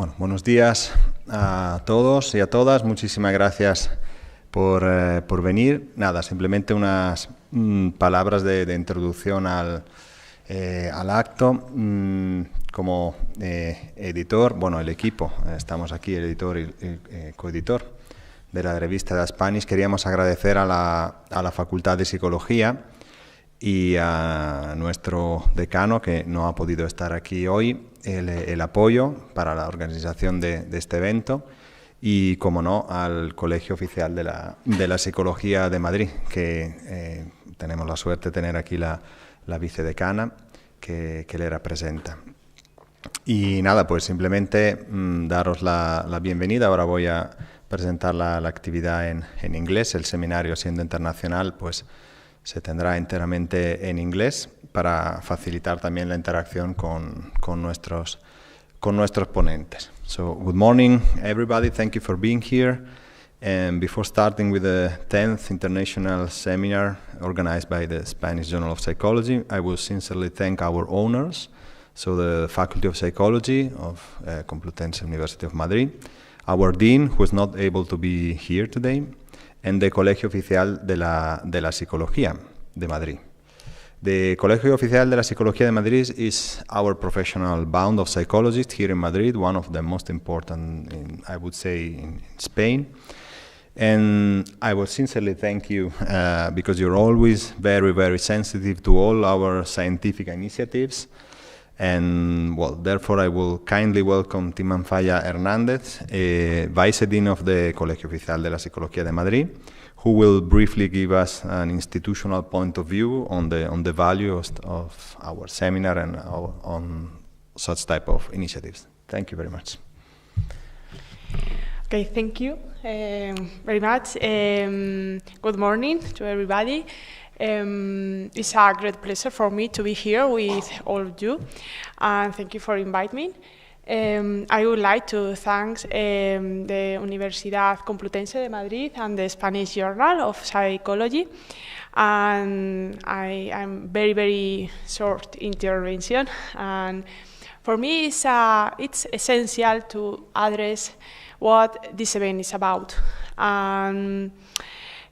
Bueno, buenos días a todos y a todas. Muchísimas gracias por venir. Nada, simplemente unas palabras de introducción al acto. Como editor, bueno, el equipo, estamos aquí, el editor y coeditor de la revista de Spanish, queríamos agradecer a la Facultad de Psicología y a nuestro decano, que no ha podido estar aquí hoy, el apoyo para la organización de este evento, y, como no, al Colegio Oficial de la Psicología de Madrid, que tenemos la suerte de tener aquí la vicedecana que le representa. Y nada, pues simplemente daros la bienvenida. Ahora voy a presentar la actividad en inglés. El seminario, siendo internacional, pues se tendrá enteramente en inglés para facilitar también la interacción con nuestros ponentes. So, good morning, everybody. Thank you for being here. And before starting with the 10th International Seminar organized by the Spanish Journal of Psychology, I will sincerely thank our owners, so the Faculty of Psychology of Complutense University of Madrid, our Dean, who is not able to be here today, and the Colegio Oficial de la Psicología de Madrid. The Colegio Oficial de la Psicología de Madrid is our professional bond of psychologists here in Madrid, one of the most important, I would say, in Spain. And I will sincerely thank you because you're always very, very sensitive to all our scientific initiatives. And, well, therefore I will kindly welcome Timanfaya Hernández, Vice Dean of the Colegio Oficial de la Psicología de Madrid, who will briefly give us an institutional point of view on the value of our seminar and on such type of initiatives. Thank you very much. Okay, thank you very much. Good morning to everybody. It's a great pleasure for me to be here with all of you, and thank you for inviting me. I would like to thank the Universidad Complutense de Madrid and the Spanish Journal of Psychology, and I'm very, very short intervention, and for me it's essential to address what this event is about, and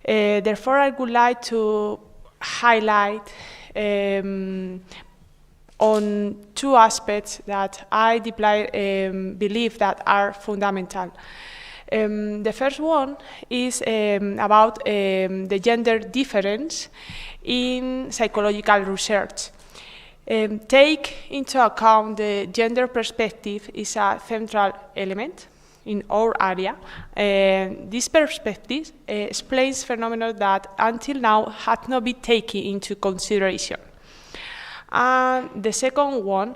therefore I would like to highlight on two aspects that I believe that are fundamental. The first one is about the gender difference in psychological research. Take into account the gender perspective is a central element in our area. This perspective explains phenomena that until now had not been taken into consideration. And the second one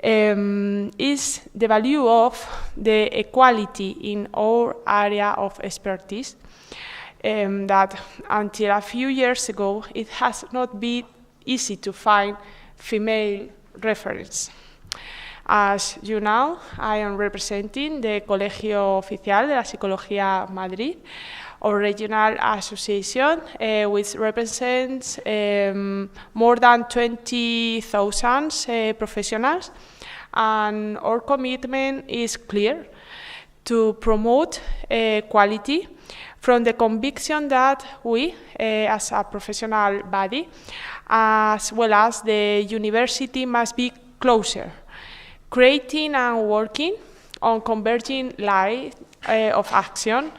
is the value of the equality in our area of expertise, that until a few years ago it has not been easy to find female reference. As you know, I am representing the Colegio Oficial de la Psicología Madrid, our regional association, which represents more than 20,000 professionals, and our commitment is clear: to promote quality from the conviction that we, as a professional body, as well as the university, must be closer, creating and working on converging lines of action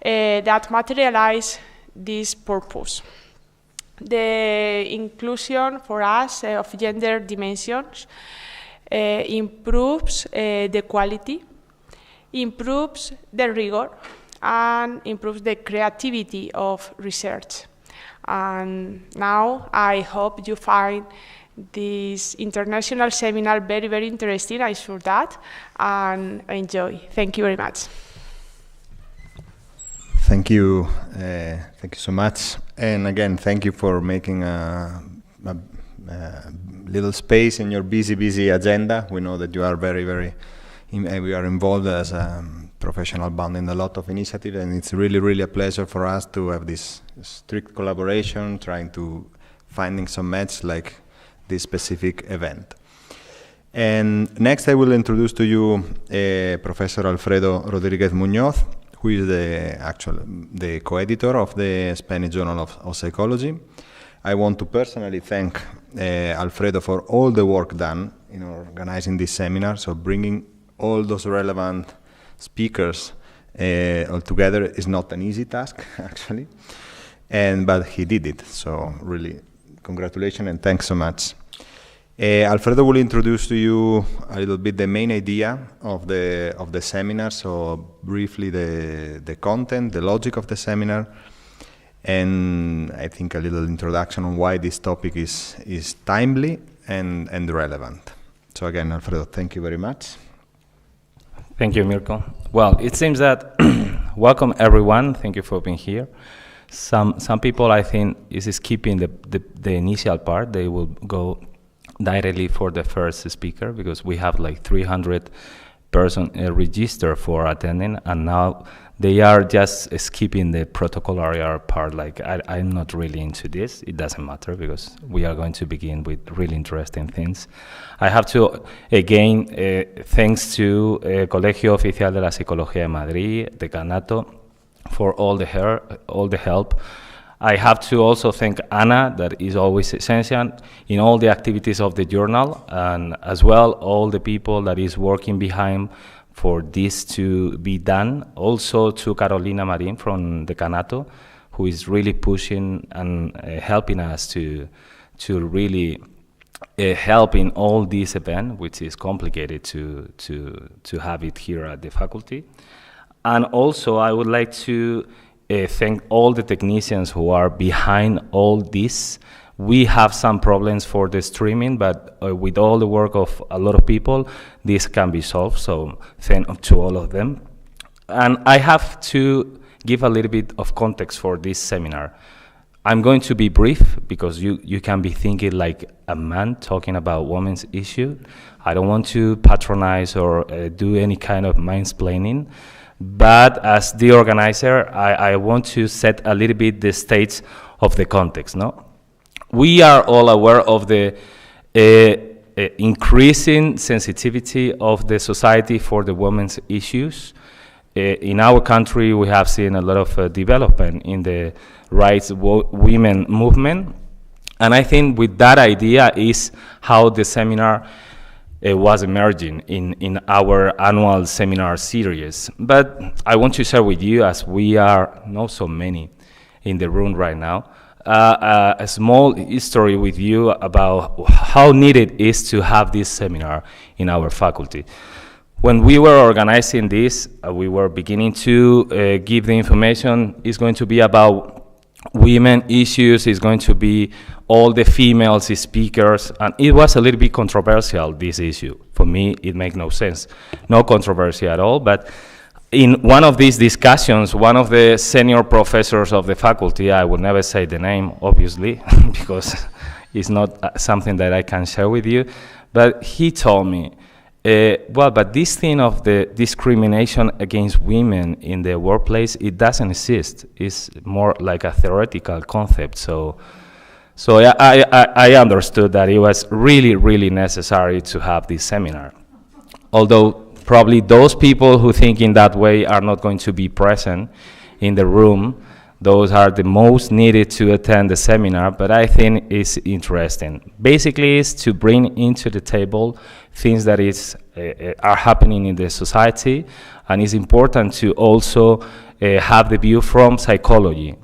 that materialize this purpose. The inclusion for us of gender dimensions improves the quality, improves the rigor, and improves the creativity of research. And now I hope you find this international seminar very, very interesting. I'm sure that, and enjoy. Thank you very much. Thank you so much. And again, thank you for making a little space in your busy agenda. We know that you are we are involved as a professional bond in a lot of initiatives, and it's really a pleasure for us to have this strict collaboration, trying to finding some match like this specific event. And next I will introduce to you Professor Alfredo Rodriguez Muñoz, who is the co-editor of the Spanish Journal of Psychology. I want to personally thank Alfredo for all the work done in organizing this seminar, so bringing all those relevant speakers all together is not an easy task, actually, but he did it, so really congratulations and thanks so much. Alfredo will introduce to you a little bit the main idea of the seminar, so briefly the content, the logic of the seminar, and I think a little introduction on why this topic is timely and relevant. So again, Alfredo, thank you very much. Thank you, Mirko. Well, it seems that welcome everyone. Thank you for being here. Some people, I think, is skipping the initial part. They will go directly for the first speaker because we have like 300 person registered for attending, and now they are just skipping the protocolarian part. Like I'm not really into this. It doesn't matter because we are going to begin with really interesting things. I have to, again, thanks to Colegio Oficial de la Psicología de Madrid, Decanato, for all the help. I have to also thank Anna, that is always essential in all the activities of the journal, and as well all the people that is working behind for this to be done. Also to Carolina Marin from Decanato, who is really pushing and helping us to really help in all this event, which is complicated to have it here at the faculty. And also I would like to thank all the technicians who are behind all this. We have some problems for the streaming, but with all the work of a lot of people, this can be solved, so thank to all of them. And I have to give a little bit of context for this seminar. I'm going to be brief because you can be thinking like a man talking about women's issue. I don't want to patronize or do any kind of mansplaining. But as the organizer, I want to set a little bit the stage of the context. No, we are all aware of the increasing sensitivity of the society for the women's issues. In our country, we have seen a lot of development in the rights women movement, and I think with that idea is how the seminar was emerging in our annual seminar series. But I want to share with you, as we are not so many in the room right now, a small history with you about how needed it is to have this seminar in our faculty. When we were organizing this, we were beginning to give the information. It's going to be about women issues, is going to be all the females speakers, and it was a little bit controversial, this issue. For me, it makes no sense. No controversy at all, but in one of these discussions, one of the senior professors of the faculty, I will never say the name, obviously, because it's not something that I can share with you, but he told me, well, but this thing of the discrimination against women in the workplace, it doesn't exist. It's more like a theoretical concept. So I understood that it was really, really necessary to have this seminar. Although probably those people who think in that way are not going to be present in the room. Those are the most needed to attend the seminar, but I think it's interesting. Basically, it's to bring into the table things that are happening in the society, and it's important to also have the view from psychology.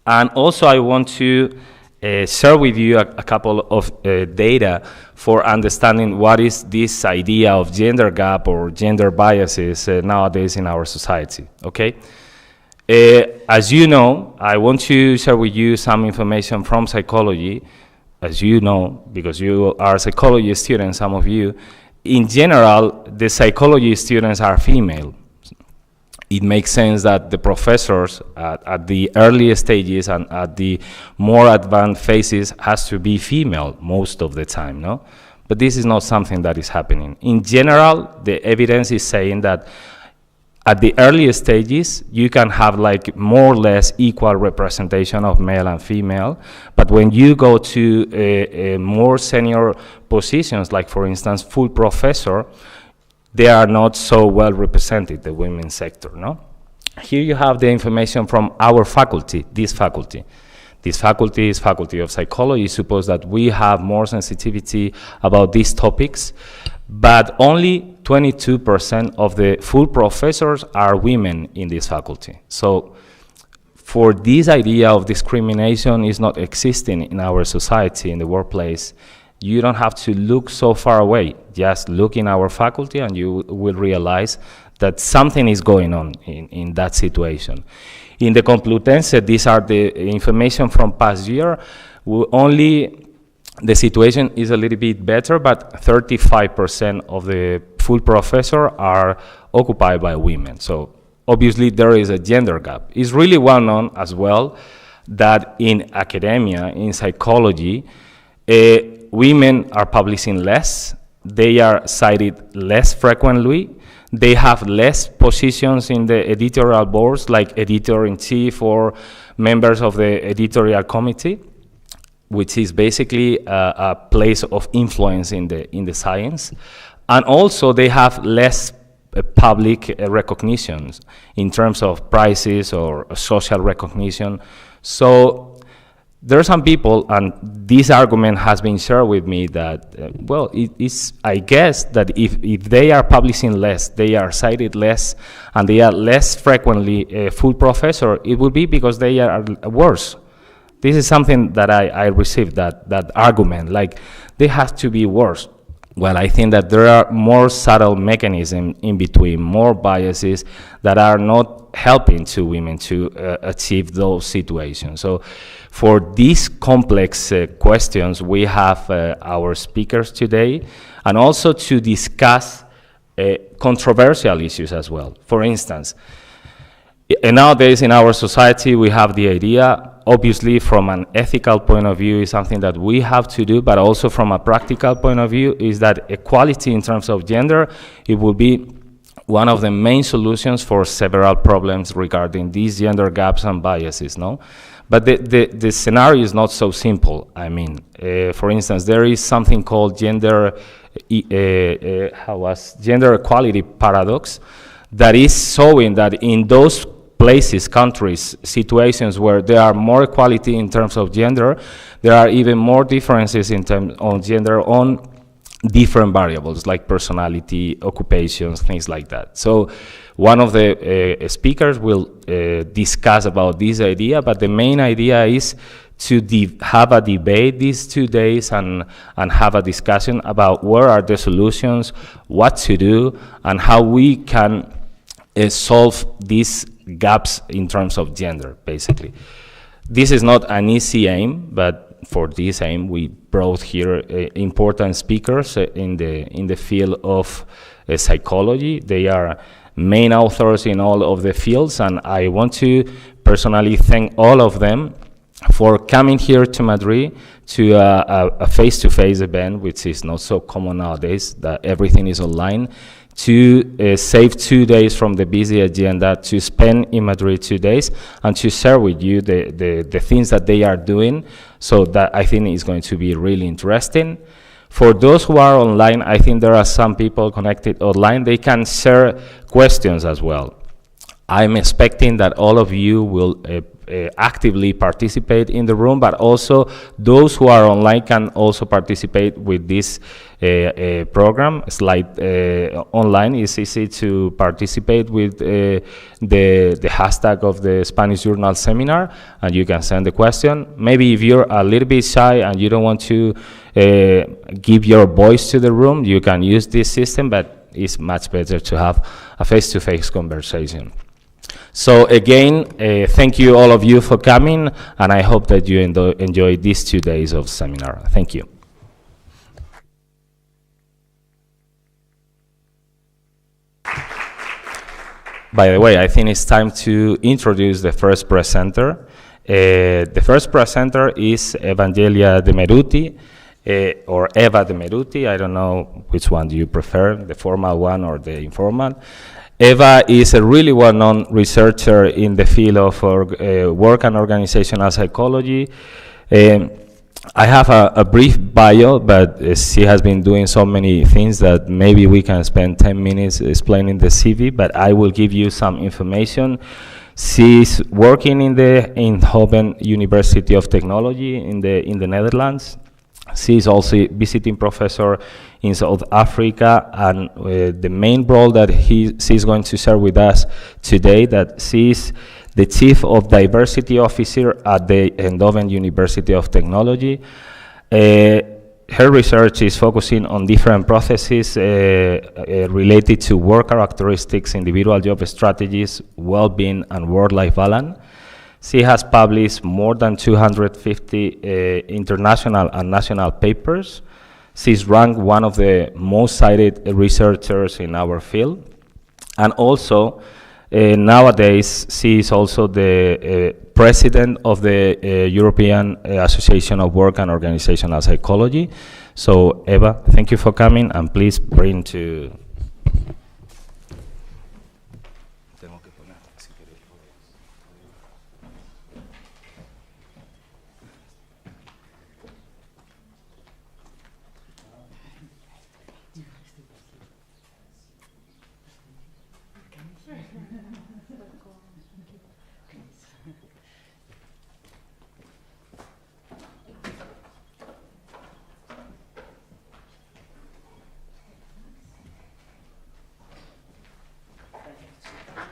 And also I want to share with you a couple of data for understanding what is this idea of gender gap or gender biases nowadays in our society, okay? As you know, I want to share with you some information from psychology. As you know, because you are psychology students, some of you, in general, the psychology students are female. It makes sense that the professors at the early stages and at the more advanced phases has to be female most of the time, no? But this is not something that is happening. In general, the evidence is saying that at the earliest stages, you can have like more or less equal representation of male and female. But when you go to more senior positions, like for instance, full professor, they are not so well represented, the women's sector, no? Here you have the information from our faculty, this faculty. This faculty is Faculty of Psychology. Suppose that we have more sensitivity about these topics, but only 22% of the full professors are women in this faculty. So for this idea of discrimination is not existing in our society, in the workplace, you don't have to look so far away. Just look in our faculty and you will realize that something is going on in that situation. In the Complutense, these are the information from past year. The situation is a little bit better, but 35% of the full professor are occupied by women. So obviously there is a gender gap. It's really well known as well that in academia, in psychology, women are publishing less, they are cited less frequently, they have less positions in the editorial boards, like editor-in-chief or members of the editorial committee, which is basically a place of influence in the science. And also they have less public recognitions in terms of prizes or social recognition. So there are some people, and this argument has been shared with me, that, well, I guess that if they are publishing less, they are cited less, and they are less frequently a full professor, it would be because they are worse. This is something that I received, that argument, like they have to be worse. Well, I think that there are more subtle mechanisms in between, more biases that are not helping to women to achieve those situations. So for these complex questions, we have our speakers today, and also to discuss controversial issues as well. For instance, nowadays in our society, we have the idea, obviously from an ethical point of view, is something that we have to do, but also from a practical point of view, is that equality in terms of gender, it will be one of the main solutions for several problems regarding these gender gaps and biases, no? But the scenario is not so simple. I mean, for instance, there is something called gender equality paradox that is showing that in those places, countries, situations where there are more equality in terms of gender, there are even more differences in terms of gender on different variables like personality, occupations, things like that. So one of the speakers will discuss about this idea, but the main idea is to have a debate these 2 days and have a discussion about where are the solutions, what to do, and how we can solve these gaps in terms of gender, basically. This is not an easy aim, but for this aim, we brought here important speakers in the field of psychology. They are main authors in all of the fields, and I want to personally thank all of them for coming here to Madrid to a face-to-face event, which is not so common nowadays, that everything is online, to save 2 days from the busy agenda, to spend in Madrid 2 days, and to share with you the things that they are doing. So that I think is going to be really interesting. For those who are online, I think there are some people connected online. They can share questions as well. I'm expecting that all of you will actively participate in the room, but also those who are online can also participate with this program. Slide online is easy to participate with the hashtag of the Spanish Journal Seminar, and you can send the question. Maybe if you're a little bit shy and you don't want to give your voice to the room, you can use this system, but it's much better to have a face-to-face conversation. So again, thank you all of you for coming, and I hope that you enjoy these 2 days of seminar. Thank you. By the way, I think it's time to introduce the first presenter. The first presenter is Evangelia De Meruti, or Eva De Meruti. I don't know which one do you prefer, the formal one or the informal. Eva is a really well-known researcher in the field of work and organizational psychology. I have a brief bio, but she has been doing so many things that maybe we can spend 10 minutes explaining the CV, but I will give you some information. She's working in the Eindhoven University of Technology in the Netherlands. She's also visiting professor in South Africa, and the main role that she's going to share with us today, that she's the Chief of Diversity Officer at the Eindhoven University of Technology. Her research is focusing on different processes related to work characteristics, individual job strategies, well-being, and work-life balance. She has published more than 250 international and national papers. She's ranked one of the most cited researchers in our field. And also, nowadays, she is also the president of the European Association of Work and Organizational Psychology. So, Eva, thank you for coming, and please bring to...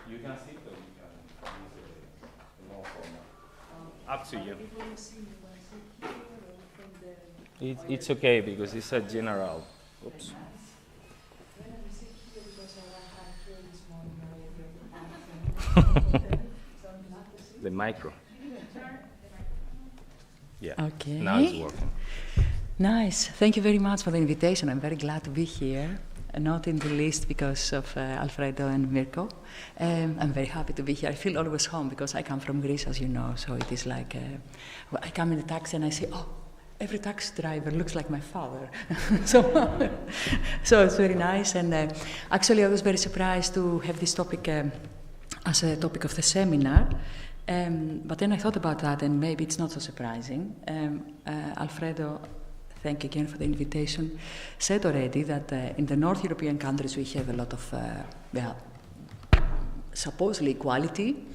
You can sit or you can use a more format. Up to you. It's okay because it's a general. Oops. The micro. Yeah. Okay. Now it's working. Nice. Thank you very much for the invitation. I'm very glad to be here. Not in the least because of Alfredo and Mirko. I'm very happy to be here. I feel always home because I come from Greece, as you know. So it is like, I come in the taxi and I say, oh, every taxi driver looks like my father. so it's very nice. And actually, I was very surprised to have this topic as a topic of the seminar. But then I thought about that, and maybe it's not so surprising. Alfredo, thank you again for the invitation, said already that in the North European countries we have a lot of, supposedly equality,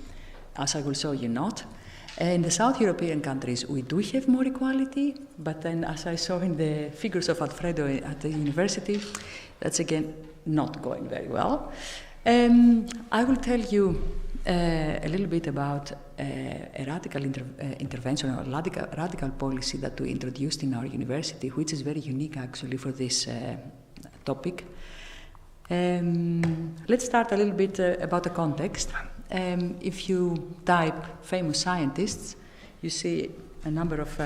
as I will show you not. In the South European countries we do have more equality, but then as I saw in the figures of Alfredo at the university, that's again not going very well. I will tell you a little bit about a radical intervention or radical policy that we introduced in our university, which is very unique actually for this topic. Let's start a little bit about the context. If you type famous scientists, you see a number of,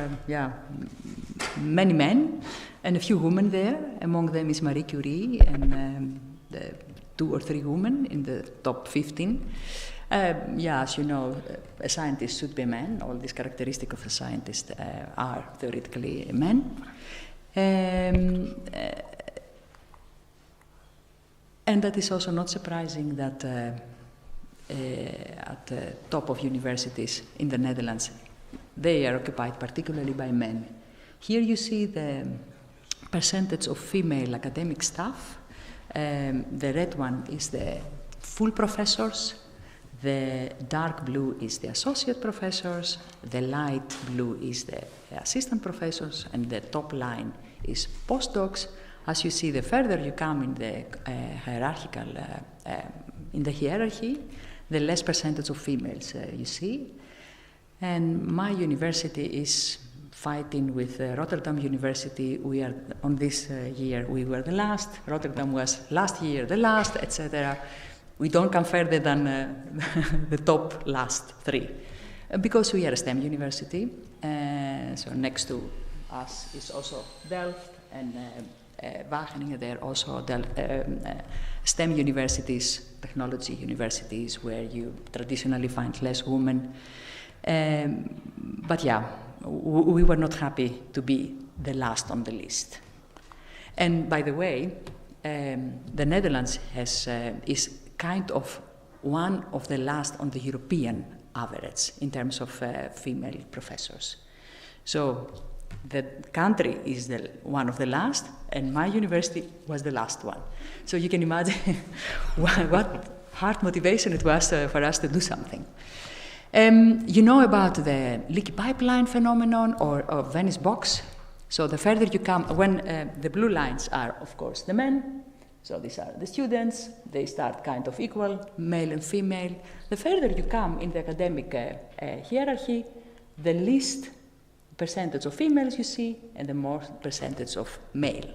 many men and a few women there. Among them is Marie Curie and the 2 or 3 women in the top 15. As you know, a scientist should be a man. All these characteristics of a scientist are theoretically men. And that is also not surprising that at the top of universities in the Netherlands, they are occupied particularly by men. Here you see the percentage of female academic staff. The red one is the full professors. The dark blue is the associate professors, the light blue is the assistant professors, and the top line is postdocs. As you see, the further you come in the hierarchy, the less percentage of females you see. And my university is fighting with Rotterdam University. We are on this year, we were the last. Rotterdam was last year the last, etc. We don't come further than the top last 3, because we are a STEM university. So next to us is also Delft and Wageningen. There are also STEM universities, technology universities, where you traditionally find less women. But yeah, we were not happy to be the last on the list. And by the way, the Netherlands is kind of one of the last on the European average in terms of female professors. So the country is one of the last, and my university was the last one. So you can imagine what hard motivation it was for us to do something. You know about the leaky pipeline phenomenon or Venice box. So the further you come, when the blue lines are, of course, the men, so these are the students, they start kind of equal, male and female. The further you come in the academic hierarchy, the least percentage of females you see and the more percentage of male.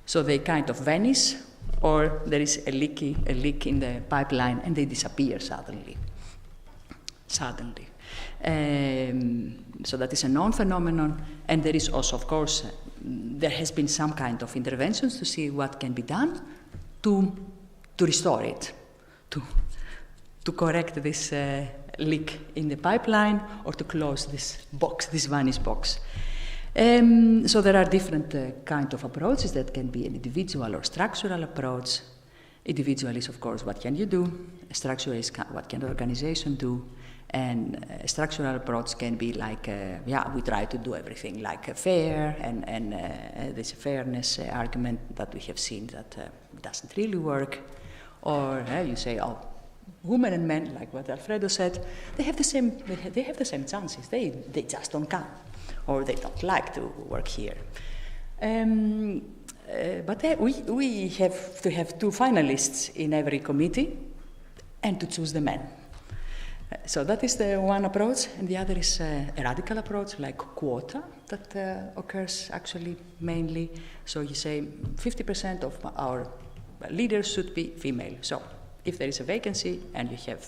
So they kind of vanish, or there is a leak in the pipeline and they disappear suddenly. So that is a known phenomenon, and there is also, of course, there has been some kind of interventions to see what can be done to restore it, to correct this leak in the pipeline, or to close this box, this Vanish box. So there are different kind of approaches that can be an individual or structural approach. Individual is, of course, what can you do? Structural is what can the organization do? And a structural approach can be like, we try to do everything like fair, and this fairness argument that we have seen that doesn't really work. Or you say, women and men, like what Alfredo said, they have the same chances. They just don't come, or they don't like to work here. But we have to have 2 finalists in every committee, and to choose the men. So that is the one approach, and the other is a radical approach, like quota, that occurs actually mainly. So you say 50% of our leaders should be female. So if there is a vacancy and you have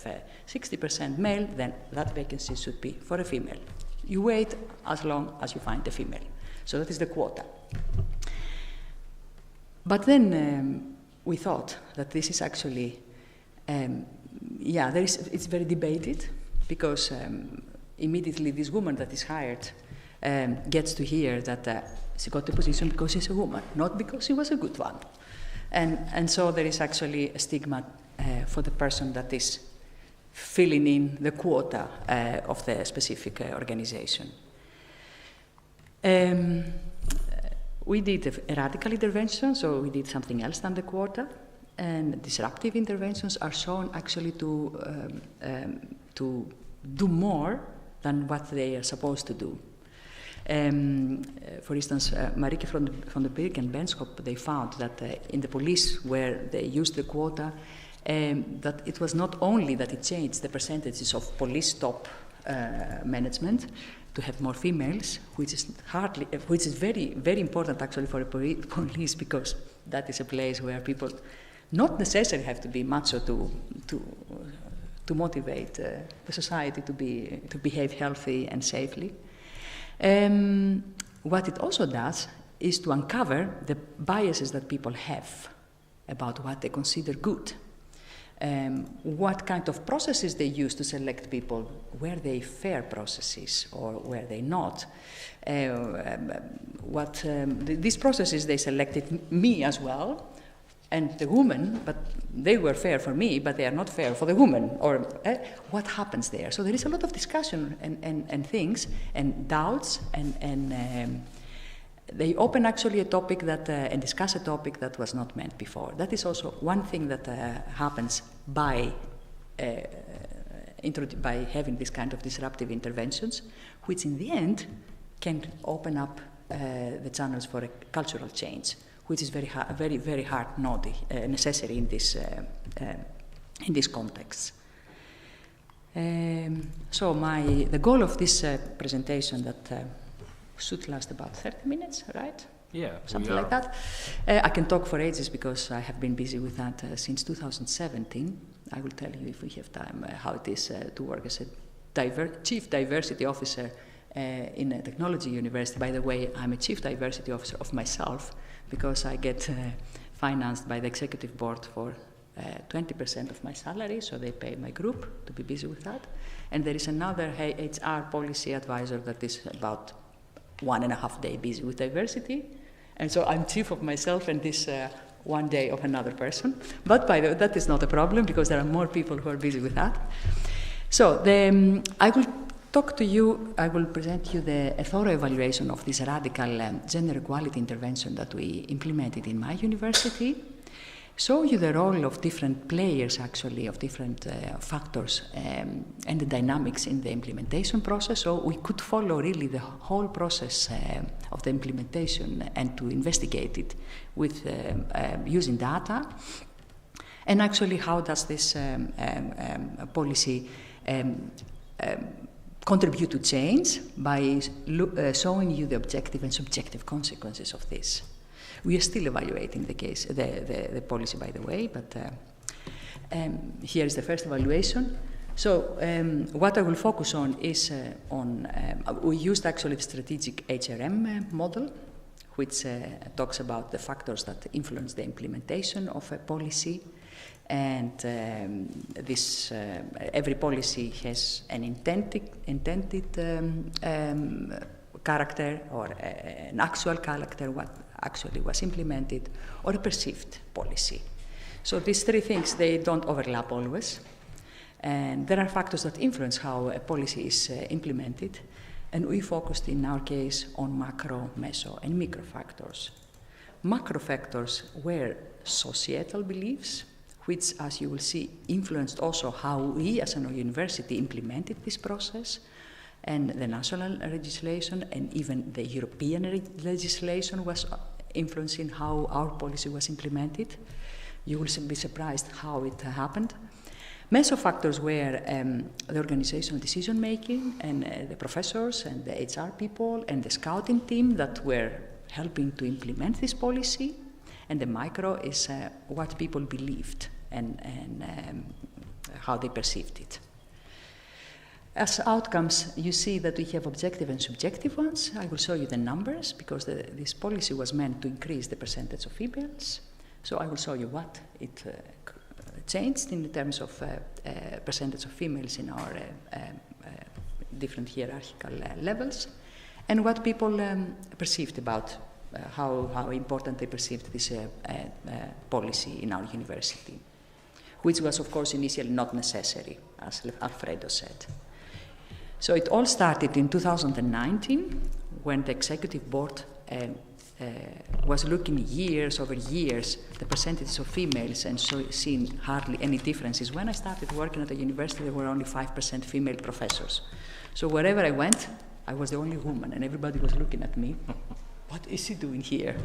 60% male, then that vacancy should be for a female. You wait as long as you find a female. So that is the quota. But then we thought that this is actually it's very debated, because immediately this woman that is hired gets to hear that she got the position because she's a woman, not because she was a good one. And so there is actually a stigma for the person that is filling in the quota of the specific organization. We did a radical intervention, so we did something else than the quota. And disruptive interventions are shown actually to do more than what they are supposed to do. For instance, Marieke van der Birk and Benschop, they found that in the police, where they used the quota, that it was not only that it changed the percentages of police top management to have more females, which is very, very important actually for a police, because that is a place where people not necessarily have to be macho to motivate the society to behave healthy and safely. What it also does is to uncover the biases that people have about what they consider good. What kind of processes they use to select people, were they fair processes or were they not? These processes, they selected me as well, and the woman, but they were fair for me, but they are not fair for the woman, or what happens there? So there is a lot of discussion and things, and doubts, and they open actually a topic that, and discuss a topic that was not meant before. That is also one thing that happens by having this kind of disruptive interventions, which in the end can open up the channels for a cultural change, which is very hard necessary in this context. So the goal of this presentation that should last about 30 minutes, right? Yeah, something like that. I can talk for ages because I have been busy with that since 2017. I will tell you if we have time how it is to work as a chief diversity officer in a technology university. By the way, I'm a chief diversity officer of myself because I get financed by the executive board for 20% of my salary, so they pay my group to be busy with that. And there is another HR policy advisor that is about 1.5 days busy with diversity. And so I'm chief of myself and this one day of another person. But by the way, that is not a problem because there are more people who are busy with that. So I will present you a thorough evaluation of this radical gender equality intervention that we implemented in my university. Show you the role of different players, actually, of different factors and the dynamics in the implementation process. So we could follow really the whole process of the implementation and to investigate it with using data. And actually, how does this policy contribute to change by showing you the objective and subjective consequences of this. We are still evaluating the policy, by the way, but here is the first evaluation. So what I will focus on is we used actually the strategic HRM model, which talks about the factors that influence the implementation of a policy. And every policy has an intended character or an actual character, what actually was implemented, or a perceived policy. So these three things, they don't overlap always. And there are factors that influence how a policy is implemented. And we focused in our case on macro, meso, and micro factors. Macro factors were societal beliefs, which, as you will see, influenced also how we as a university implemented this process, and the national legislation and even the European legislation was influencing how our policy was implemented. You will be surprised how it happened. Meso factors were the organizational decision-making and the professors and the HR people and the scouting team that were helping to implement this policy. And the micro is what people believed and how they perceived it. As outcomes, you see that we have objective and subjective ones. I will show you the numbers because this policy was meant to increase the percentage of females. So I will show you what it changed in terms of percentage of females in our different hierarchical levels, and what people perceived about how important they perceived this policy in our university, which was, of course, initially not necessary, as Alfredo said. So it all started in 2019 when the executive board was looking years over years the percentage of females and seeing hardly any differences. When I started working at the university, there were only 5% female professors. So wherever I went, I was the only woman, and everybody was looking at me. What is he doing here?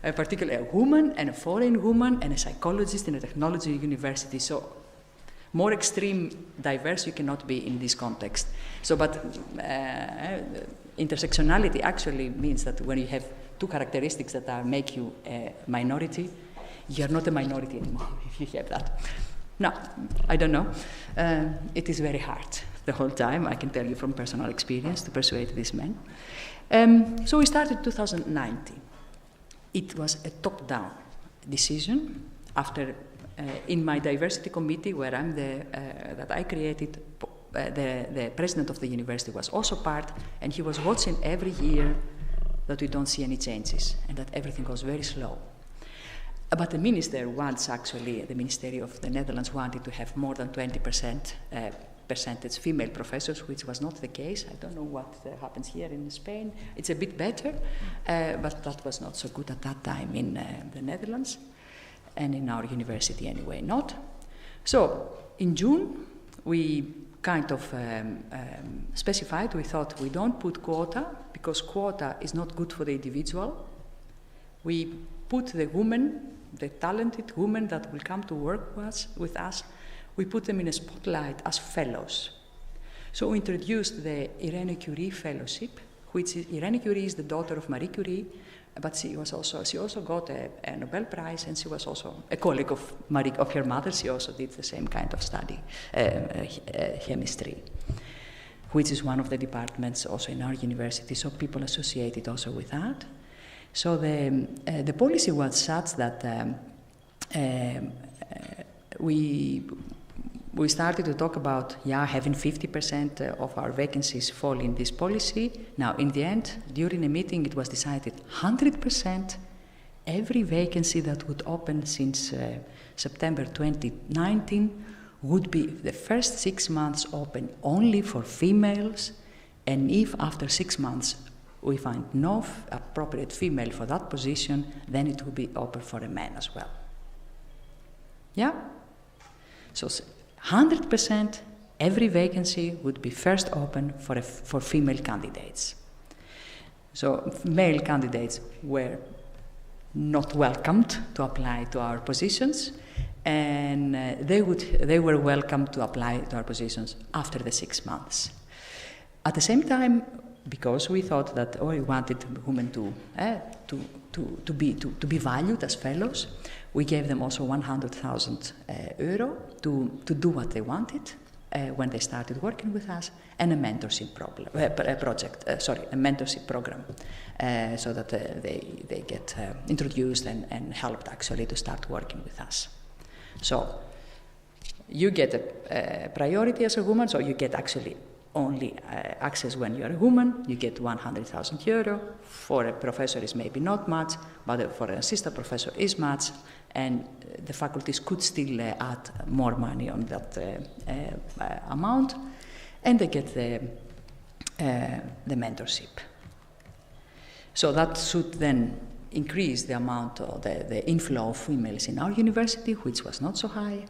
Particularly a woman and a foreign woman and a psychologist in a technology university. So more extreme diverse you cannot be in this context. So, but intersectionality actually means that when you have two characteristics that make you a minority, you are not a minority anymore if you have that. No, I don't know. It is very hard the whole time, I can tell you from personal experience, to persuade these men. So we started 2019. It was a top-down decision after, in my diversity committee, where I'm that I created, the president of the university was also part, and he was watching every year that we don't see any changes and that everything goes very slow. But the minister wants, actually, the Ministry of the Netherlands wanted to have more than 20% percentage female professors, which was not the case. I don't know what happens here in Spain. It's a bit better, but that was not so good at that time in the Netherlands, and in our university anyway, not. So in June, we kind of specified, we thought we don't put quota, because quota is not good for the individual. We put the women, the talented women that will come to work with us, we put them in a spotlight as fellows. So we introduced the Irene Curie Fellowship, which is, Irene Curie is the daughter of Marie Curie, but she also got a Nobel Prize, and she was also a colleague of her mother. She also did the same kind of study, chemistry, which is one of the departments also in our university, so people associated also with that. So the policy was such that we started to talk about having 50% of our vacancies fall in this policy. Now, in the end, during a meeting, it was decided 100%, every vacancy that would open since September 2019 would be the first 6 months open only for females, and if after 6 months we find no appropriate female for that position, then it will be open for a man as well. Yeah? So 100% every vacancy would be first open for female candidates. So male candidates were not welcomed to apply to our positions, and they were welcome to apply to our positions after the 6 months. At the same time, because we thought that we wanted women to be valued as fellows, we gave them also 100,000 euro to do what they wanted when they started working with us, and a mentorship program, so that they get introduced and helped actually to start working with us. So you get a priority as a woman, so you get actually only access when you're a woman. You get 100,000 euro. For a professor is maybe not much, but for an assistant professor is much, and the faculties could still add more money on that amount, and they get the mentorship. So that should then increase the amount of the inflow of females in our university, which was not so high.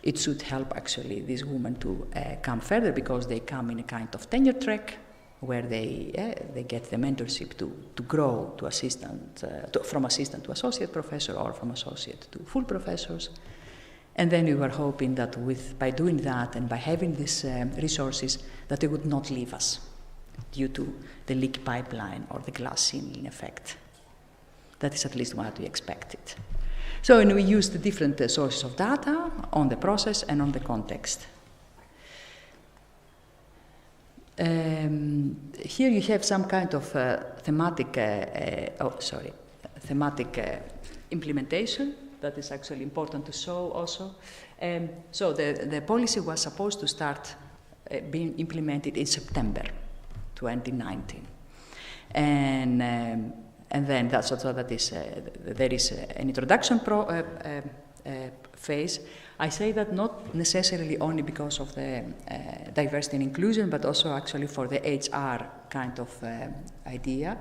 It should help actually these women to come further, because they come in a kind of tenure track where they get the mentorship to grow to assistant, from assistant to associate professor, or from associate to full professors. And then we were hoping that by doing that and by having these resources, that they would not leave us due to the leaky pipeline or the glass ceiling effect. That is at least what we expected. So, and we used the different sources of data on the process and on the context. Here you have some kind of thematic implementation that is actually important to show also. So the policy was supposed to start being implemented in September 2019. And then that's also that is there is an introduction phase. I say that not necessarily only because of the diversity and inclusion, but also actually for the HR kind of idea.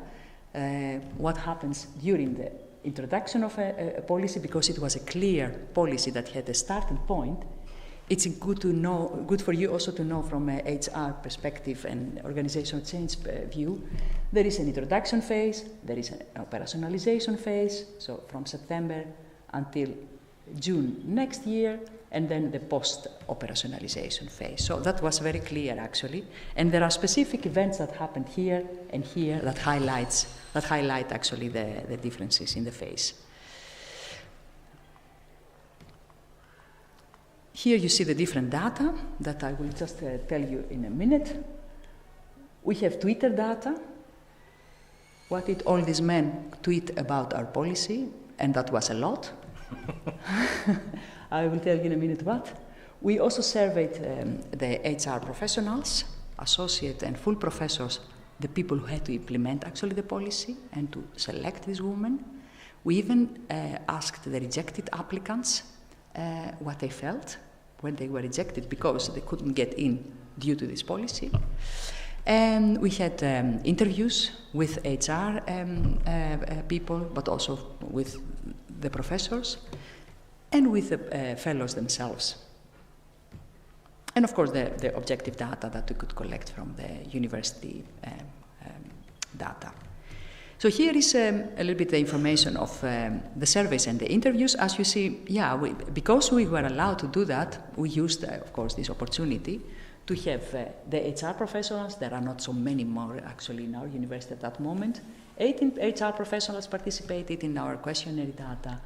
What happens during the introduction of a policy, because it was a clear policy that had a starting point. It's good to know, good for you also to know from an HR perspective and organizational change view. There is an introduction phase, there is an operationalization phase, so from September until June next year, and then the post-operationalization phase. So that was very clear actually, and there are specific events that happened here and here that highlight actually the differences in the phase. Here you see the different data that I will just tell you in a minute. We have Twitter data. What did all these men tweet about our policy? And that was a lot. I will tell you in a minute what. We also surveyed the HR professionals, associate and full professors, the people who had to implement actually the policy and to select these women. We even asked the rejected applicants what they felt when they were rejected because they couldn't get in due to this policy. And we had interviews with HR people, but also with the professors and with the fellows themselves. And of course the objective data that we could collect from the university data. So here is a little bit the information of the surveys and the interviews. As you see, because we were allowed to do that, we used, of course, this opportunity to have the HR professionals. There are not so many more actually in our university at that moment. 18 HR professionals participated in our questionnaire data,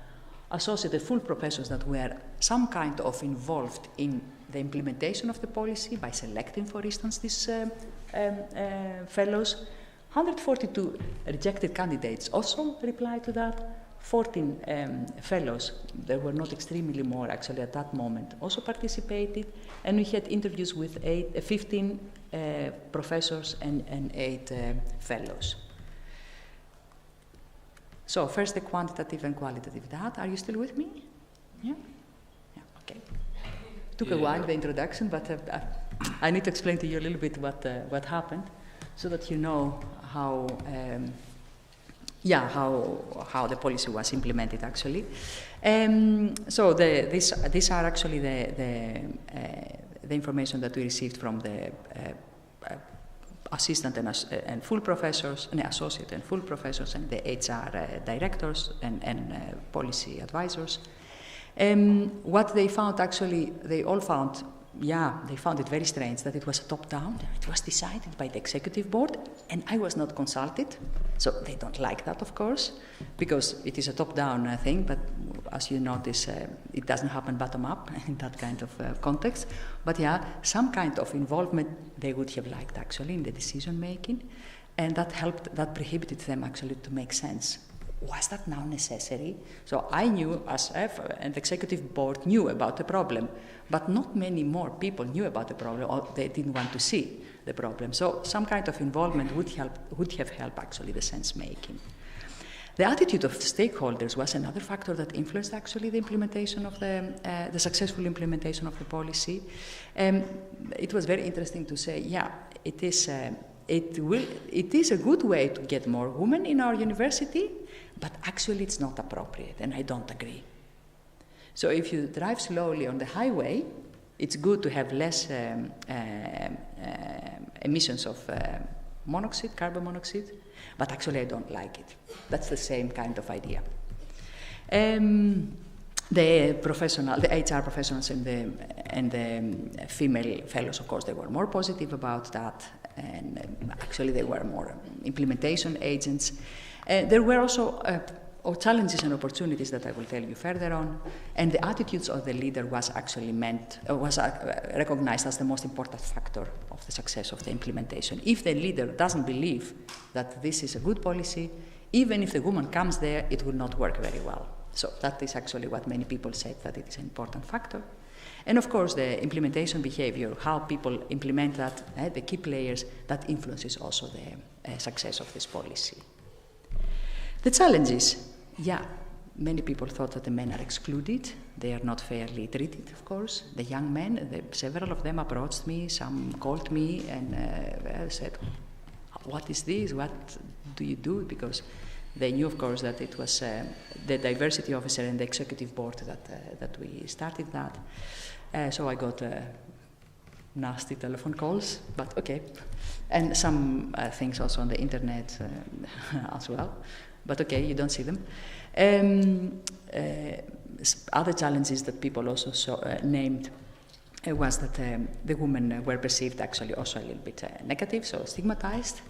associated full professors that were some kind of involved in the implementation of the policy by selecting, for instance, these fellows. 142 rejected candidates also replied to that. 14 fellows, there were not extremely more actually at that moment, also participated. And we had interviews with 15 professors and 8 fellows. So first the quantitative and qualitative data. Are you still with me? Yeah? Yeah, okay. Took a while, the introduction, but I need to explain to you a little bit what happened so that you know how the policy was implemented actually. So these are actually the information that we received from the assistant and full professors, and associate and full professors, and the HR directors and policy advisors. What they found actually, they found it very strange that it was top-down. It was decided by the executive board, and I was not consulted. So they don't like that, of course, because it is a top-down thing, but as you notice, it doesn't happen bottom-up in that kind of context. But yeah, some kind of involvement they would have liked actually in the decision-making, and that prohibited them actually to make sense. Was that now necessary? So I knew, and the executive board knew about the problem, but not many more people knew about the problem, or they didn't want to see the problem. So some kind of involvement would have helped actually the sense making. The attitude of stakeholders was another factor that influenced actually the implementation of the successful implementation of the policy. It was very interesting to say, it is a good way to get more women in our university, but actually it's not appropriate, and I don't agree. So if you drive slowly on the highway, it's good to have less emissions of carbon monoxide, but actually I don't like it. That's the same kind of idea. The HR professionals and the female fellows, of course, they were more positive about that, and actually they were more implementation agents. There were also challenges and opportunities that I will tell you further on, and the attitudes of the leader was actually recognized as the most important factor of the success of the implementation. If the leader doesn't believe that this is a good policy, even if the woman comes there, it will not work very well. So that is actually what many people said, that it is an important factor. And of course, the implementation behavior, how people implement that, the key players, that influences also the success of this policy. The challenges, many people thought that the men are excluded. They are not fairly treated, of course. The young men, several of them approached me, some called me and said, what is this? What do you do? Because they knew, of course, that it was the diversity officer and the executive board that we started that. So I got nasty telephone calls, but okay. And some things also on the internet as well. But okay, you don't see them. Other challenges that people also named was that the women were perceived actually also a little bit negative, so stigmatized.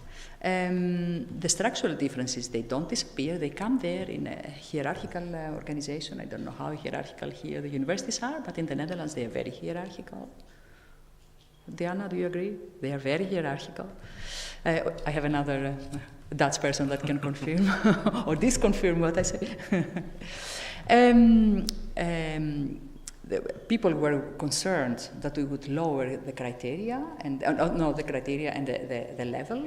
The structural differences, they don't disappear. They come there in a hierarchical organization. I don't know how hierarchical here the universities are, but in the Netherlands they are very hierarchical. Diana, do you agree? They are very hierarchical. I have another Dutch person that can confirm or disconfirm what I say. The people were concerned that we would lower the criteria and the level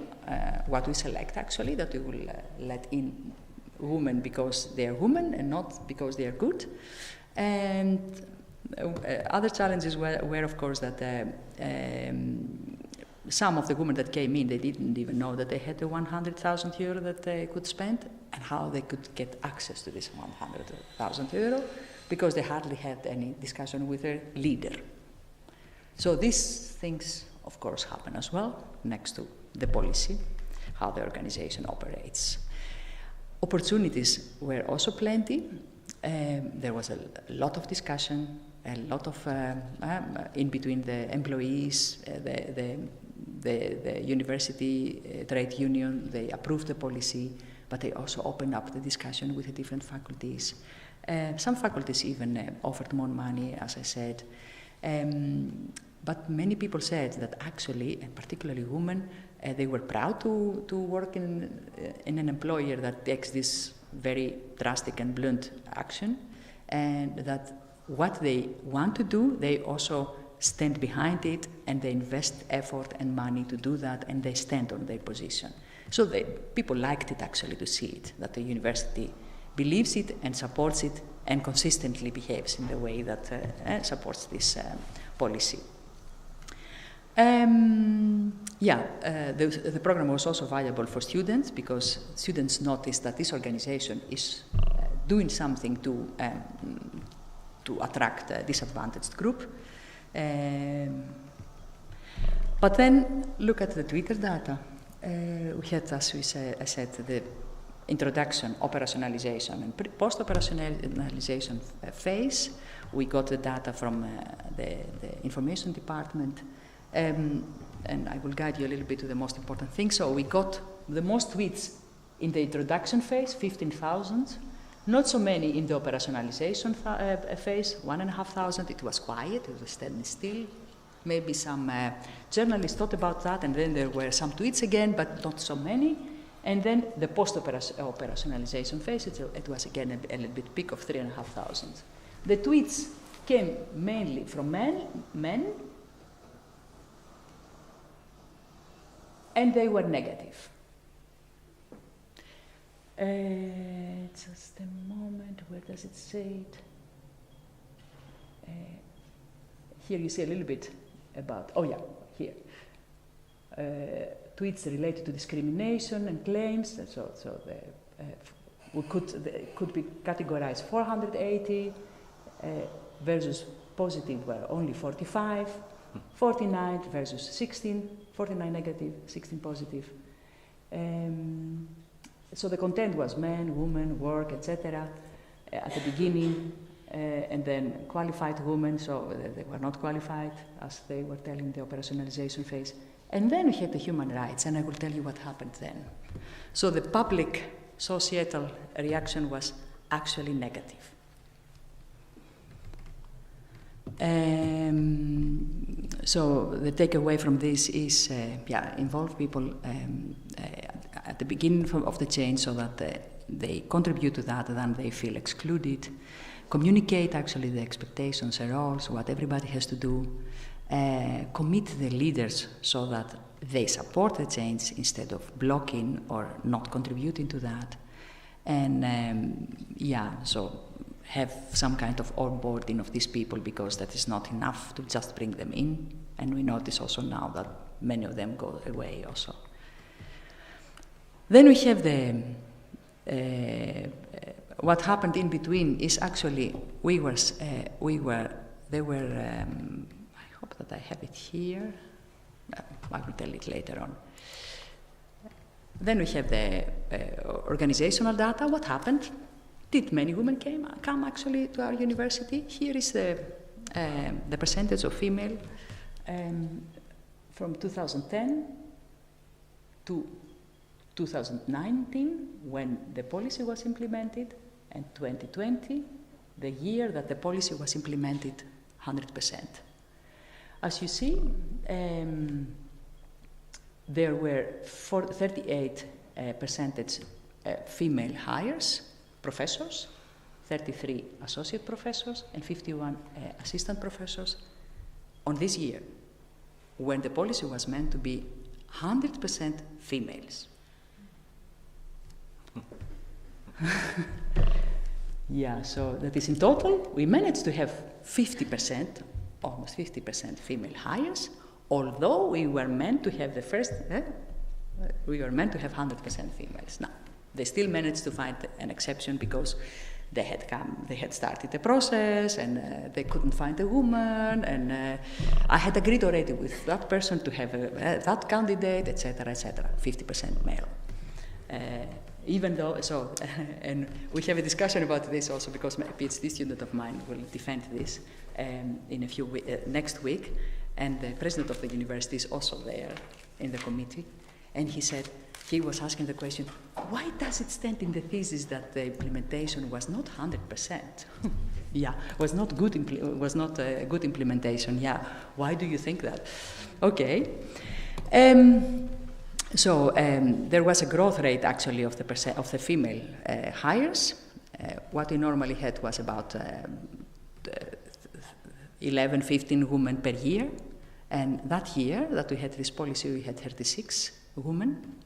what we select actually, that we will let in women because they are women and not because they are good. And other challenges were of course that some of the women that came in, they didn't even know that they had the 100,000 euro that they could spend and how they could get access to this 100,000 euro, because they hardly had any discussion with their leader. So these things, of course, happen as well next to the policy, how the organization operates. Opportunities were also plenty. There was a lot of discussion, a lot of in between the employees, the university trade union. They approved the policy, but they also opened up the discussion with the different faculties. Some faculties even offered more money, as I said. But many people said that actually, and particularly women, they were proud to work in an employer that takes this very drastic and blunt action, and that what they want to do, they also stand behind it, and they invest effort and money to do that, and they stand on their position. So people liked it actually to see it, that the university believes it and supports it and consistently behaves in the way that supports this policy. The program was also valuable for students because students noticed that this organization is doing something to attract a disadvantaged group. But then look at the Twitter data. We had, as I said, the introduction, operationalization, and post-operationalization phase. We got the data from the information department, and I will guide you a little bit to the most important thing. So we got the most tweets in the introduction phase, 15,000. Not so many in the operationalization phase, 1,500. It was quiet, it was standing still. Maybe some journalists thought about that, and then there were some tweets again, but not so many. And then the post-operationalization phase, it was again a little bit peak of 3,500. The tweets came mainly from men, and they were negative. Just a moment, where does it say it? Here you see a little bit about, here. Tweets related to discrimination and claims, so could be categorized 480 versus positive were only 45, 49 versus 16, 49 negative, 16 positive. So the content was men, women, work, etc. At the beginning, and then qualified women, so they were not qualified, as they were telling the operationalization phase. And then we had the human rights, and I will tell you what happened then. So the public societal reaction was actually negative. So the takeaway from this is, involve people at the beginning of the change so that they contribute to that, then they feel excluded. Communicate actually the expectations and roles, what everybody has to do. Commit the leaders so that they support the change instead of blocking or not contributing to that. And so have some kind of onboarding of these people, because that is not enough to just bring them in. And we notice also now that many of them go away also. Then we have the what happened in between is actually I hope that I have it here. I will tell it later on. Then we have the organizational data. What happened? Did many women come actually to our university? Here is the percentage of female from 2010 to 2019, when the policy was implemented, and 2020, the year that the policy was implemented 100%. As you see, there were 38% female hires, professors, 33 associate professors, and 51 assistant professors on this year, when the policy was meant to be 100% females. So that is in total, we managed to have 50%, almost 50% female hires, although we were meant to have we were meant to have 100% females. Now, they still managed to find an exception because they had started the process, and they couldn't find a woman, and I had agreed already with that person to have that candidate, etc., 50% male. Even though, and we have a discussion about this also, because a PhD student of mine will defend this in next week, and the president of the university is also there in the committee, and he was asking the question, why does it stand in the thesis that the implementation was not 100%? Was not a good implementation. Why do you think that? Okay. There was a growth rate actually of the female hires. What we normally had was about 11, 15 women per year, and that year that we had this policy, we had 36 women.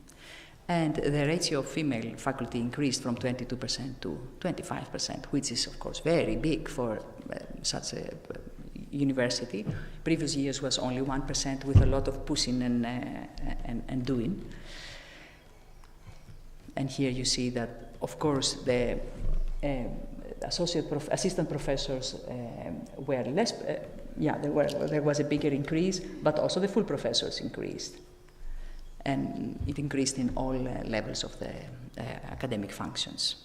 And the ratio of female faculty increased from 22% to 25%, which is, of course, very big for such a university. Previous years was only 1% with a lot of pushing and doing. And here you see that, of course, the assistant professors were less, there was a bigger increase, but also the full professors increased. And it increased in all levels of the academic functions.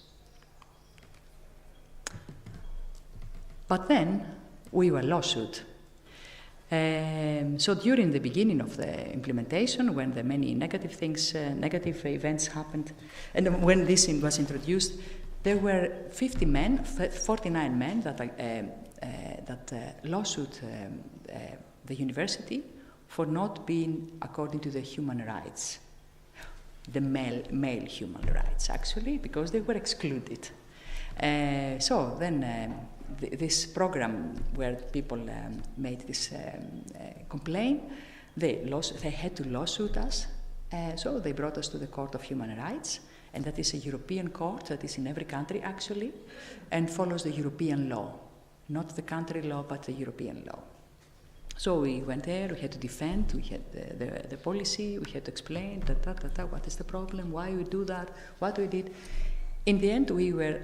But then we were lawsuit. So during the beginning of the implementation, when the many negative events happened, and when this was introduced, there were 49 men that lawsuit the university for not being according to the human rights, the male human rights, actually, because they were excluded. So then this program where people made this complaint, they had to lawsuit us, so they brought us to the Court of Human Rights, and that is a European court that is in every country, actually, and follows the European law, not the country law, but the European law. So we went there, we had to defend, we had the policy, we had to explain, what is the problem, why we do that, what we did. In the end, we were,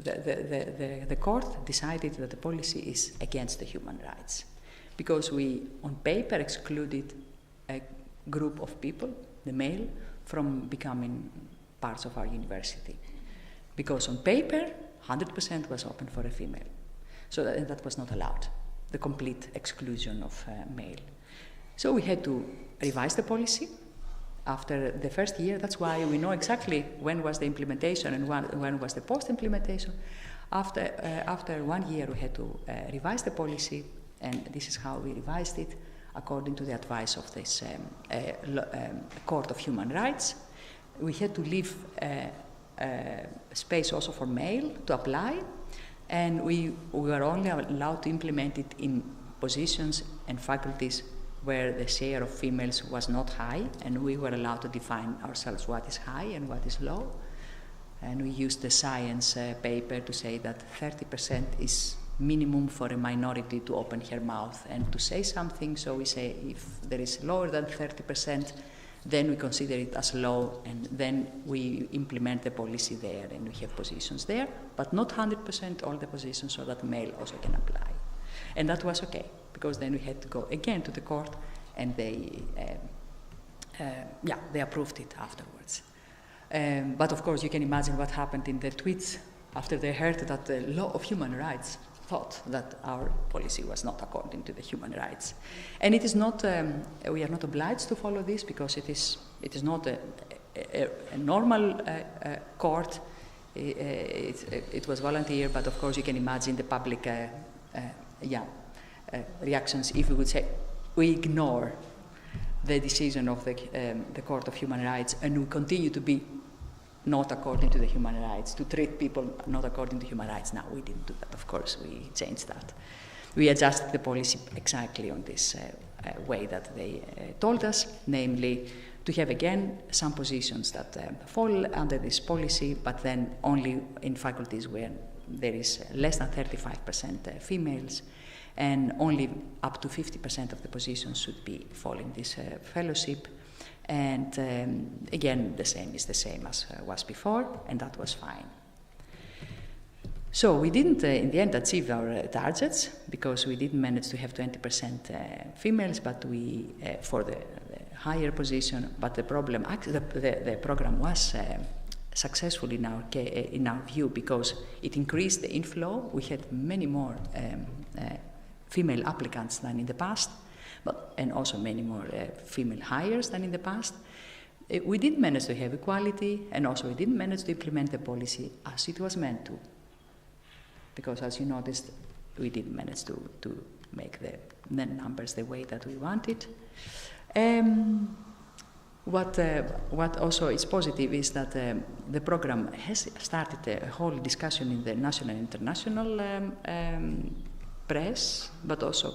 the court decided that the policy is against the human rights, because we, on paper, excluded a group of people, the male, from becoming parts of our university. Because on paper, 100% was open for a female. So that was not allowed, the complete exclusion of male. So we had to revise the policy after the first year. That's why we know exactly when was the implementation and when was the post-implementation. After 1 year, we had to revise the policy, and this is how we revised it, according to the advice of this Court of Human Rights. We had to leave space also for male to apply, and we were only allowed to implement it in positions and faculties where the share of females was not high, and we were allowed to define ourselves what is high and what is low. And we used the science paper to say that 30% is minimum for a minority to open her mouth and to say something. So we say if there is lower than 30%, then we consider it as low, and then we implement the policy there, and we have positions there, but not 100% all the positions, so that male also can apply. And that was okay, because then we had to go again to the court, and they approved it afterwards. But of course, you can imagine what happened in the tweets after they heard that the law of human rights thought that our policy was not according to the human rights. And it is not, we are not obliged to follow this, because it is not a normal court. It was volunteer, but of course you can imagine the public reactions if we would say we ignore the decision of the Court of Human Rights and we continue to be not according to the human rights, to treat people not according to human rights. Now, we didn't do that, of course, we changed that. We adjusted the policy exactly on this way that they told us, namely to have again some positions that fall under this policy, but then only in faculties where there is less than 35% females, and only up to 50% of the positions should fall in this fellowship. And again, the same is the same as was before, and that was fine. So we didn't, in the end, achieve our targets, because we didn't manage to have 20% females, but we for the higher position. But the problem, the program was successful in our view, because it increased the inflow. We had many more female applicants than in the past, and also many more female hires than in the past. We didn't manage to have equality, and also we didn't manage to implement the policy as it was meant to. Because as you noticed, we didn't manage to make the numbers the way that we wanted. What also is positive is that the program has started a whole discussion in the national and international press, but also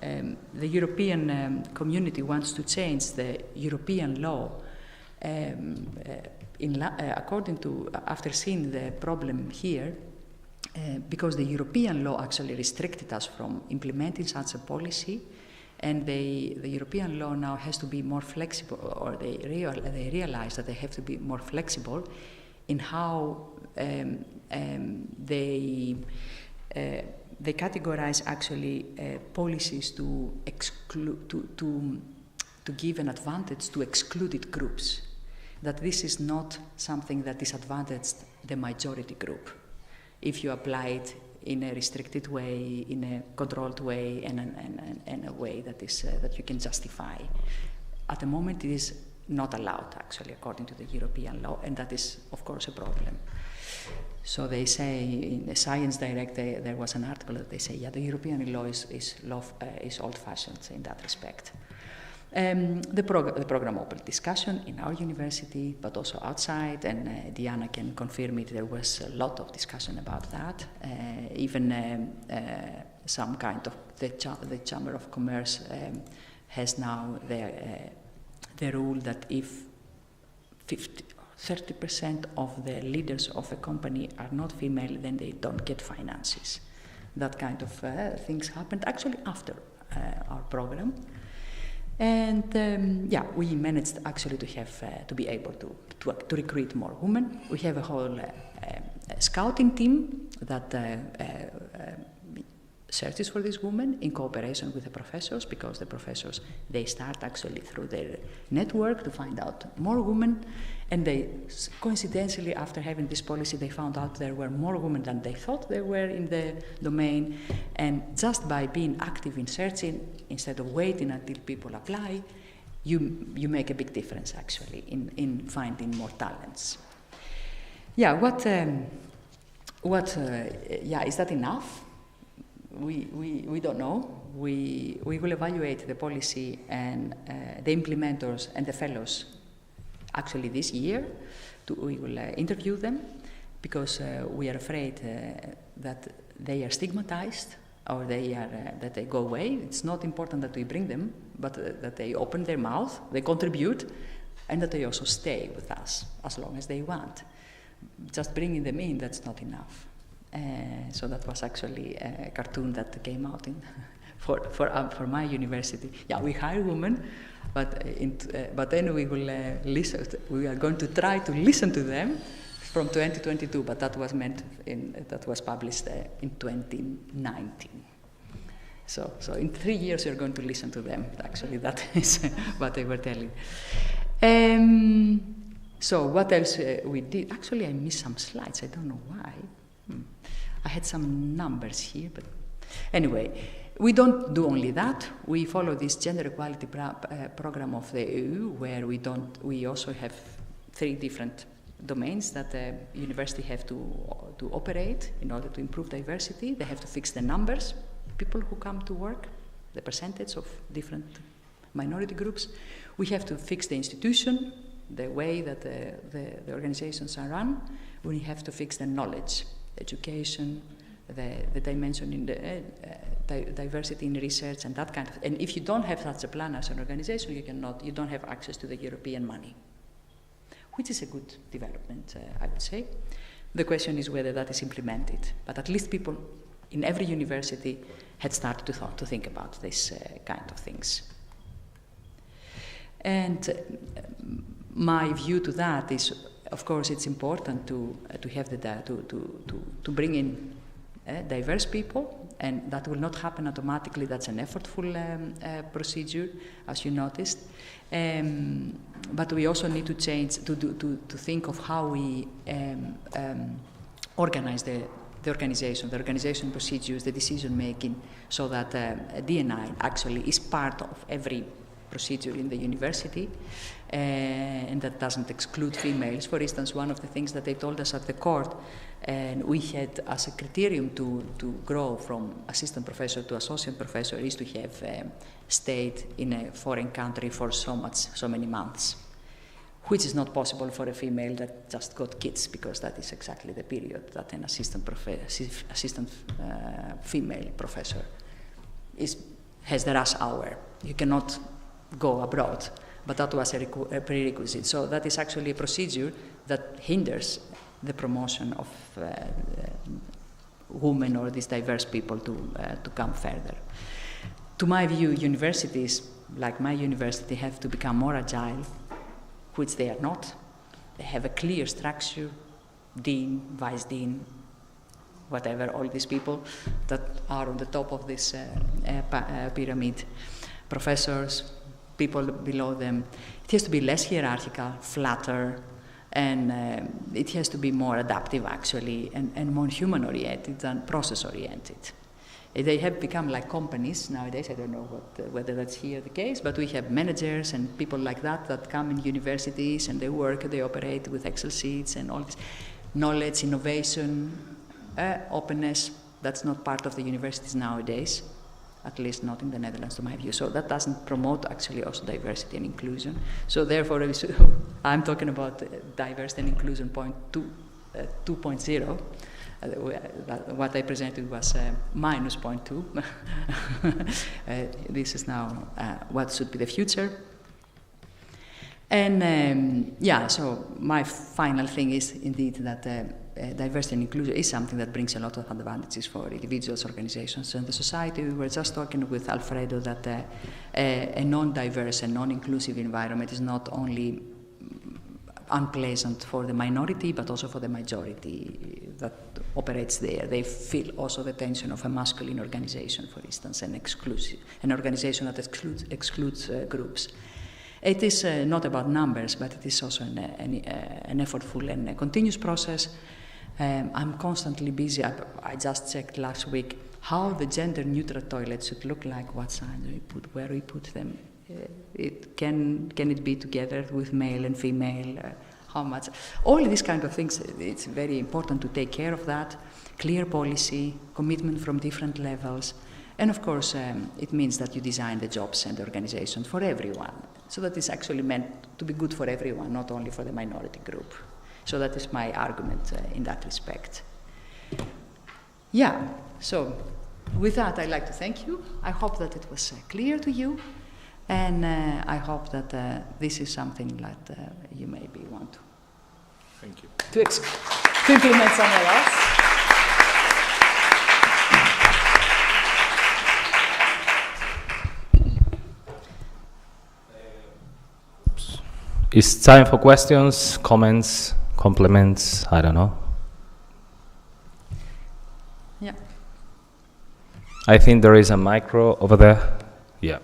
the European community wants to change the European law according to, after seeing the problem here, because the European law actually restricted us from implementing such a policy, and the European law now has to be more flexible, or they realize that they have to be more flexible in how they categorize actually policies to exclude, to give an advantage to excluded groups. That this is not something that disadvantaged the majority group. If you apply it in a restricted way, in a controlled way, and a way that is that you can justify. At the moment, it is not allowed, actually, according to the European law, and that is, of course, a problem. So they say in the Science Direct, there was an article that they say, yeah, the European law is old-fashioned in that respect. The program opened discussion in our university, but also outside, and Diana can confirm it. There was a lot of discussion about that. Even some kind of the Chamber of Commerce has now the rule that if 30% of the leaders of a company are not female, then they don't get finances. That kind of things happened actually after our program. And we managed actually to have to be able to recruit more women. We have a whole scouting team that searches for these women in cooperation with the professors, because the professors, they start actually through their network to find out more women, and they coincidentally, after having this policy, they found out there were more women than they thought there were in the domain, and just by being active in searching, instead of waiting until people apply, you make a big difference actually in finding more talents. Yeah, is that enough? We don't know. We will evaluate the policy and the implementers and the fellows actually this year. We will interview them, because we are afraid that they are stigmatized, or that they go away. It's not important that we bring them, but that they open their mouth, they contribute, and that they also stay with us as long as they want. Just bringing them in, that's not enough. So that was actually a cartoon that came out for my university. Yeah, we hire women, but then we will listen. We are going to try to listen to them from 2022, but that was published in 2019. So in 3 years you're going to listen to them. Actually, that is what they were telling. So what else we did? Actually, I missed some slides. I don't know why. I had some numbers here, but anyway, we don't do only that. We follow this gender equality program of the EU, where we also have 3 different domains that the university have to operate in order to improve diversity. They have to fix the numbers, people who come to work, the percentage of different minority groups. We have to fix the institution, the way that the organizations are run. We have to fix the knowledge, education, the dimension in the diversity in research and that kind of. And if you don't have such a plan as an organization, you don't have access to the European money, which is a good development, I would say. The question is whether that is implemented. But at least people in every university had started to think about this kind of things. And my view to that is, of course, it's important to have to bring in diverse people, and that will not happen automatically. That's an effortful procedure, as you noticed. But we also need to change to think of how we organize the organization procedures, the decision making, so that D&I actually is part of every procedure in the university, and that doesn't exclude females. For instance, one of the things that they told us at the court, and we had as a criterion to grow from assistant professor to associate professor, is to have stayed in a foreign country for so many months, which is not possible for a female that just got kids, because that is exactly the period that an assistant female professor is has the rush hour. You cannot go abroad, but that was a prerequisite. So that is actually a procedure that hinders the promotion of women or these diverse people to come further. To my view, universities, like my university, have to become more agile, which they are not. They have a clear structure, dean, vice dean, whatever, all these people that are on the top of this pyramid, professors, people below them. It has to be less hierarchical, flatter, and it has to be more adaptive, actually, and more human-oriented than process-oriented. They have become like companies nowadays. I don't know whether that's here the case, but we have managers and people like that come in universities and they work, they operate with Excel sheets and all this knowledge, innovation, openness. That's not part of the universities nowadays, at least not in the Netherlands, to my view. So that doesn't promote actually also diversity and inclusion. So therefore, I'm talking about diversity and inclusion 2.0. What I presented was minus 0.2. This is now what should be the future. And so my final thing is indeed that diversity and inclusion is something that brings a lot of advantages for individuals, organizations, and the society. We were just talking with Alfredo that a non-diverse and non-inclusive environment is not only unpleasant for the minority, but also for the majority that operates there. They feel also the tension of a masculine organization, for instance, an organization that excludes groups. It is not about numbers, but it is also an effortful and a continuous process. I'm constantly busy. I just checked last week how the gender-neutral toilets should look like, what signs we put, where we put them. Can it be together with male and female? How much? All these kind of things, it's very important to take care of that. Clear policy, commitment from different levels. And of course, it means that you design the jobs and the organization for everyone. So that is actually meant to be good for everyone, not only for the minority group. So that is my argument in that respect. Yeah, so with that, I'd like to thank you. I hope that it was clear to you. And I hope that this is something that you maybe want to. Thank you. To implement somewhere else. It's time for questions, comments, compliments, I don't know. Yeah. I think there is a micro over there. Yeah.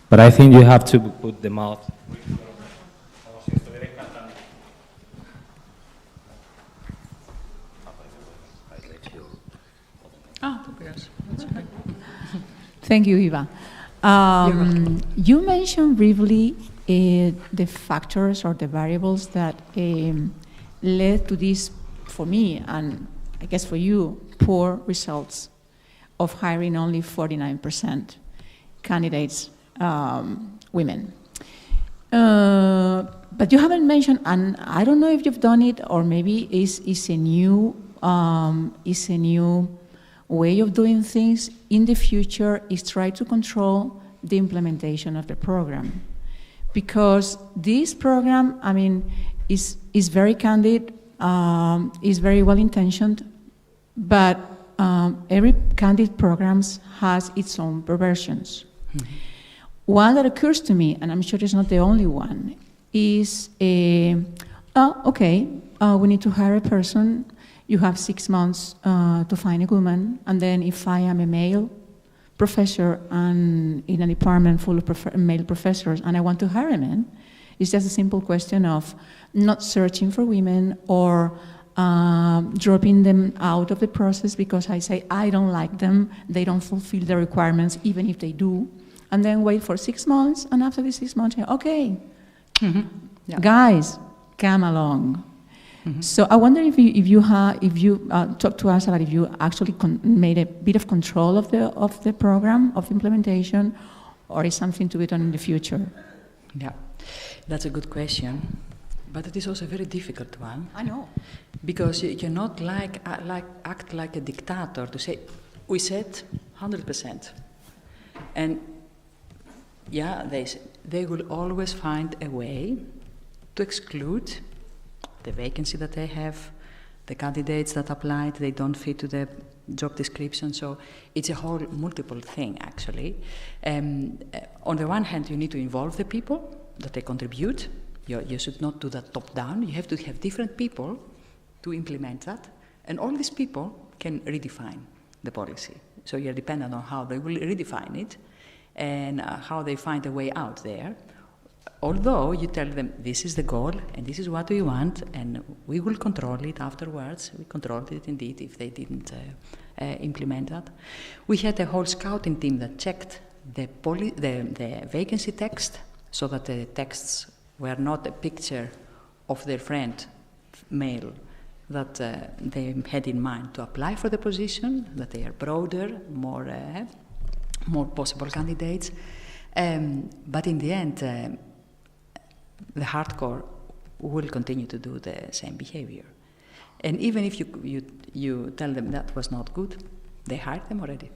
But I think you have to put them out. Thank you, Eva. You mentioned briefly the factors or the variables that led to this, for me, and I guess for you, poor results of hiring only 49% candidates, women. But you haven't mentioned, and I don't know if you've done it, or maybe is a new way of doing things in the future, is try to control the implementation of the program, because this program, I mean, is very candid, is very well intentioned, but every candid program has its own perversions. Mm-hmm. One that occurs to me, and I'm sure it's not the only one, is we need to hire a person. You have 6 months to find a woman, and then if I am a male professor and in a department full of male professors and I want to hire a man, it's just a simple question of not searching for women or dropping them out of the process because I say I don't like them, they don't fulfill the requirements even if they do, and then wait for 6 months, and after the 6 months, okay, guys, come along. So I wonder if you talk to us about if you actually made a bit of control of the program, of implementation, or is something to be done in the future? Yeah, that's a good question, but it is also a very difficult one. I know. Because you cannot act like a dictator to say, we said 100%. And yeah, they will always find a way to exclude the vacancy that they have, the candidates that applied, they don't fit to the job description. So it's a whole multiple thing, actually. On the one hand, you need to involve the people, that they contribute. You should not do that top-down. You have to have different people to implement that. And all these people can redefine the policy. So you're dependent on how they will redefine it and how they find a way out there. Although you tell them, this is the goal, and this is what we want, and we will control it afterwards. We controlled it indeed if they didn't implement that. We had a whole scouting team that checked the vacancy text, so that the texts were not a picture of their friend, male, that they had in mind to apply for the position, that they are broader, more possible candidates. But in the end, the hardcore will continue to do the same behavior. And even if you tell them that was not good, they hired them already.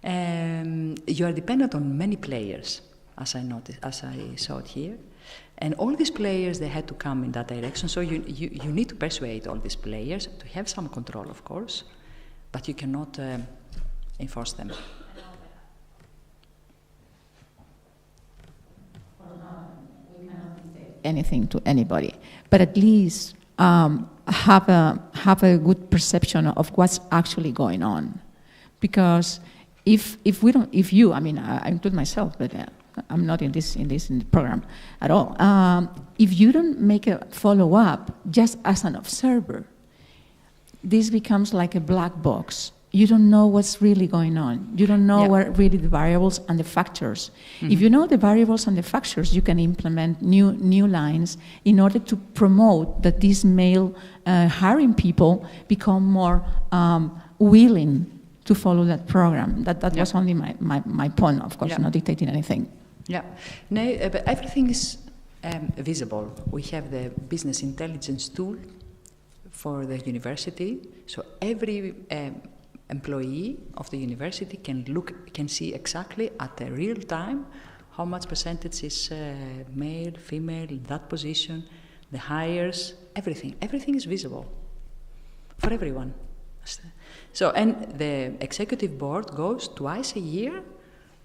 You are dependent on many players, as I saw it here. And all these players, they had to come in that direction. So you need to persuade all these players to have some control, of course, but you cannot enforce them. Anything to anybody, but at least have a good perception of what's actually going on, because if you, I mean, I include myself, but I'm not in the program at all. If you don't make a follow-up just as an observer, this becomes like a black box. You don't know what's really going on. You don't know what really the variables and the factors. Mm-hmm. If you know the variables and the factors, you can implement new lines in order to promote that these male hiring people become more willing to follow that program. That was only my point, of course, not dictating anything. Yeah, no, but everything is visible. We have the business intelligence tool for the university, so every employee of the university can see exactly at the real time how much percentage is male, female, in that position, the hires, everything. Everything is visible for everyone. So, and the executive board goes twice a year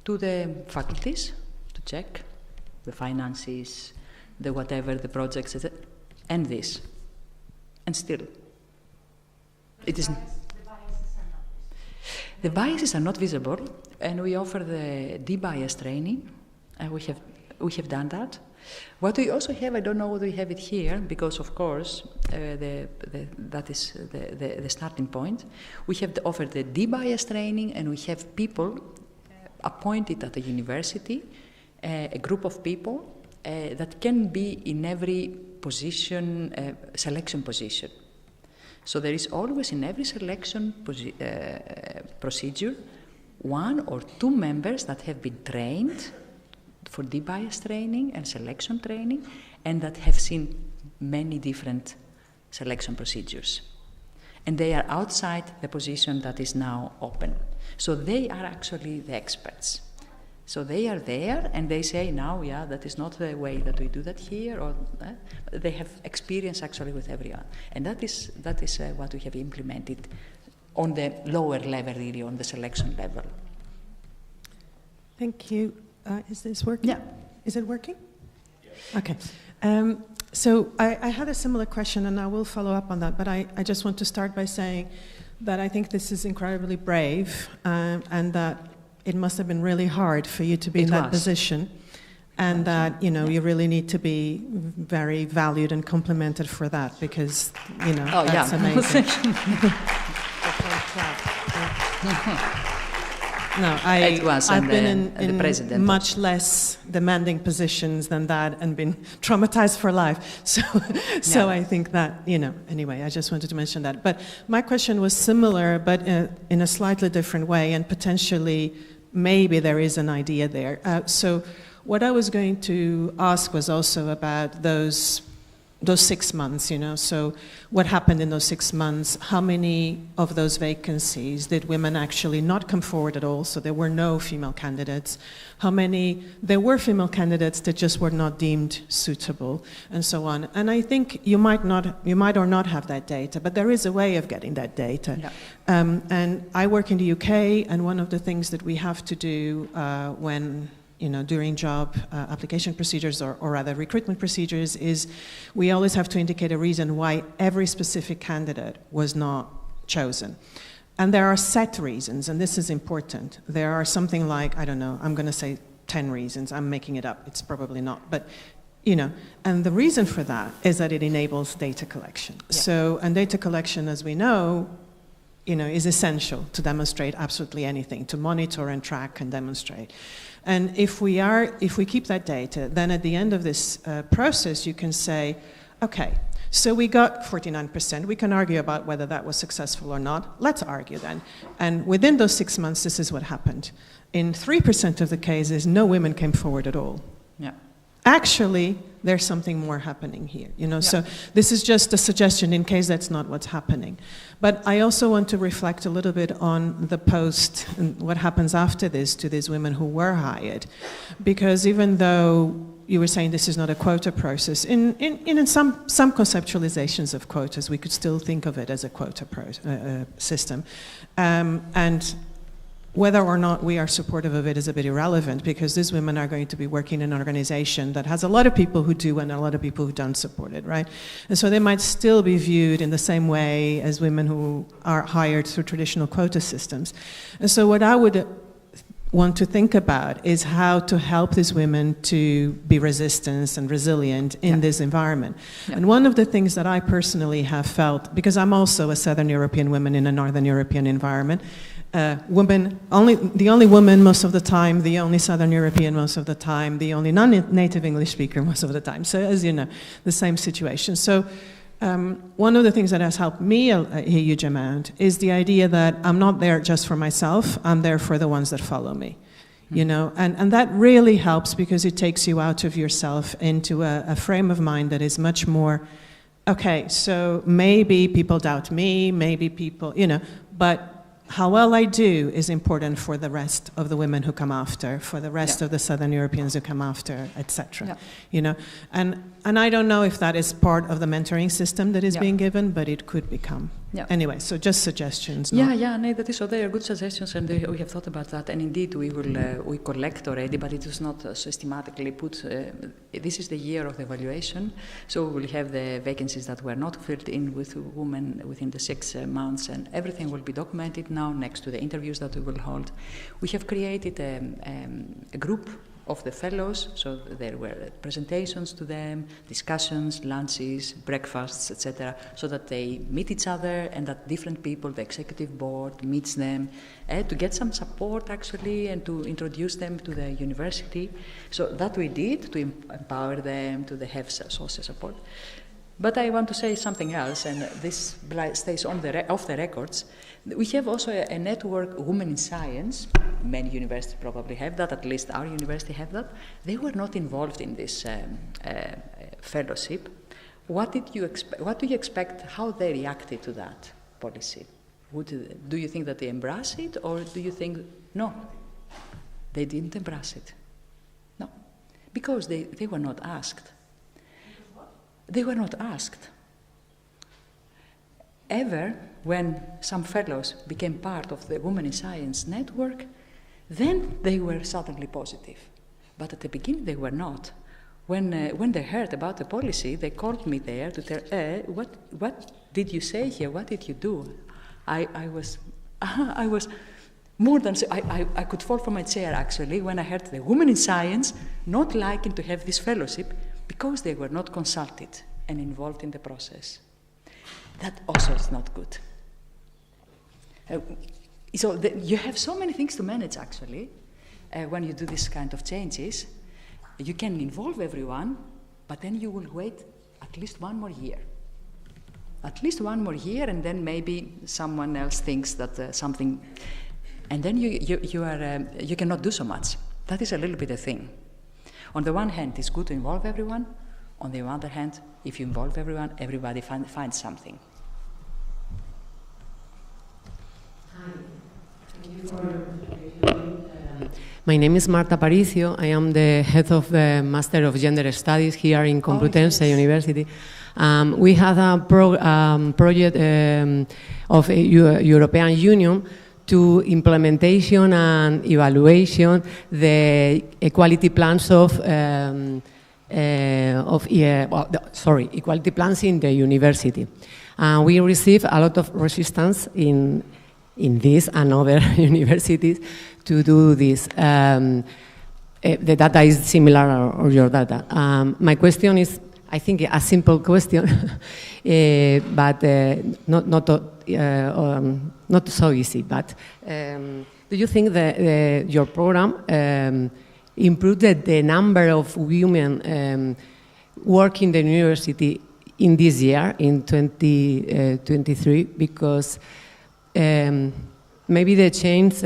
to the faculties to check the finances, the whatever, the projects, and this. And still, it isn't. The biases are not visible, and we offer the de-bias training. We have done that. What we also have, I don't know whether we have it here, because of course that is the starting point. We have offered the de-bias training, and we have people appointed at the university, a group of people that can be in every position, selection position. So there is always in every selection procedure 1 or 2 members that have been trained for de-bias training and selection training, and that have seen many different selection procedures. And they are outside the position that is now open. So they are actually the experts. So they are there, and they say, now, that is not the way that we do that here, or they have experience actually with everyone. And that is what we have implemented on the lower level, really, on the selection level. Thank you. Is this working? Yeah. Is it working? Yes. Okay. So I had a similar question, and I will follow up on that, but I just want to start by saying that I think this is incredibly brave, and that it must have been really hard for you to be in that position, and that, you really need to be very valued and complimented for that, because, that's amazing. No, It was I've on been the in president. much less demanding positions than that and been traumatized for life. So I think that, anyway, I just wanted to mention that. But my question was similar, but in a slightly different way, and potentially maybe there is an idea there. So what I was going to ask was also about those 6 months, so what happened in those 6 months, how many of those vacancies did women actually not come forward at all, so there were no female candidates, how many there were female candidates that just were not deemed suitable, and so on. And I think you might or not have that data, but there is a way of getting that data. Yeah. And I work in the UK, and one of the things that we have to do when during job application procedures or rather recruitment procedures is we always have to indicate a reason why every specific candidate was not chosen. And there are set reasons, and this is important. There are something like, I don't know, I'm going to say 10 reasons. I'm making it up. It's probably not. But, and the reason for that is that it enables data collection. Yeah. And data collection, as we know, is essential to demonstrate absolutely anything, to monitor and track and demonstrate. And if we keep that data, then at the end of this process, you can say, okay, so we got 49%. We can argue about whether that was successful or not. Let's argue then. And within those 6 months, this is what happened. In 3% of the cases, no women came forward at all. Yeah. Actually, there's something more happening here, So this is just a suggestion in case that's not what's happening. But I also want to reflect a little bit on the post and what happens after this to these women who were hired. Because even though you were saying this is not a quota process, in some conceptualizations of quotas, we could still think of it as a quota system. And whether or not we are supportive of it is a bit irrelevant because these women are going to be working in an organization that has a lot of people who do and a lot of people who don't support it, right? And so they might still be viewed in the same way as women who are hired through traditional quota systems. And so what I would want to think about is how to help these women to be resistant and resilient in this environment. Yeah. And one of the things that I personally have felt, because I'm also a Southern European woman in a Northern European environment, the only woman most of the time, the only Southern European most of the time, the only non-native English speaker most of the time. So as you know, the same situation. So one of the things that has helped me a huge amount is the idea that I'm not there just for myself, I'm there for the ones that follow me. And that really helps because it takes you out of yourself into a frame of mind that is much more, okay, so maybe people doubt me, maybe people, but how well I do is important for the rest of the women who come after, for the rest of the Southern Europeans who come after, etc. And I don't know if that is part of the mentoring system that is being given, but it could become. Anyway, so just suggestions. No, that is so. They are good suggestions, and we have thought about that. And indeed, we collect already, but it is not systematically put. This is the year of the evaluation, so we will have the vacancies that were not filled in with women within the 6 months, and everything will be documented now next to the interviews that we will hold. We have created a group of the fellows, so there were presentations to them, discussions, lunches, breakfasts, etc., so that they meet each other and that different people, the executive board, meets them to get some support actually and to introduce them to the university. So that we did to empower them, to have social support. But I want to say something else, and this stays off the records. We have also a network, Women in Science. Many universities probably have that, at least our university have that. They were not involved in this fellowship. What do you expect, how they reacted to that policy? Do you think that they embrace it, or do you think, no, they didn't embrace it? No, because they were not asked. They were not asked. Ever, when some fellows became part of the Women in Science network, then they were suddenly positive. But at the beginning, they were not. When they heard about the policy, they called me there to tell, what did you say here? What did you do? I was more than, I could fall from my chair, actually, when I heard the Women in Science not liking to have this fellowship because they were not consulted and involved in the process. That also is not good. So you have so many things to manage, actually, when you do this kind of changes. You can involve everyone, but then you will wait at least 1 more year. At least 1 more year, and then maybe someone else thinks that something, and then you cannot do so much. That is a little bit a thing. On the one hand, it's good to involve everyone. On the other hand, if you involve everyone, everybody finds something. Hi, thank you for my name is Marta Paricio. I am the head of the Master of Gender Studies here in Complutense University. We have a project of European Union to implementation and evaluation the equality plans equality plans in the university. We receive a lot of resistance in this and other universities to do this. The data is similar or your data. My question is, I think, a simple question, but not so easy. But do you think that your program improved the number of women working in the university in this year, in 2023? Because maybe the change.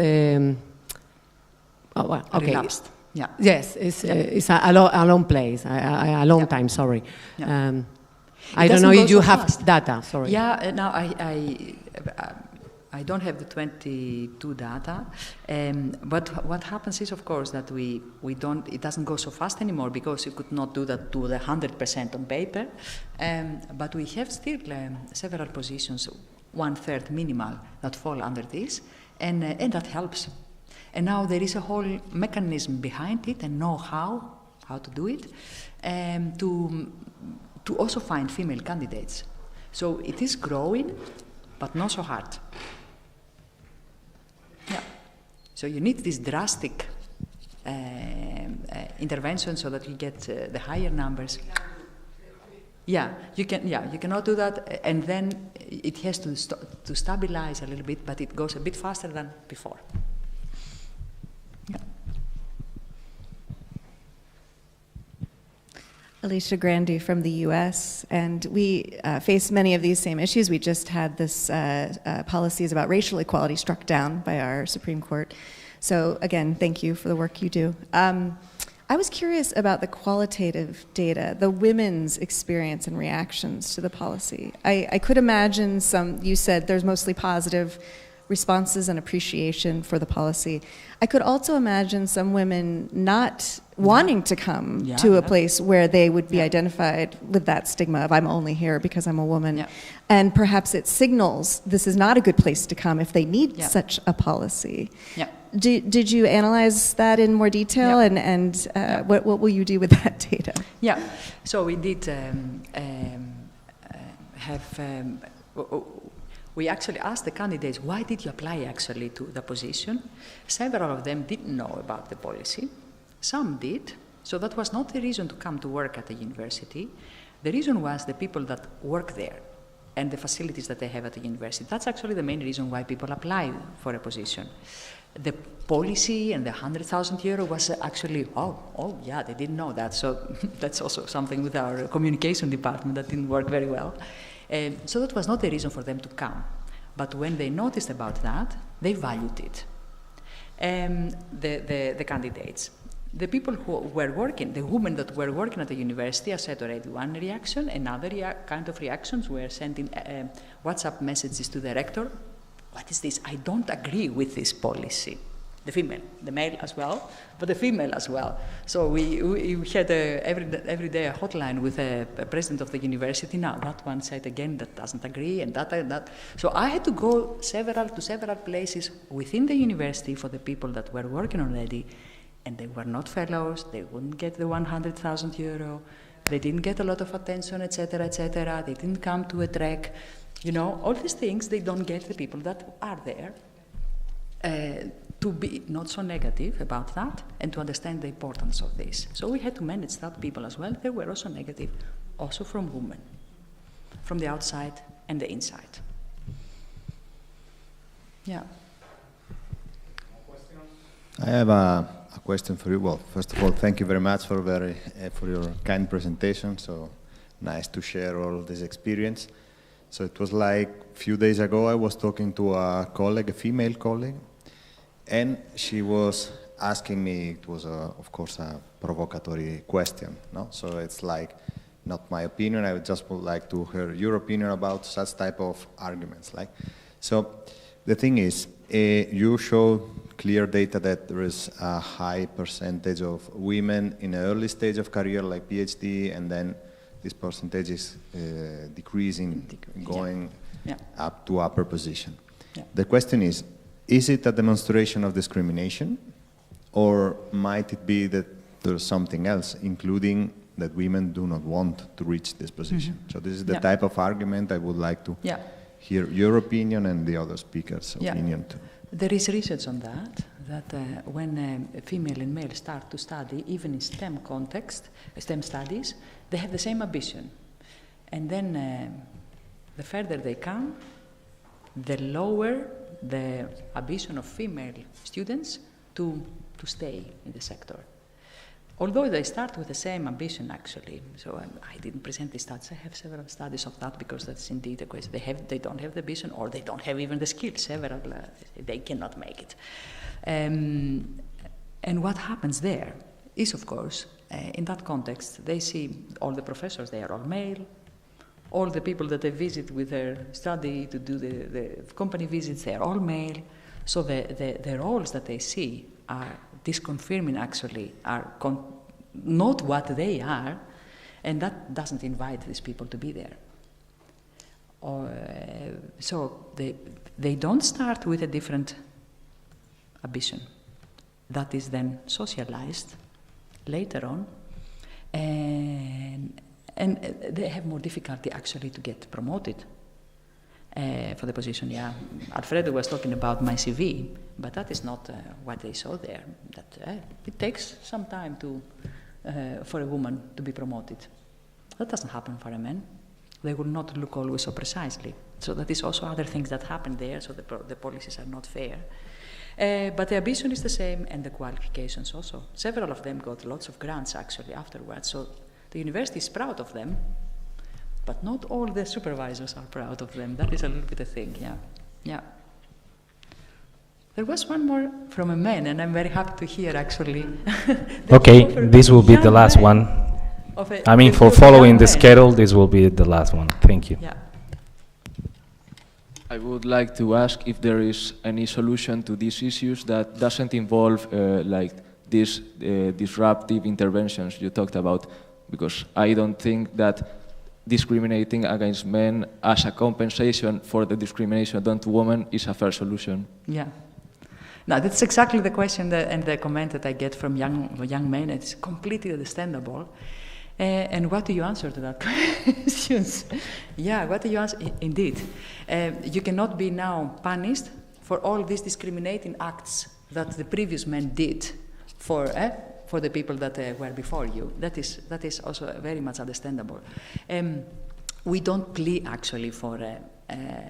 Relapsed. Yeah. Yes, it's a long place, a long time. Sorry. Yeah. I don't know if you have data. Sorry. Yeah. Now I don't have the 22 data, but what happens is, of course, that we don't. It doesn't go so fast anymore because you could not do that to the 100% on paper, but we have still several positions, 1/3 minimal, that fall under this, and that helps. And now there is a whole mechanism behind it and know-how, how to do it, to also find female candidates. So it is growing, but not so hard. Yeah. So you need this drastic intervention so that you get the higher numbers. Yeah, you cannot do that, and then it has to stabilize a little bit, but it goes a bit faster than before. Yeah. Alicia Grandi from the US, and we face many of these same issues. We just had this policies about racial equality struck down by our Supreme Court. So again, thank you for the work you do. I was curious about the qualitative data, the women's experience and reactions to the policy. I could imagine you said there's mostly positive responses and appreciation for the policy. I could also imagine some women not wanting to come to a place where they would be identified with that stigma of I'm only here because I'm a woman. Yeah. And perhaps it signals this is not a good place to come if they need such a policy. Yeah. Did you analyze that in more detail, and what will you do with that data? Yeah, so we did we actually asked the candidates, why did you apply actually to the position? Several of them didn't know about the policy. Some did, so that was not the reason to come to work at the university. The reason was the people that work there and the facilities that they have at the university. That's actually the main reason why people apply for a position. The policy and the €100,000 was actually, they didn't know that. So that's also something with our communication department that didn't work very well. So that was not the reason for them to come. But when they noticed about that, they valued it. The candidates. The people who were working, the women that were working at the university, I said already one reaction. Another kind of reactions were sending WhatsApp messages to the rector. What is this? I don't agree with this policy. The female, the male as well, but the female as well. So we had every day a hotline with a president of the university. Now that one said again that doesn't agree, and that. So I had to go to several places within the university for the people that were working already, and they were not fellows. They wouldn't get the €100,000. They didn't get a lot of attention, etc., etc. They didn't come to a track. You know, all these things they don't get the people that are there. To be not so negative about that and to understand the importance of this. So we had to manage that people as well. They were also negative, also from women, from the outside and the inside. Yeah. I have a question for you. Well, first of all, thank you very much for your kind presentation. So nice to share all this experience. So it was like a few days ago, I was talking to a colleague, a female colleague, and she was asking me, it was of course a provocatory question, no? So it's like, not my opinion, I would just would like to hear your opinion about such type of arguments. So the thing is, you show clear data that there is a high percentage of women in an early stage of career, like PhD, and then this percentage is decreasing, going up to upper position. Yeah. The question is it a demonstration of discrimination, or might it be that there's something else, including that women do not want to reach this position? Mm-hmm. So this is the type of argument I would like to hear your opinion and the other speakers' opinion too. There is research on that when female and male start to study, even in STEM context, STEM studies, they have the same ambition. And then the further they come, the lower the ambition of female students to stay in the sector. Although they start with the same ambition, actually. So I didn't present these studies. I have several studies of that because that's indeed a question. They don't have the ambition, or they don't have even the skills. Several, they cannot make it. And what happens there is, of course, in that context, they see all the professors, they are all male. All the people that they visit with their study to do the company visits, they are all male. So the roles that they see are disconfirming, actually, are not what they are, and that doesn't invite these people to be there. So they don't start with a different ambition. That is then socialized later on, and they have more difficulty actually to get promoted for the position. Yeah, Alfredo was talking about my CV, but that is not what they saw there. That it takes some time for a woman to be promoted. That doesn't happen for a man. They will not look always so precisely. So that is also other things that happen there. So the policies are not fair. But the ambition is the same, and the qualifications also. Several of them got lots of grants actually afterwards. So the university is proud of them, but not all the supervisors are proud of them. That is a little bit a thing, yeah. There was one more from a man, and I'm very happy to hear actually. Okay, this will be the last one. I mean, for following the schedule, this will be the last one. Thank you. Yeah. I would like to ask if there is any solution to these issues that doesn't involve like these disruptive interventions you talked about, because I don't think that discriminating against men as a compensation for the discrimination done to women is a fair solution. Yeah. No, that's exactly the question and the comment that I get from young men. It's completely understandable. And what do you answer to that question? Yeah, what do you answer? Indeed. You cannot be now punished for all these discriminating acts that the previous men did for the people that were before you. That is also very much understandable. We don't plea actually for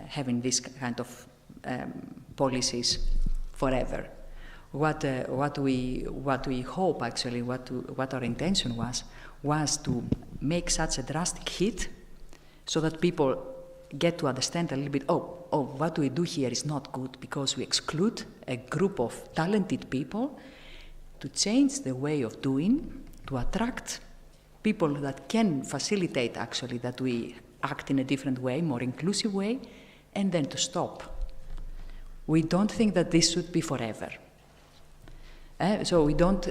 having this kind of policies forever. What we hope actually, what our intention was to make such a drastic hit, so that people get to understand a little bit. What we do here is not good because we exclude a group of talented people. To change the way of doing, to attract people that can facilitate actually that we act in a different way, more inclusive way, and then to stop. We don't think that this should be forever. So we don't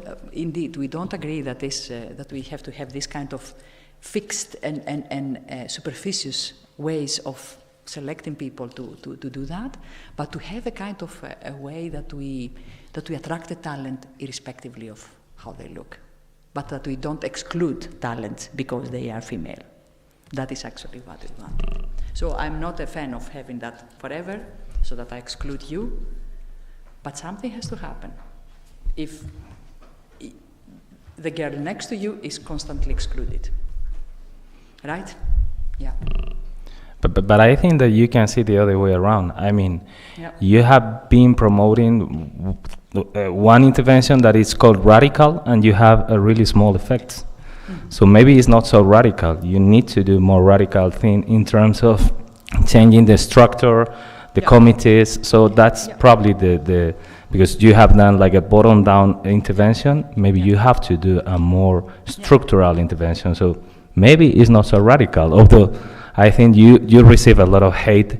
agree that that we have to have this kind of fixed and superficious ways of selecting people to do that, but to have a kind of a way that we attract the talent irrespectively of how they look, but that we don't exclude talent because they are female. That is actually what we want. So I'm not a fan of having that forever, so that I exclude you, but something has to happen. If the girl next to you is constantly excluded, right? Yeah. But I think that you can see the other way around. I mean, you have been promoting one intervention that is called radical, and you have a really small effect. So maybe it's not so radical. You need to do more radical thing in terms of changing the structure, the committees. So that's probably the because you have done like a bottom-down intervention. Maybe you have to do a more structural intervention. So maybe it's not so radical. Although I think you receive a lot of hate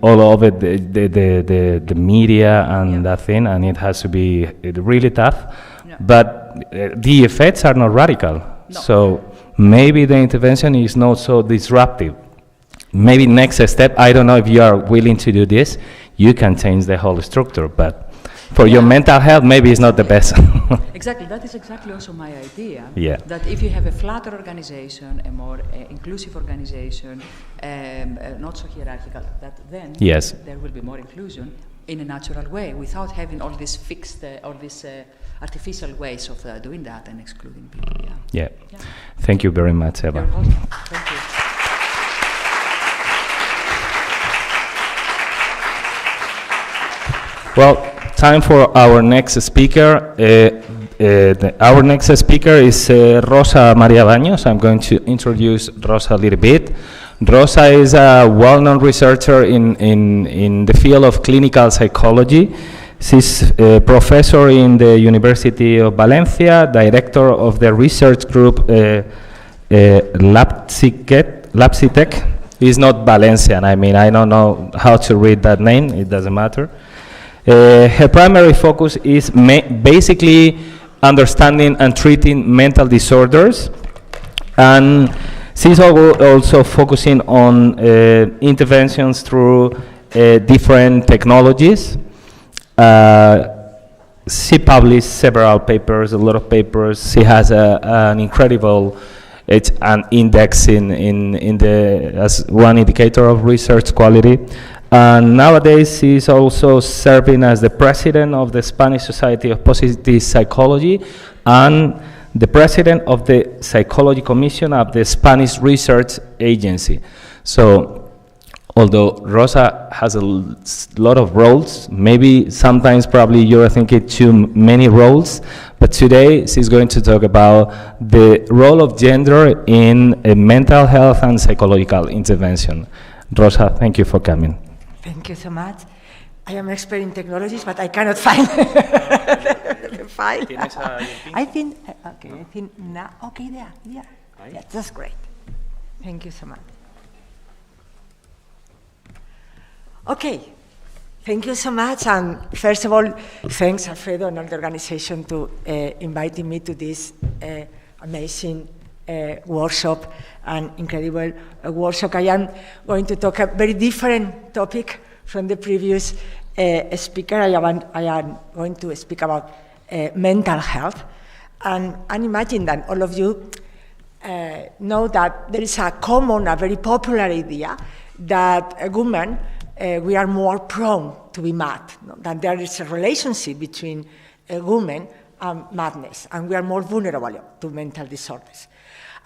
all over the media and that thing, and it has to be really tough. But the effects are not radical. No. So maybe the intervention is not so disruptive. Maybe next step, I don't know if you are willing to do this, you can change the whole structure, but for your mental health, maybe it's not the best. Exactly, that is exactly also my idea. Yeah. That if you have a flatter organization, a more inclusive organization, not so hierarchical, that then there will be more inclusion in a natural way, without having all these fixed, all these artificial ways of doing that and excluding people. Yeah. Thank you very much, Eva. You're welcome. Thank you. Well, time for our next speaker. Our next speaker is Rosa Maria Baños. I'm going to introduce Rosa a little bit. Rosa is a well-known researcher in the field of clinical psychology. She's a professor in the University of Valencia, director of the research group Lapsitec. It's not Valencian, I mean, I don't know how to read that name, it doesn't matter. Her primary focus is basically understanding and treating mental disorders, and she's also focusing on interventions through different technologies. She published several papers, a lot of papers. She has an incredible an index in the as one indicator of research quality. And nowadays, she's also serving as the president of the Spanish Society of Positive Psychology and the president of the Psychology Commission of the Spanish Research Agency. So, although Rosa has a lot of roles, maybe sometimes probably you're thinking too many roles, but today she's going to talk about the role of gender in mental health and psychological intervention. Rosa, thank you for coming. Thank you so much. I am expert in technologies, but I cannot find the file. I think now, okay, there, yeah, that's great. Thank you so much. Okay, thank you so much, and first of all, thanks Alfredo and all the organization to inviting me to this amazing workshop, an incredible workshop. I am going to talk a very different topic from the previous speaker. I am going to speak about mental health, and imagine that all of you know that there is a very popular idea that a woman, we are more prone to be mad, that there is a relationship between a woman and madness, and we are more vulnerable to mental disorders.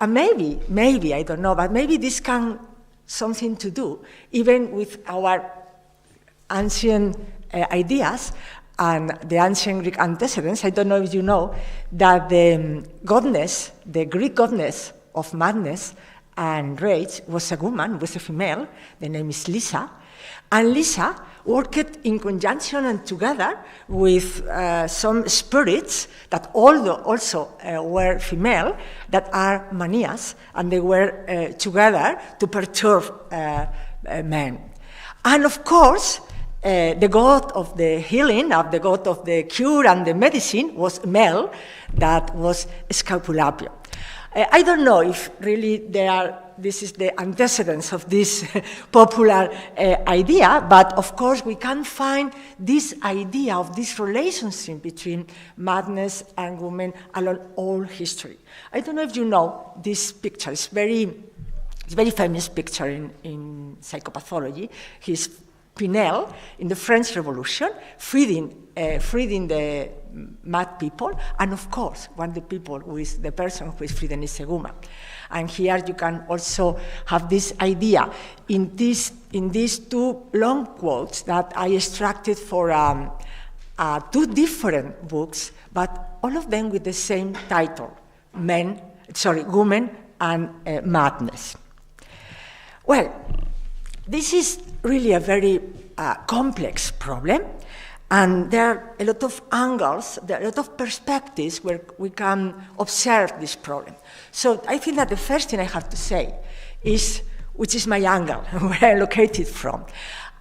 And maybe, I don't know, but maybe this can something to do even with our ancient ideas and the ancient Greek antecedents. I don't know if you know that the Greek goddess of madness and rage was a woman, was a female. The name is Lysa. And Lysa worked in conjunction and together with some spirits that also were female, that are Manias, and they were together to perturb men. And of course, the god of the healing, the god of the cure and the medicine was male, that was Escapulario. I don't know if really this is the antecedents of this popular idea, but of course we can find this idea of this relationship between madness and women along all history. I don't know if you know this picture. It's very famous picture in psychopathology. He's Pinel in the French Revolution, freeing the mad people, and of course, one of the people who is the person who is freedom is a woman. And here you can also have this idea in these two long quotes that I extracted for two different books, but all of them with the same title, Women and Madness. Well, this is really a very complex problem, and there are a lot of angles, there are a lot of perspectives where we can observe this problem. So I think that the first thing I have to say is, which is my angle, where I'm located from.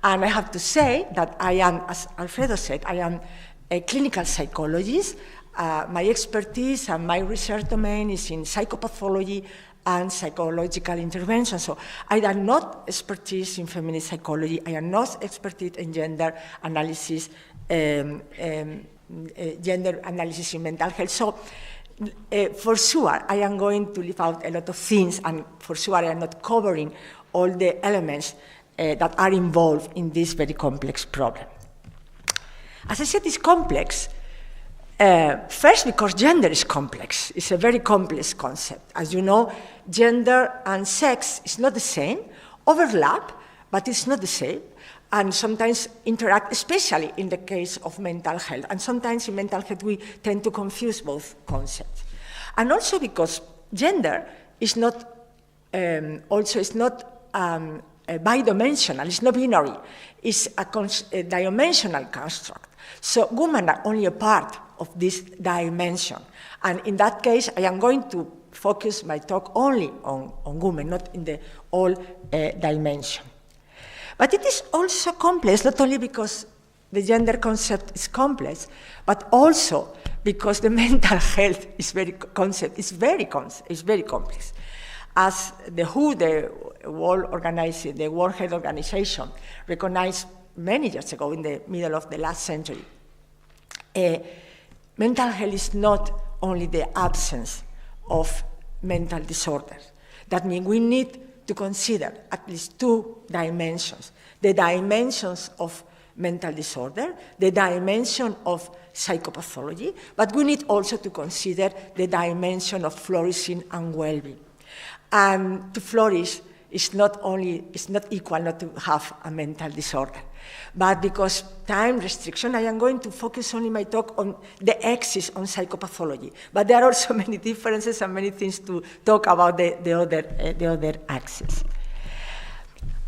And I have to say that I am, as Alfredo said, I am a clinical psychologist. My expertise and my research domain is in psychopathology and psychological intervention. So I am not expertise in feminist psychology. I am not expertise in gender analysis, gender analysis in mental health. So for sure, I am going to leave out a lot of things, and for sure I am not covering all the elements that are involved in this very complex problem. As I said, it's complex. First, because gender is complex. It's a very complex concept. As you know, gender and sex is not the same, overlap, but it's not the same, and sometimes interact, especially in the case of mental health. And sometimes in mental health, we tend to confuse both concepts. And also because gender is not, bidimensional, it's not binary, it's a dimensional construct. So women are only a part of this dimension. And in that case, I am going to focus my talk only on women, not in the whole dimension. But it is also complex, not only because the gender concept is complex, but also because the mental health is very complex. As the WHO, the World Health Organization, recognized many years ago, in the middle of the last century, mental health is not only the absence of mental disorders. That means we need to consider at least two dimensions: the dimensions of mental disorder, the dimension of psychopathology, but we need also to consider the dimension of flourishing and well-being. And to flourish is not equal not to have a mental disorder. But because time restriction, I am going to focus only my talk on the axis on psychopathology. But there are also many differences and many things to talk about the other axis.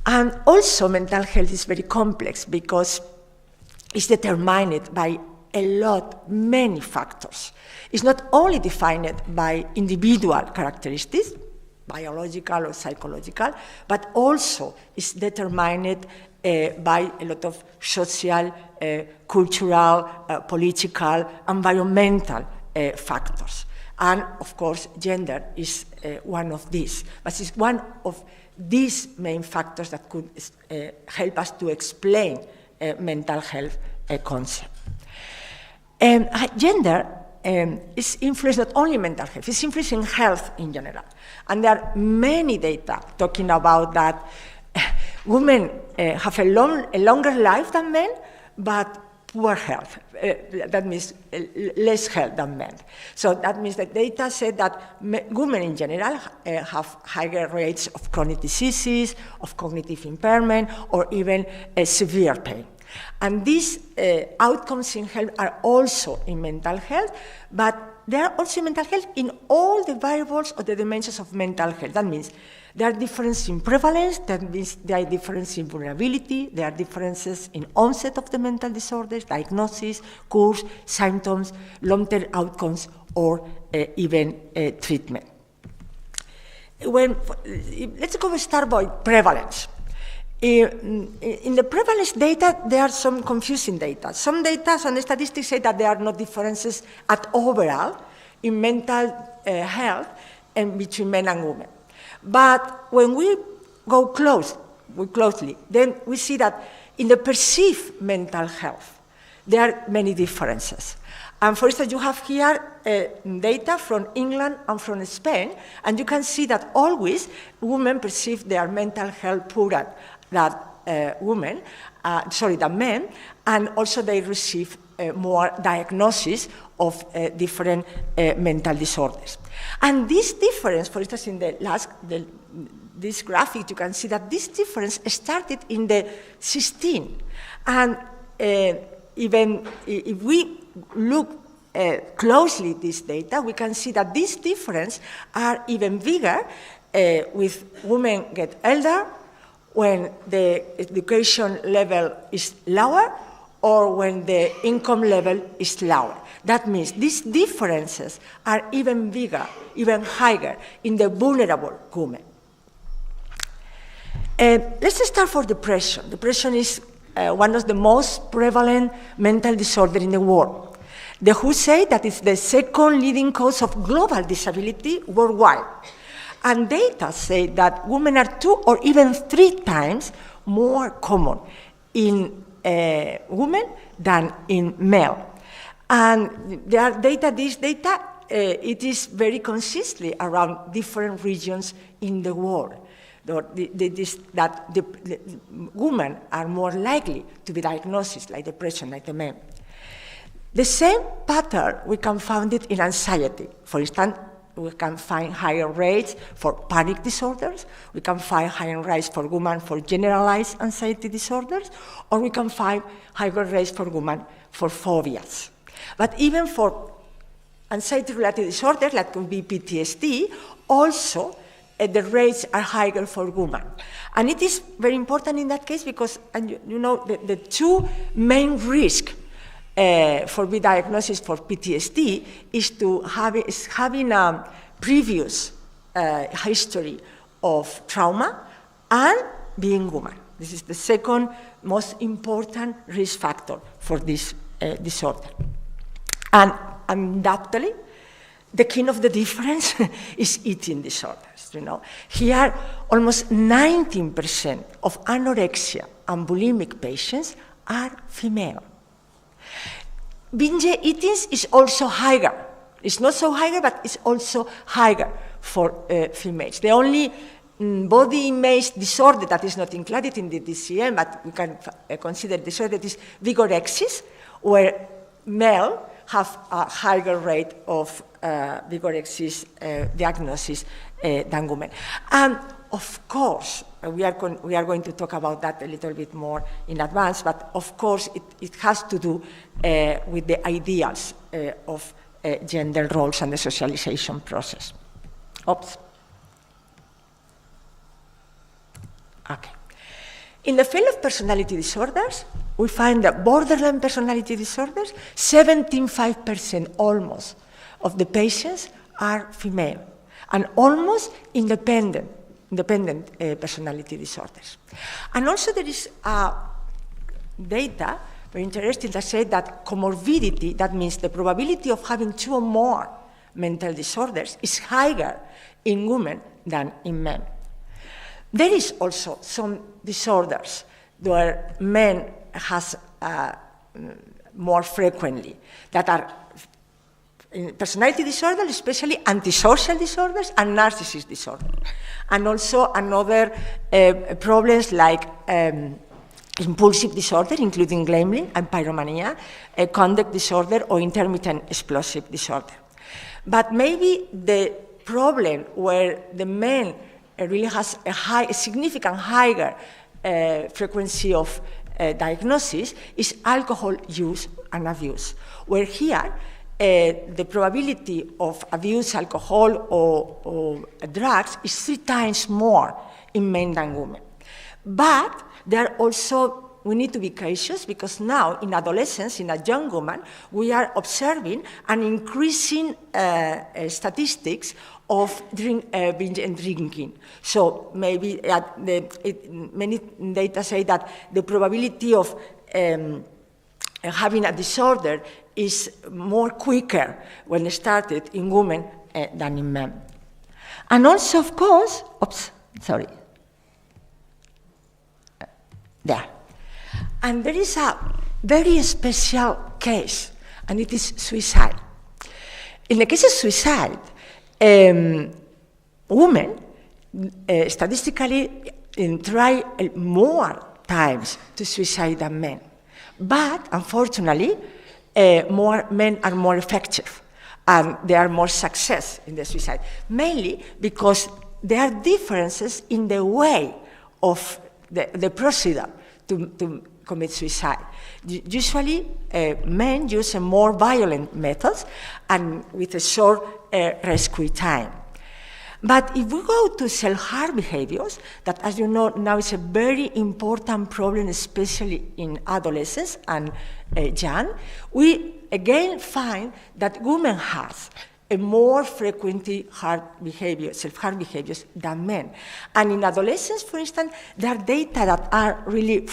And also mental health is very complex because it's determined by many factors. It's not only defined by individual characteristics, biological or psychological, but also is determined by a lot of social, cultural, political, environmental factors. And of course, gender is one of these, but it's one of these main factors that could help us to explain mental health concept. Gender is influenced not only mental health, it's influencing health in general. And there are many data talking about that women have a longer life than men, but poor health. That means less health than men. So that means that data said that women in general have higher rates of chronic diseases, of cognitive impairment, or even severe pain. And these outcomes in health are also in mental health, but they are also in mental health in all the variables or the dimensions of mental health. That means there are differences in prevalence, that means there are differences in vulnerability, there are differences in onset of the mental disorders, diagnosis, course, symptoms, long-term outcomes, or even treatment. Let's start by prevalence. In the prevalence data, there are some confusing data. Some data and statistics say that there are no differences at overall in mental health and between men and women. But when we go closely, then we see that in the perceived mental health, there are many differences. And for instance, you have here data from England and from Spain, and you can see that always women perceive their mental health poorer than women, than men, and also they receive more diagnosis of different mental disorders. And this difference, for instance, in this graphic, you can see that this difference started in the 16. And even if we look closely this data, we can see that this difference are even bigger with women get older, when the education level is lower, or when the income level is lower. That means these differences are even bigger, even higher in the vulnerable women. Let's start for depression. Depression is one of the most prevalent mental disorders in the world. The WHO say that it's the second leading cause of global disability worldwide. And data say that women are 2 or even 3 times more common in women than in male. And there are this data, it is very consistently around different regions in the world. That the women are more likely to be diagnosed like depression, like the men. The same pattern we can find it in anxiety. For instance, we can find higher rates for panic disorders, we can find higher rates for women for generalized anxiety disorders, or we can find higher rates for women for phobias. But even for anxiety-related disorders, like could be PTSD, also the rates are higher for women. And it is very important in that case because, you know, the 2 main risks for the diagnosis for PTSD is having a previous history of trauma and being woman. This is the second most important risk factor for this disorder. And undoubtedly, the king of the difference is eating disorders. You know, here almost 19% of anorexia and bulimic patients are female. Binge eating is also higher. It's not so higher, but it's also higher for females. The only body image disorder that is not included in the DCM, but we can consider disorder, is vigorexia, where male have a higher rate of vigorexia diagnosis than women. And of course, we are going to talk about that a little bit more in advance, but of course it has to do with the ideals of gender roles and the socialization process. Oops. Okay. In the field of personality disorders, we find that borderline personality disorders, 75% almost of the patients are female, and almost independent personality disorders. And also there is data, very interesting, that say that comorbidity, that means the probability of having 2 or more mental disorders, is higher in women than in men. There is also some disorders where men has more frequently, that are personality disorders, especially antisocial disorders and narcissist disorders. And also another problems like impulsive disorder, including gambling and pyromania, conduct disorder, or intermittent explosive disorder. But maybe the problem where the men really has a significant higher frequency of diagnosis is alcohol use and abuse, where here the probability of abuse alcohol or drugs is 3 times more in men than women. But there are also, we need to be cautious because now in adolescence, in a young woman, we are observing an increasing statistics of binge and drinking. So maybe many data say that the probability of having a disorder is more quicker when it started in women than in men. And also, of course, there. And there is a very special case, and it is suicide. In the case of suicide, women statistically try more times to suicide than men. But unfortunately, more men are more effective and there are more success in the suicide, mainly because there are differences in the way of the procedure to commit suicide. Usually, men use a more violent methods and with a short rescue time. But if we go to self-harm behaviors, that as you know now is a very important problem, especially in adolescents and young, we again find that women have a more frequently self-harm behaviors than men. And in adolescents, for instance, there are data that are really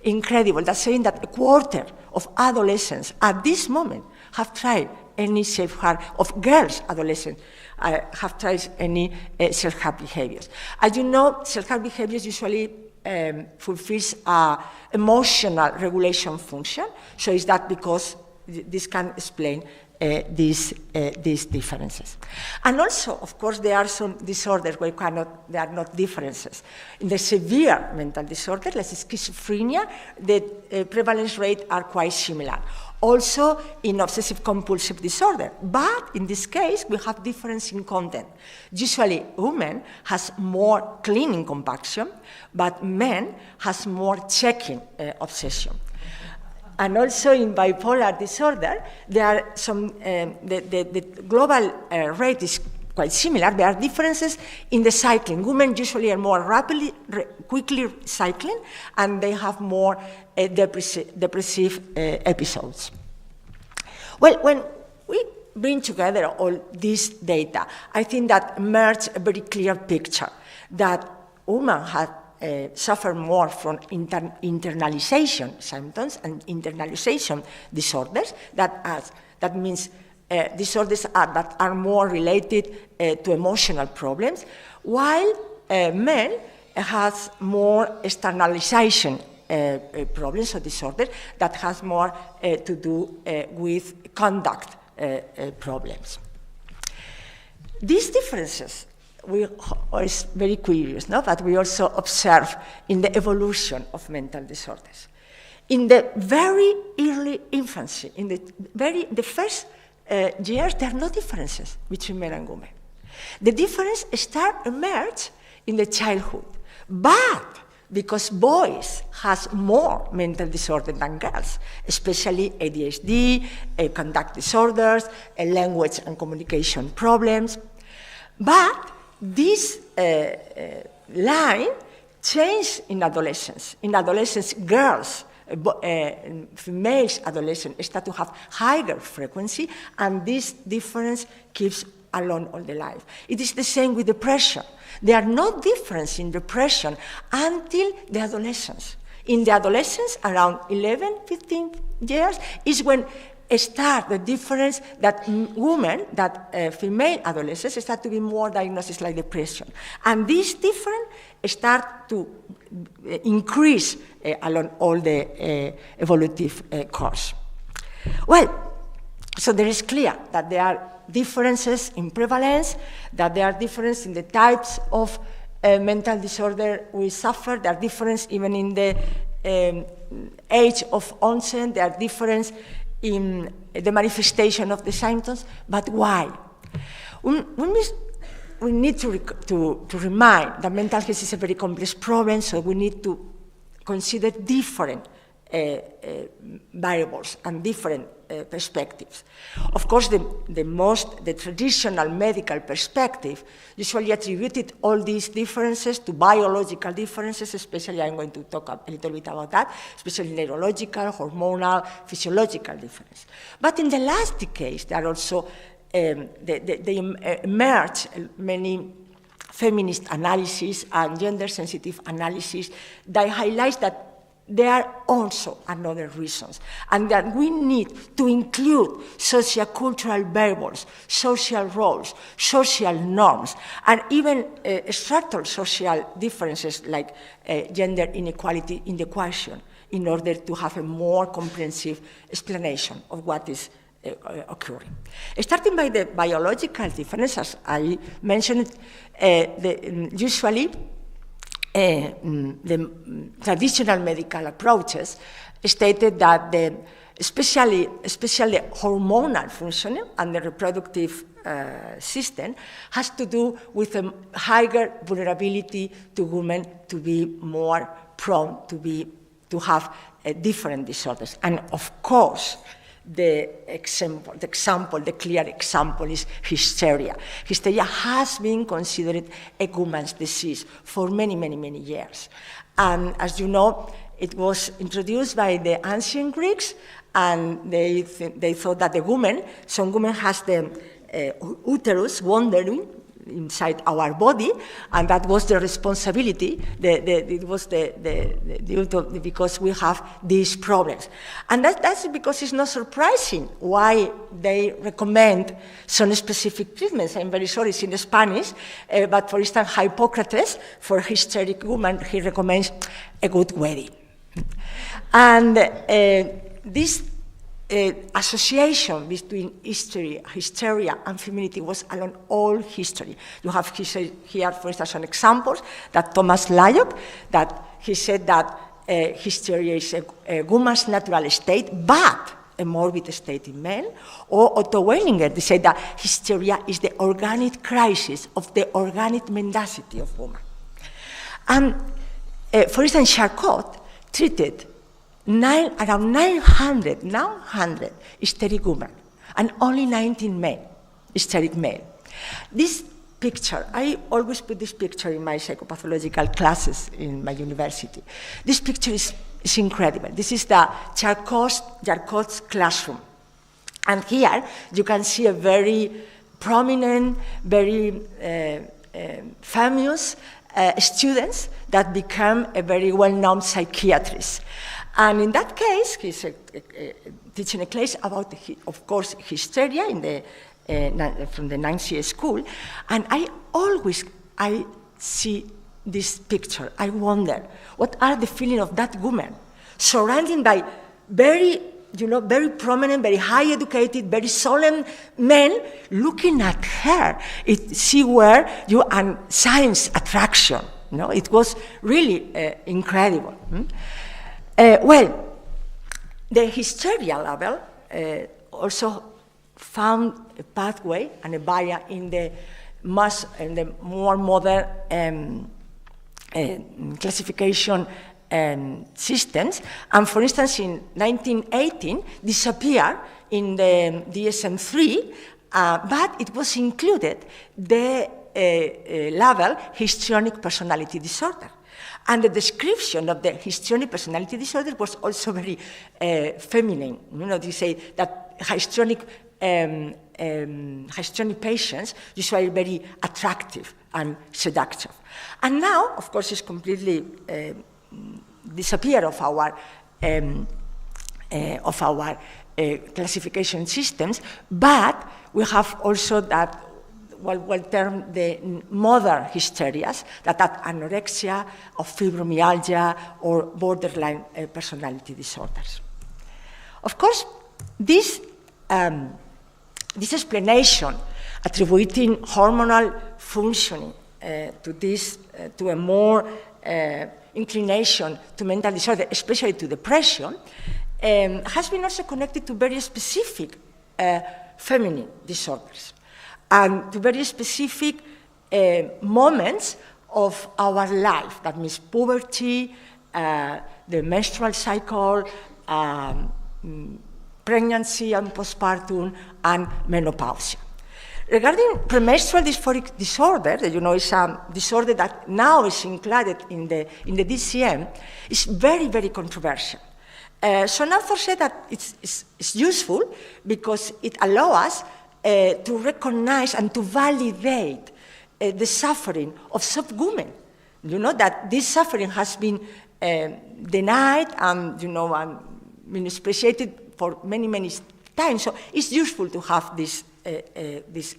incredible. That's saying that a quarter of adolescents at this moment have tried any self-harm, of girls, adolescents, have tried any self-harm behaviors. As you know, self-harm behaviors usually fulfills emotional regulation function. So is that because this can explain these differences. And also, of course, there are some disorders where there are not differences. In the severe mental disorder, like schizophrenia, the prevalence rate are quite similar. Also in obsessive-compulsive disorder, but in this case, we have difference in content. Usually, women has more cleaning compulsion, but men has more checking obsession. And also in bipolar disorder, there are some, the global rate is quite similar. There are differences in the cycling. Women usually are more quickly cycling, and they have more depressive episodes. Well, when we bring together all this data, I think that emerges a very clear picture that women have suffer more from internalization symptoms and internalization disorders. That means disorders that are more related to emotional problems, while men has more externalization problems or disorders that has more to do with conduct problems. These differences is very curious, no? But we also observe in the evolution of mental disorders. In the very early infancy, in the first years, there are no differences between men and women. The difference emerge in the childhood, but because boys has more mental disorder than girls, especially ADHD, conduct disorders, language and communication problems. But this line changed in adolescence. In adolescence, girls, female adolescents start to have higher frequency, and this difference keeps along all the life. It is the same with depression. There are no difference in depression until the adolescence. In the adolescence, around 11, 15 years, is when start the difference that women, that female adolescents start to be more diagnosed like depression. And this difference start to increase along all the evolutive course. Well, so there is clear that there are differences in prevalence, that there are differences in the types of mental disorder we suffer, there are differences even in the age of onset, there are differences in the manifestation of the symptoms, but why? We need to remind that mental health is a very complex problem, so we need to consider different variables and different perspectives. Of course, the traditional medical perspective usually attributed all these differences to biological differences, especially I'm going to talk a little bit about that, especially neurological, hormonal, physiological differences. But in the last decades, there are also, they emerged many feminist analysis and gender-sensitive analysis that highlights that there are also another reasons, and that we need to include socio-cultural variables, social roles, social norms, and even structural social differences like gender inequality in the equation in order to have a more comprehensive explanation of what is occurring. Starting by the biological differences, as I mentioned, usually the traditional medical approaches stated that the especially hormonal functioning and the reproductive system has to do with a higher vulnerability to women to be more prone to have different disorders. And of course, the clear example is hysteria. Hysteria has been considered a woman's disease for many, many, many years. And as you know, it was introduced by the ancient Greeks, and they thought that some women has the uterus wandering inside our body, and that was the responsibility. It was because we have these problems, and that's because it's not surprising why they recommend some specific treatments. I'm very sorry, it's in Spanish, but for instance, Hippocrates, for hysteric woman, he recommends a good wedding, and this association between hysteria and femininity was along all history. You have here, for instance, some examples that Thomas Lyot, that he said that hysteria is a woman's natural state, but a morbid state in men. Or Otto Weininger, they said that hysteria is the organic crisis of the organic mendacity of woman. And for instance, Charcot treated around 900 hysteric women, and only 19 men, hysteric male. This picture, I always put this picture in my psychopathological classes in my university. This picture is incredible. This is the Charcot's classroom. And here you can see a very prominent, very famous students that become a very well-known psychiatrist. And in that case, he's teaching a class about, of course, hysteria from the Nancy school. And I see this picture. I wonder, what are the feelings of that woman, surrounded by very prominent, very high educated, very solemn men looking at her. She were and science attraction. It was really incredible. Well, the hysteria level also found a pathway and a via in the more modern classification systems. And for instance, in 1918, disappeared in the DSM-3, but it was included the level histrionic personality disorder. And the description of the histrionic personality disorder was also very feminine. They say that histrionic patients usually very attractive and seductive. And now, of course, it's completely disappeared of our classification systems. But we have also that we'll term the modern hysterias, that are anorexia, or fibromyalgia, or borderline personality disorders. Of course, this explanation attributing hormonal functioning to a more inclination to mental disorder, especially to depression, has been also connected to very specific feminine disorders, and to very specific moments of our life. That means puberty, the menstrual cycle, pregnancy and postpartum, and menopause. Regarding premenstrual dysphoric disorder, it's a disorder that now is included in the DCM, is very, very controversial. Some authors say that it's useful because it allows us to recognize and to validate the suffering of some women. That this suffering has been denied and, and minimized for many, many times. So it's useful to have this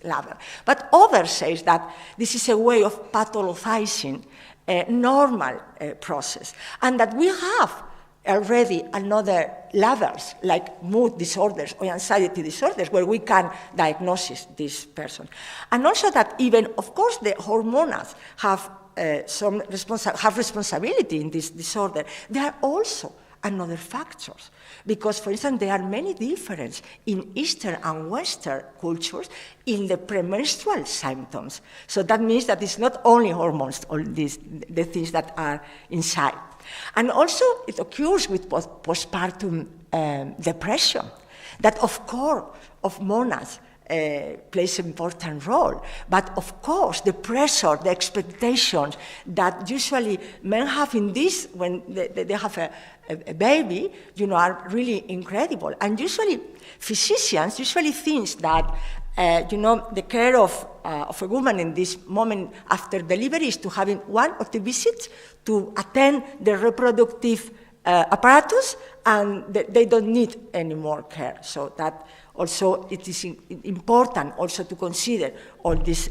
level. But others say that this is a way of pathologizing a normal process, and that we have already another levels like mood disorders or anxiety disorders where we can diagnose this person. And also that even, of course, the hormones have have responsibility in this disorder, there are also another factors. Because, for instance, there are many differences in Eastern and Western cultures in the premenstrual symptoms. So that means that it's not only hormones, all these, the things that are inside. And also, it occurs with postpartum depression, that of course, of monas, plays an important role. But of course, the pressure, the expectations that usually men have in this, when they have a baby, you know, are really incredible. And usually, physicians usually think that, you know, the care of a woman in this moment after delivery is to having one or two visits to attend the reproductive apparatus, and they don't need any more care. So that also it is important also to consider all these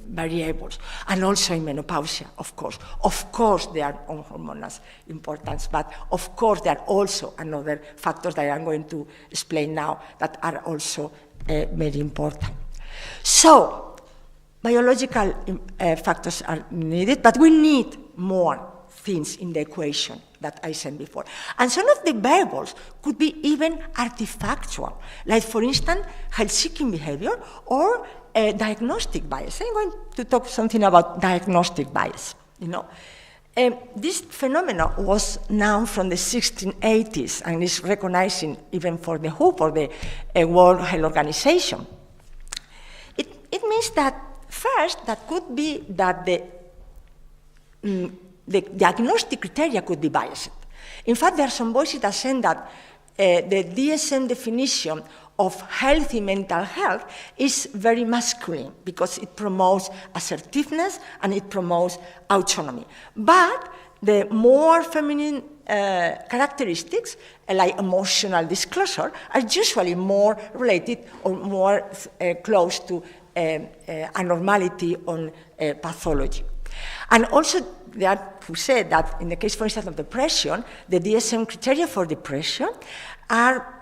variables, and also in menopause, of course. Of course, there are hormonal importance, but of course there are also another factors that I'm going to explain now that are also very important. So, biological factors are needed, but we need more things in the equation that I said before. And some of the variables could be even artifactual, like, for instance, health-seeking behavior or diagnostic bias. I'm going to talk something about diagnostic bias, you know. This phenomenon was known from the 1680s and is recognized even for the WHO, for the World Health Organization. It means that, first, that could be that the diagnostic criteria could be biased. In fact, there are some voices that say that the DSM definition of healthy mental health is very masculine because it promotes assertiveness and it promotes autonomy. But the more feminine characteristics, like emotional disclosure, are usually more related or more close to abnormality on pathology. And also, there are who say that in the case, for instance, of depression, the DSM criteria for depression are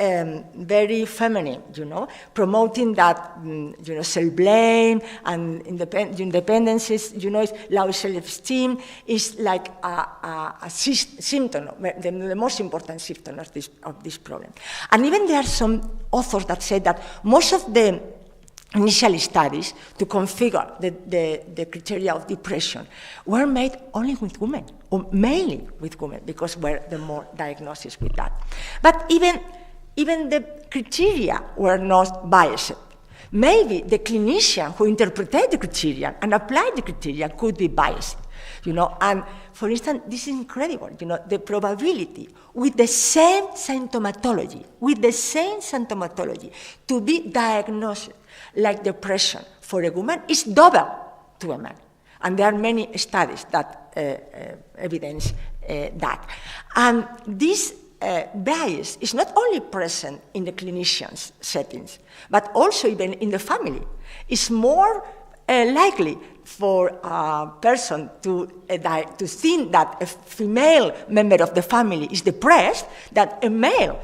very feminine, you know, promoting that, you know, self-blame and independences, you know, low self-esteem is like a symptom, the most important symptom of this problem. And even there are some authors that say that most of the initial studies to configure the criteria of depression were made only with women, or mainly with women, because we're the more diagnosis with that. But even the criteria were not biased. Maybe the clinician who interpreted the criteria and applied the criteria could be biased, you know. And for instance, this is incredible, you know, the probability with the same symptomatology, to be diagnosed like depression for a woman is double to a man. And there are many studies that evidence that. And this bias is not only present in the clinician's settings, but also even in the family. It's more likely for a person to think that a female member of the family is depressed than a male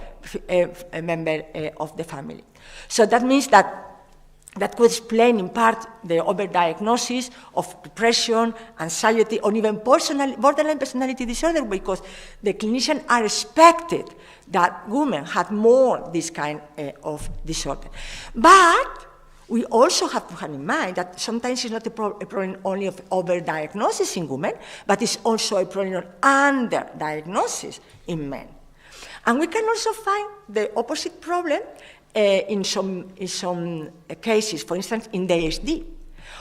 member of the family. So that means that could explain in part the overdiagnosis of depression, anxiety, or even borderline personality disorder, because the clinicians are expected that women had more this kind of disorder. But we also have to have in mind that sometimes it's not a problem only of overdiagnosis in women, but it's also a problem of underdiagnosis in men. And we can also find the opposite problem in some cases, for instance, in the ADHD,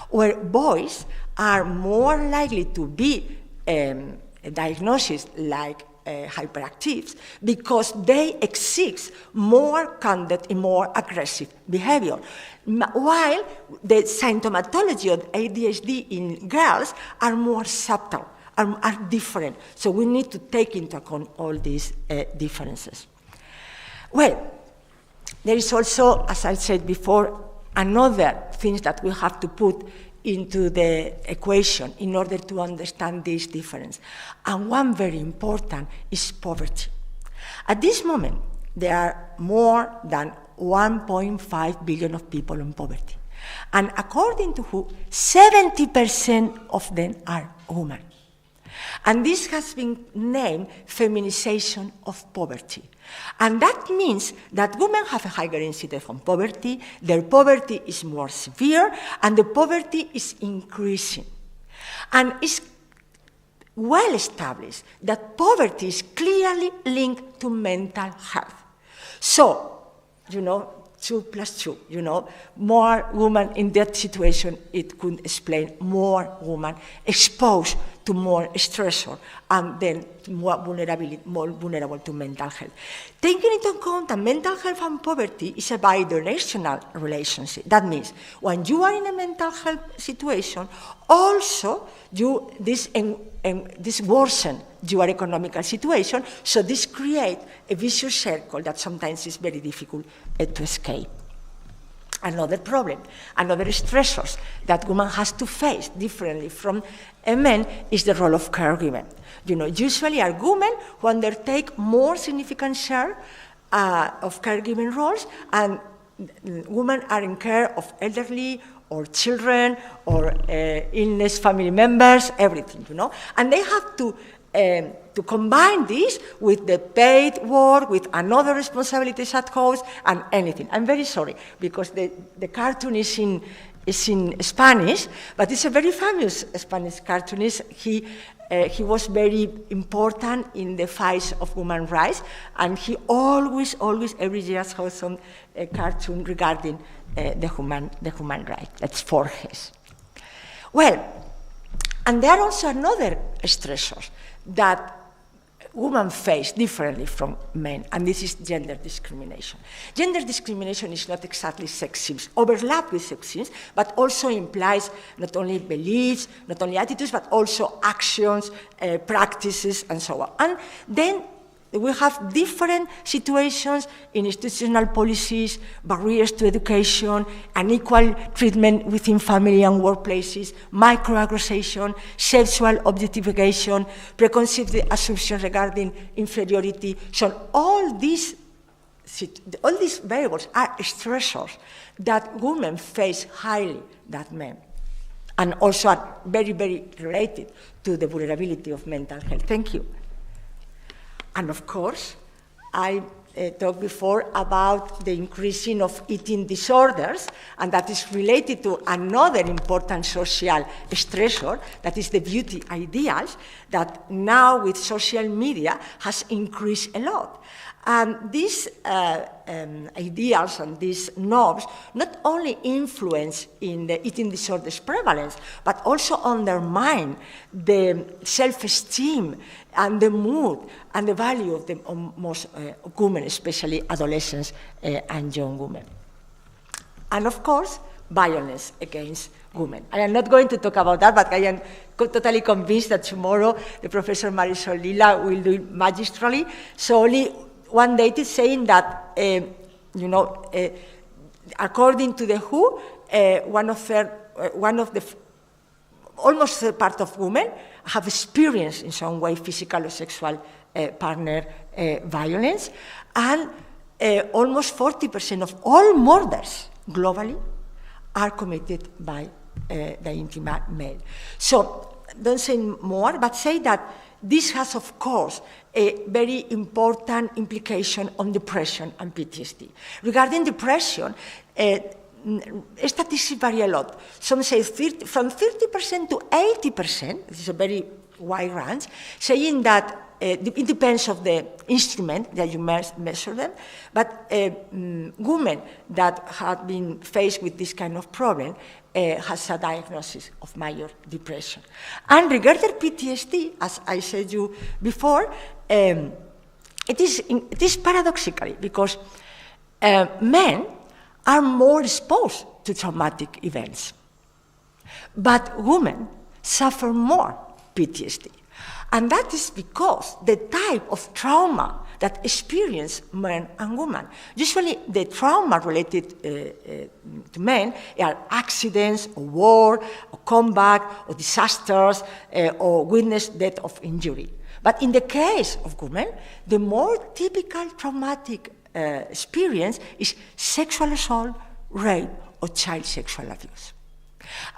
where boys are more likely to be diagnosed like hyperactives because they exhibit more conduct and more aggressive behavior, while the symptomatology of ADHD in girls are more subtle, are different. So we need to take into account all these differences. Well, there is also, as I said before, another thing that we have to put into the equation in order to understand this difference. And one very important is poverty. At this moment, there are more than 1.5 billion of people in poverty. And according to WHO, 70% of them are women. And this has been named feminization of poverty. And that means that women have a higher incidence of poverty, their poverty is more severe, and the poverty is increasing. And it's well established that poverty is clearly linked to mental health. So, 2 plus 2, more women in that situation, it could explain more women exposed to more stressor and then more vulnerable to mental health. Taking into account that mental health and poverty is a bidirectional relationship. That means when you are in a mental health situation, also this worsen your economical situation, so this creates a vicious circle that sometimes is very difficult to escape. Another problem, another stressors that women has to face differently from men is the role of caregiving. Usually are women who undertake more significant share of caregiving roles, and women are in care of elderly or children or illness family members, everything, and they have to combine this with the paid work, with another responsibilities at home, and anything. I'm very sorry, because the cartoon is in Spanish, but it's a very famous Spanish cartoonist. He was very important in the fight of women's rights, and he always, every year has some cartoon regarding the human rights. That's Forges. Well, and there are also another stressors that women face differently from men, and this is gender discrimination. Gender discrimination is not exactly sexism, overlap with sexism, but also implies not only beliefs, not only attitudes, but also actions, practices, and so on. And then we have different situations in institutional policies, barriers to education, unequal treatment within family and workplaces, microaggression, sexual objectification, preconceived assumptions regarding inferiority. So all these variables are stressors that women face highly than men, and also are very, very related to the vulnerability of mental health. Thank you. And of course, I talked before about the increasing of eating disorders, and that is related to another important social stressor, that is the beauty ideals, that now with social media has increased a lot. And these ideals and these norms not only influence in the eating disorders prevalence, but also undermine the self-esteem and the mood and the value of the most women, especially adolescents and young women. And of course, violence against women. I am not going to talk about that, but I am totally convinced that tomorrow the Professor Marisol Lila will do it magistrally. So only one data is saying that, according to the WHO, almost a part of women have experienced in some way physical or sexual partner violence, and almost 40% of all murders globally are committed by the intimate male. So don't say more, but say that this has, of course, a very important implication on depression and PTSD. Regarding depression, statistics vary a lot. Some say from 30% to 80%, this is a very wide range, saying that it depends on the instrument that you measure them, but women that have been faced with this kind of problem has a diagnosis of major depression. And regarding PTSD, as I said you before, it is paradoxically, because men are more exposed to traumatic events, but women suffer more PTSD. And that is because the type of trauma that experience men and women. Usually the trauma related to men are accidents or war or combat or disasters or witness death of injury. But in the case of women, the more typical traumatic experience is sexual assault, rape, or or child sexual abuse.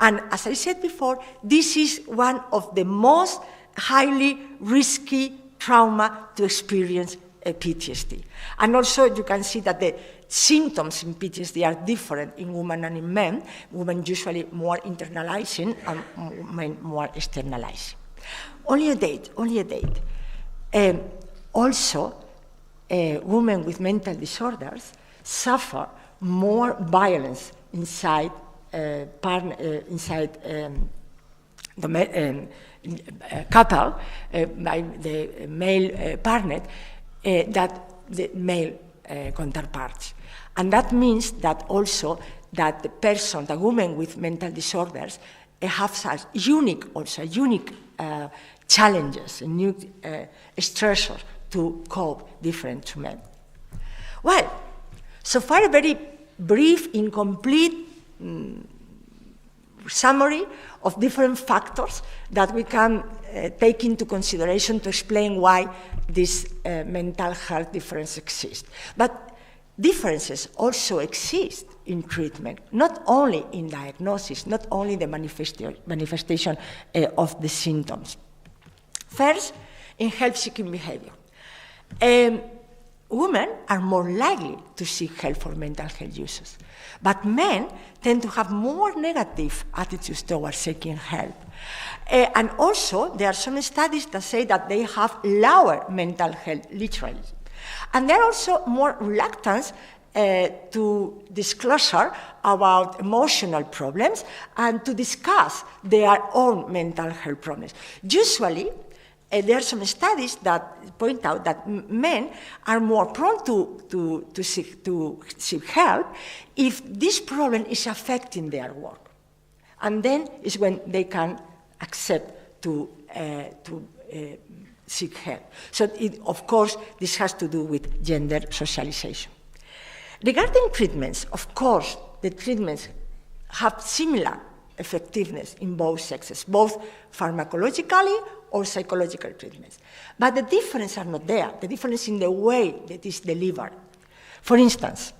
And as I said before, this is one of the most highly risky trauma to experience PTSD. And also you can see that the symptoms in PTSD are different in women and in men. Women usually more internalizing and men more externalizing. Only a date. Also, women with mental disorders suffer more violence inside the couple by the male partner that the male counterparts. And that means that also that the woman with mental disorders have such unique challenges, unique stressors to cope different to men. Well, so far a very brief, incomplete summary of different factors that we can take into consideration to explain why this mental health difference exists. But differences also exist in treatment, not only in diagnosis, not only the manifestation of the symptoms. First, in help-seeking behavior. Women are more likely to seek help for mental health issues, but men tend to have more negative attitudes towards seeking help. And also, there are some studies that say that they have lower mental health literacy. And there are also more reluctance to disclosure about emotional problems and to discuss their own mental health problems. Usually, there are some studies that point out that men are more prone to seek help if this problem is affecting their work. And then is when they can accept to seek help. So, of course, this has to do with gender socialization. Regarding treatments, of course, the treatments have similar effectiveness in both sexes, both pharmacologically or psychological treatments. But the differences are not there. The difference in the way that is delivered. For instance,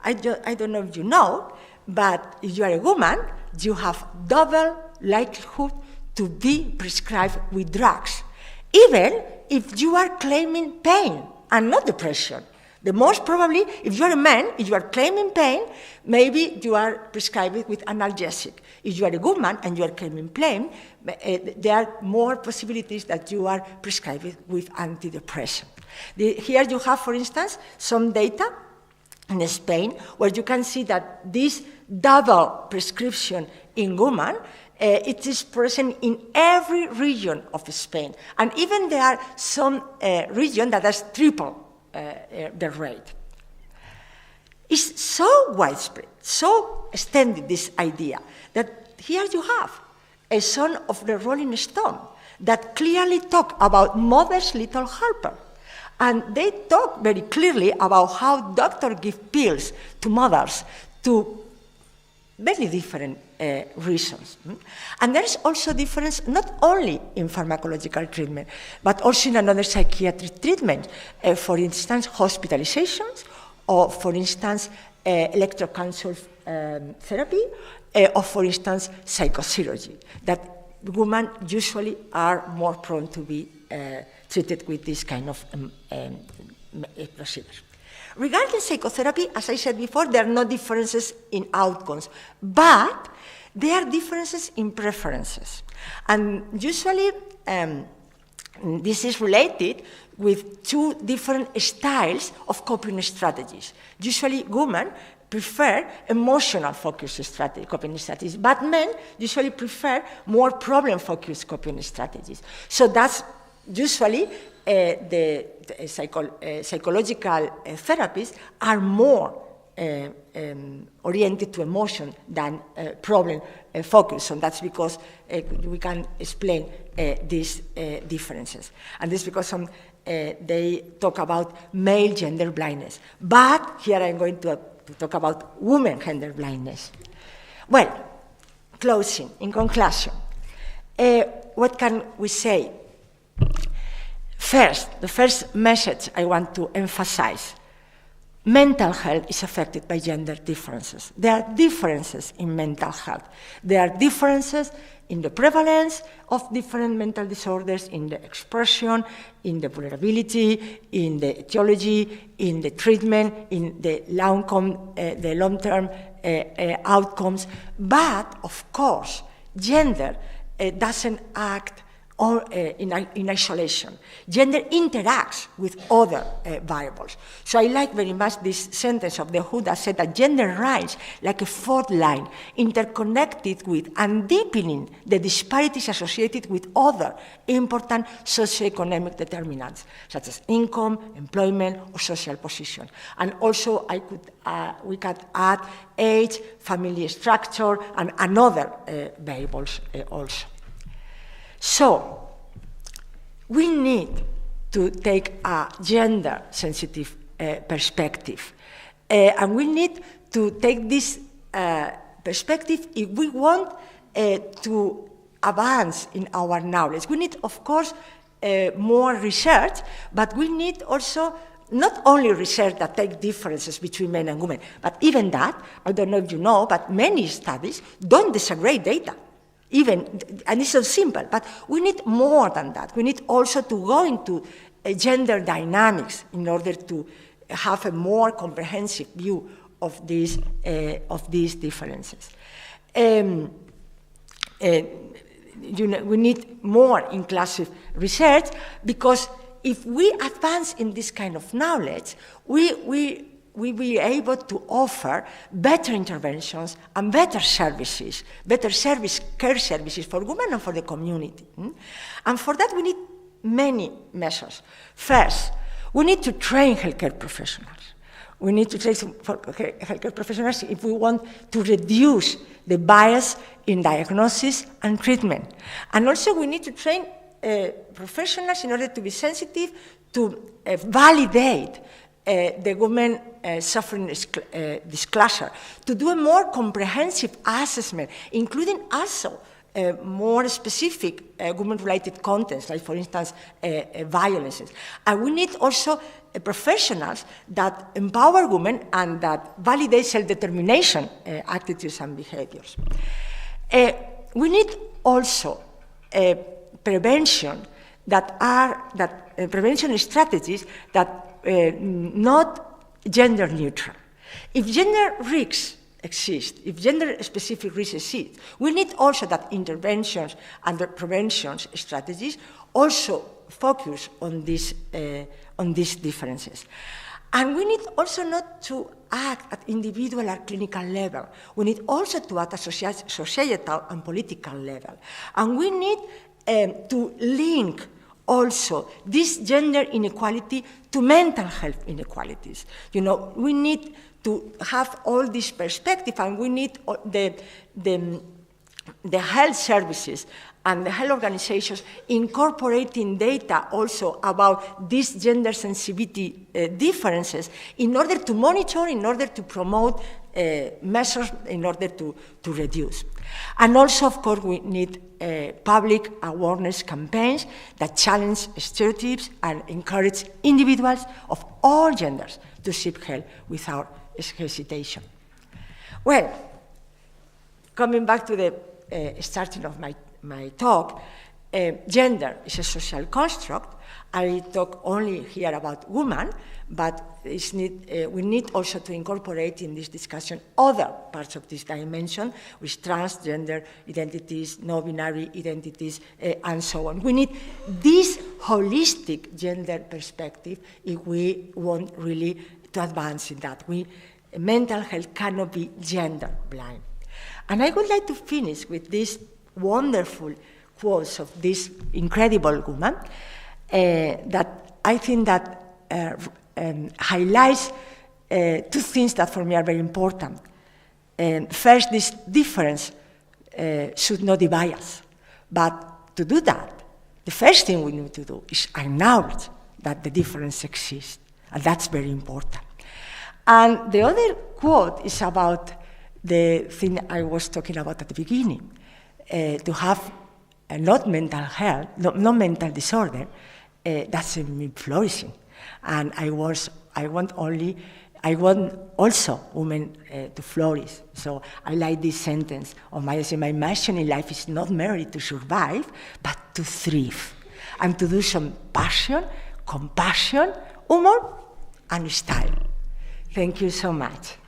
I don't know if you know, but if you are a woman, you have double likelihood to be prescribed with drugs, even if you are claiming pain and not depression. The most probably, if you are a man, if you are claiming pain, maybe you are prescribed with analgesic. If you are a woman and you are claiming pain, there are more possibilities that you are prescribed with antidepressant. Here you have, for instance, some data in Spain where you can see that this double prescription in women it is present in every region of Spain. And even there are some regions that has triple the rate. It's so widespread, so extended, this idea, that here you have a son of the Rolling Stone that clearly talk about mother's little helper. And they talk very clearly about how doctors give pills to mothers to very different reasons. And there is also difference not only in pharmacological treatment, but also in another psychiatric treatment. For instance, hospitalizations, or for instance, electrocancel therapy, or for instance, psychosurgery, that women usually are more prone to be treated with this kind of procedures. Regarding psychotherapy, as I said before, there are no differences in outcomes, but there are differences in preferences. And usually, this is related with two different styles of coping strategies. Usually, women prefer emotional-focused coping strategies, but men usually prefer more problem-focused coping strategies. So that's usually the psychological therapies are more oriented to emotion than problem focus. So that's because we can explain these differences. And this is because they talk about male gender blindness. But here I'm going to talk about women gender blindness. Well, closing, in conclusion, what can we say? First, the first message I want to emphasize, mental health is affected by gender differences. There are differences in mental health. There are differences in the prevalence of different mental disorders, in the expression, in the vulnerability, in the etiology, in the treatment, in the long-term outcomes. But, of course, gender doesn't act in isolation. Gender interacts with other variables. So I like very much this sentence of the WHO that said that gender rights, like a fault line, interconnected with and deepening the disparities associated with other important socioeconomic determinants, such as income, employment, or social position. And also we could add age, family structure, and other variables also. So, we need to take a gender-sensitive perspective. And we need to take this perspective if we want to advance in our knowledge. We need, of course, more research, but we need also not only research that take differences between men and women, but even that, I don't know if you know, but many studies don't disaggregate data. And it's so simple, but we need more than that. We need also to go into gender dynamics in order to have a more comprehensive view of these differences. We need more inclusive research, because if we advance in this kind of knowledge, we will be able to offer better interventions and better services, care services for women and for the community. And for that, we need many measures. First, we need to train healthcare professionals. We need to train healthcare professionals if we want to reduce the bias in diagnosis and treatment. And also, we need to train professionals in order to be sensitive to validate the women suffering disclosure, to do a more comprehensive assessment, including also more specific women-related contents, like, for instance, violences. And we need also professionals that empower women and that validate self-determination attitudes and behaviors. We need also prevention prevention strategies that not gender neutral. If gender risks exist, if gender-specific risks exist, we need also that interventions and the prevention strategies also focus on these differences. And we need also not to act at individual or clinical level. We need also to act at societal and political level. And we need to link also this gender inequality to mental health inequalities. We need to have all this perspective, and we need the health services and the health organizations incorporating data also about these gender sensitivity differences in order to monitor, in order to promote measures, in order to reduce. And also, of course, we need public awareness campaigns that challenge stereotypes and encourage individuals of all genders to seek help without hesitation. Well, coming back to the starting of my talk, gender is a social construct. I talk only here about women, but we need also to incorporate in this discussion other parts of this dimension, with transgender identities, no-binary identities, and so on. We need this holistic gender perspective if we want really to advance in that. Mental health cannot be gender blind. And I would like to finish with these wonderful quotes of this incredible woman that I think that highlights two things that for me are very important. First, this difference should not divide us. But to do that, the first thing we need to do is acknowledge that the difference exists. And that's very important. And the other quote is about the thing I was talking about at the beginning, to have not mental health, not mental disorder, doesn't mean flourishing. And I want only I want also women to flourish. So I like this sentence of my mission in life is not merely to survive, but to thrive, and to do some passion, compassion, humor, and style. Thank you so much.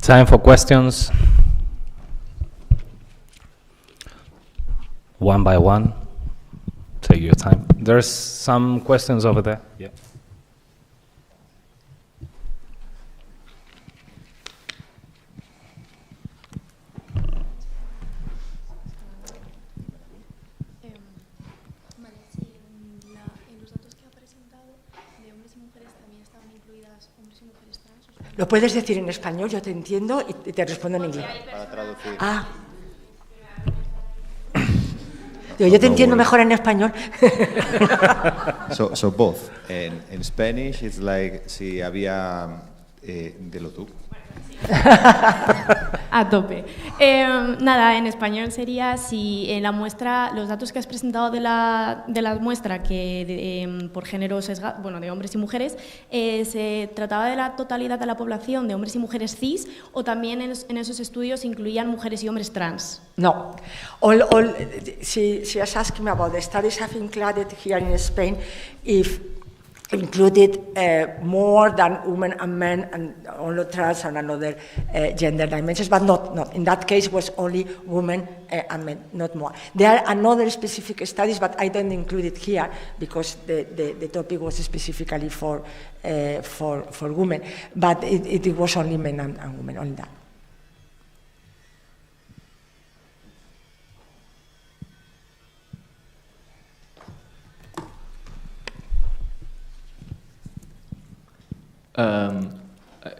Time for questions. One by one. Take your time. There's some questions over there. Yeah. ¿Lo puedes decir en español? Yo te entiendo y te respondo en inglés. Para traducir. Ah. Digo, yo te entiendo mejor en español. So both. In Spanish, it's like si había dilo tú. A tope. Nada, en español sería si en la muestra, los datos que has presentado de la muestra que por género bueno, de hombres y mujeres, ¿se trataba de la totalidad de la población de hombres y mujeres cis o también en esos estudios incluían mujeres y hombres trans? No. She has asked me about the studies I've included here in Spain, if included more than women and men and only trans and another gender dimensions, but not. In that case, was only women and men, not more. There are another specific studies, but I don't include it here because the topic was specifically for women. But it was only men and women, only that.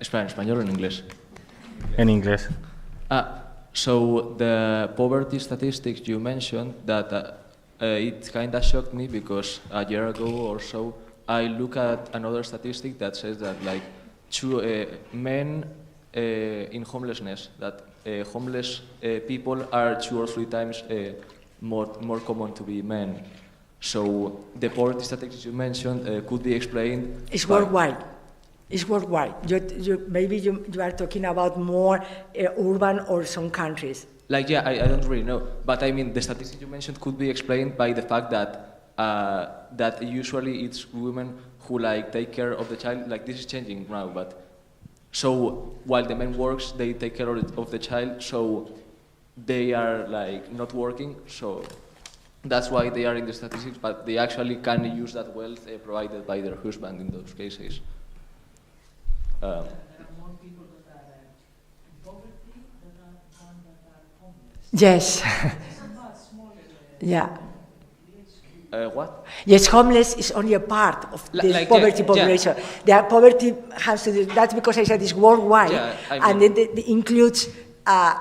Espera, ¿en español o en inglés? En inglés. So the poverty statistics you mentioned, that it kind of shocked me because a year ago or so I look at another statistic that says that like men in homelessness, that homeless people are 2 or 3 times more common to be men. So the poverty statistics you mentioned could be explained. It's worldwide. It's worldwide. Maybe you are talking about more urban or some countries. Like, yeah, I don't really know. But I mean, the statistics you mentioned could be explained by the fact that that usually it's women who like take care of the child. Like, this is changing now, but so while the men works, they take care of the child. So they are like not working. So that's why they are in the statistics. But they actually can use that wealth provided by their husband in those cases. There are more people that are in poverty than that are homeless. Yes. Yeah. What? Yes, homeless is only a part of this like, poverty population. The poverty has to do, that's because I said it's worldwide, and it includes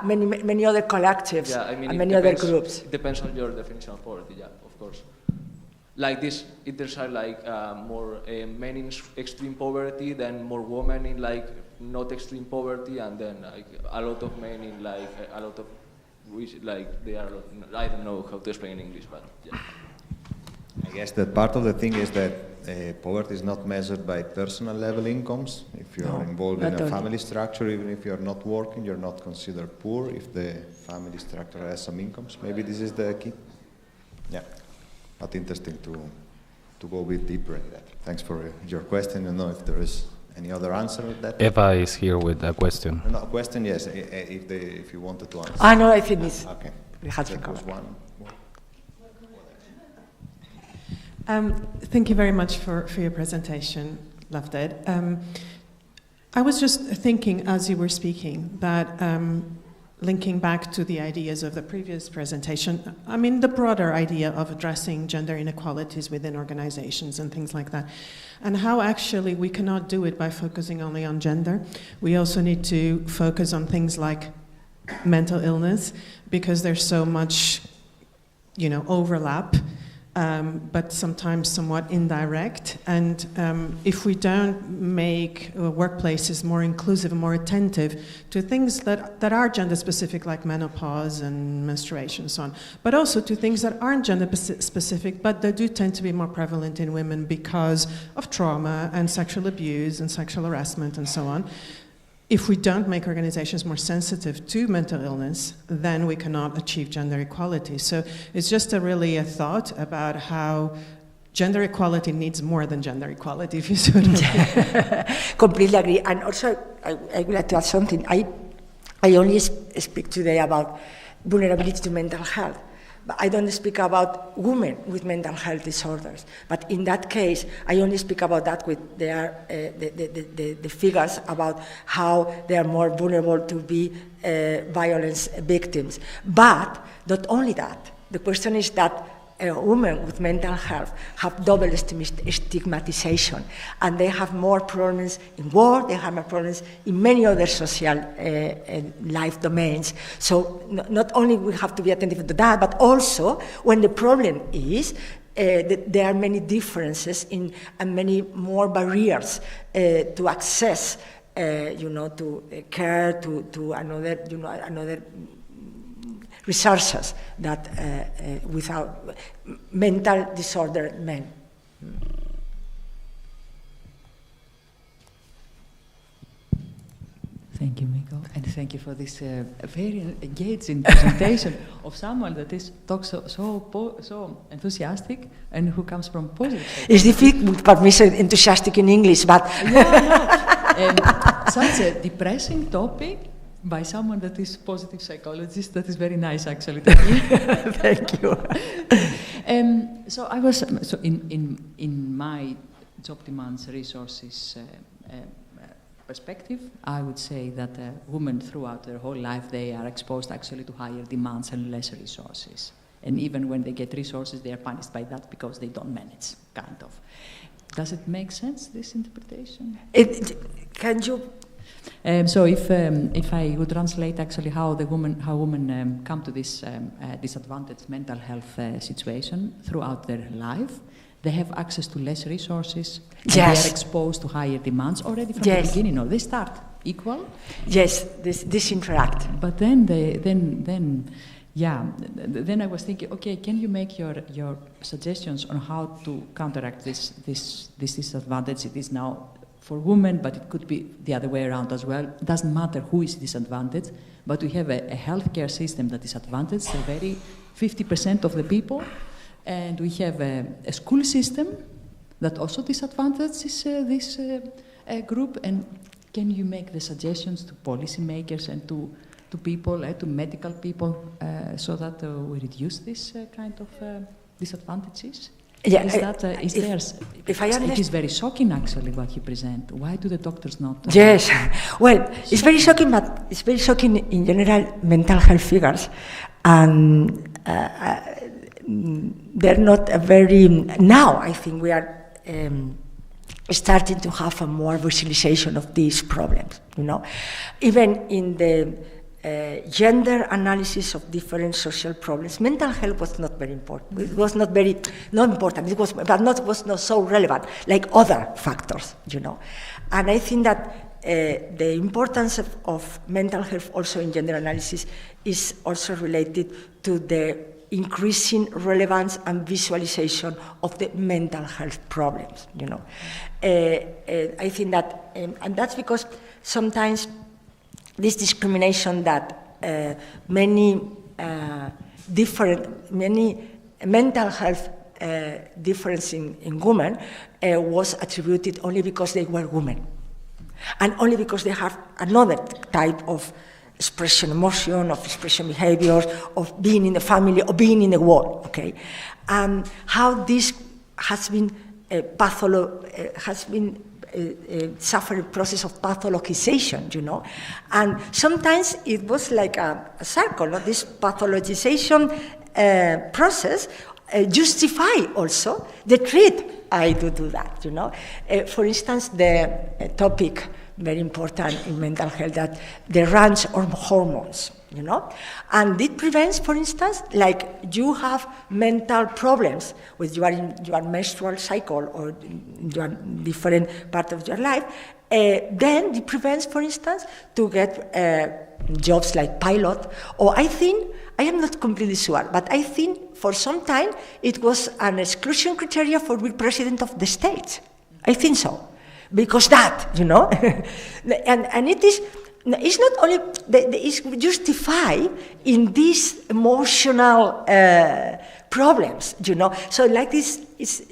many other collectives and many other groups. It depends on your definition of poverty, yeah, of course. Like this, there's like more men in extreme poverty, then more women in like not extreme poverty, and then like a lot of men in like a lot of which like they are. I don't know how to explain in English, but yeah. I guess that part of the thing is that poverty is not measured by personal level incomes. If you are involved in a family structure, even if you are not working, you're not considered poor if the family structure has some incomes. Maybe this is the key. Yeah. Not interesting to go a bit deeper in that. Thanks for your question. I don't know if there is any other answer to that. Eva is here with a question. No, a question, yes, if you wanted to answer. No, I think it's... Okay. There was one. Thank you very much for your presentation, loved it. I was just thinking as you were speaking that linking back to the ideas of the previous presentation, I mean the broader idea of addressing gender inequalities within organizations and things like that, and how actually we cannot do it by focusing only on gender. We also need to focus on things like mental illness, because there's so much, overlap but sometimes somewhat indirect. And if we don't make workplaces more inclusive and more attentive to things that are gender-specific, like menopause and menstruation and so on, but also to things that aren't gender-specific, but that do tend to be more prevalent in women because of trauma and sexual abuse and sexual harassment and so on. If we don't make organizations more sensitive to mental illness, then we cannot achieve gender equality. So it's just really a thought about how gender equality needs more than gender equality, if you see what I mean. Completely agree. And also, I would like to add something. I only speak today about vulnerability to mental health. But I don't speak about women with mental health disorders. But in that case, I only speak about that with the figures about how they are more vulnerable to be violence victims. But not only that, the question is that women with mental health have double stigmatization, and they have more problems in work, they have more problems in many other social life domains. So not only we have to be attentive to that, but also when the problem is that there are many differences and many more barriers to access, to care, to another resources that without mental disordered men. Thank you, Miko, and thank you for this very engaging presentation of someone that talks so enthusiastic and who comes from positive. It's difficult for me to say enthusiastic in English, but such a depressing topic by someone that is positive psychologist. That is very nice, actually. Thank you. So I was in my job demands resources perspective, I would say that women throughout their whole life, they are exposed actually to higher demands and less resources. And even when they get resources, they are punished by that because they don't manage, kind of. Does it make sense, this interpretation? Can you? So if I would translate actually how women come to this disadvantaged mental health situation throughout their life, they have access to less resources. Yes. And they are exposed to higher demands already from the beginning. Or they start equal. Yes, this interact. But then I was thinking, okay, can you make your suggestions on how to counteract this disadvantage? It is now for women, but it could be the other way around as well. It doesn't matter who is disadvantaged, but we have a healthcare system that is advantaged, so 50% of the people. And we have a school system that also disadvantages this group. And can you make the suggestions to policymakers and to people, to medical people, so that we reduce this kind of disadvantages? Yeah, it is very shocking, actually, what you present. Why do the doctors not? Yes, well, it's very shocking, but it's very shocking in general mental health figures, and they're not very. Now, I think we are starting to have a more visualization of these problems. Even in the gender analysis of different social problems, mental health was not very important. It was not important. It was, but was not so relevant like other factors. And I think that the importance of mental health also in gender analysis is also related to the increasing relevance and visualization of the mental health problems. I think that, and that's because sometimes this discrimination that many mental health difference in women was attributed only because they were women, and only because they have another type of expression emotion, of expression behaviors, of being in the family, or being in the world, okay? And how this has been suffering process of pathologization, and sometimes it was like a circle, this pathologization process justify also the treat I do that, For instance, the topic very important in mental health, that the range of hormones, you know? And it prevents, for instance, like you have mental problems with your menstrual cycle or in your different part of your life, then it prevents, for instance, to get jobs like pilot, or I am not completely sure, but I think for some time it was an exclusion criteria for being president of the state. I think so. Because that, you know, and it's not only, it's justified in these emotional problems, you know. So like this,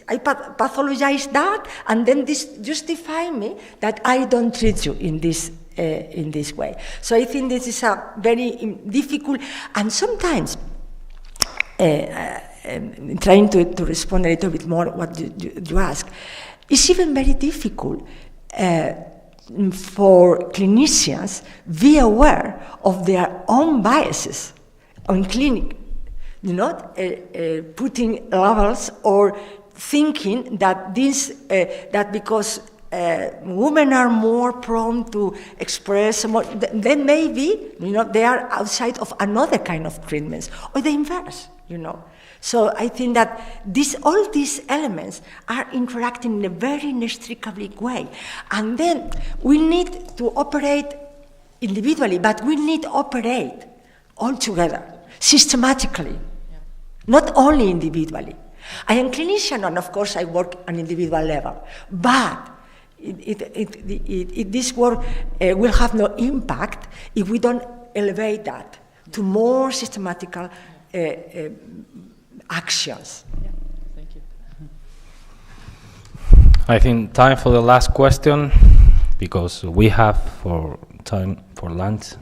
I pathologize that, and then this justify me that I don't treat you in this way. So I think this is a very difficult, and sometimes, trying to respond a little bit more what you ask, it's even very difficult for clinicians be aware of their own biases on clinic, you know, putting labels or thinking that that because women are more prone to express more, then maybe, you know, they are outside of another kind of treatments, or the inverse, you know. So I think that all these elements are interacting in a very inextricably way. And then we need to operate individually, but we need to operate all together, systematically, not only individually. I am a clinician, and of course I work on an individual level, but this work will have no impact if we don't elevate that to more systematical actions. Yeah. Thank you. I think time for the last question, because we have time for lunch.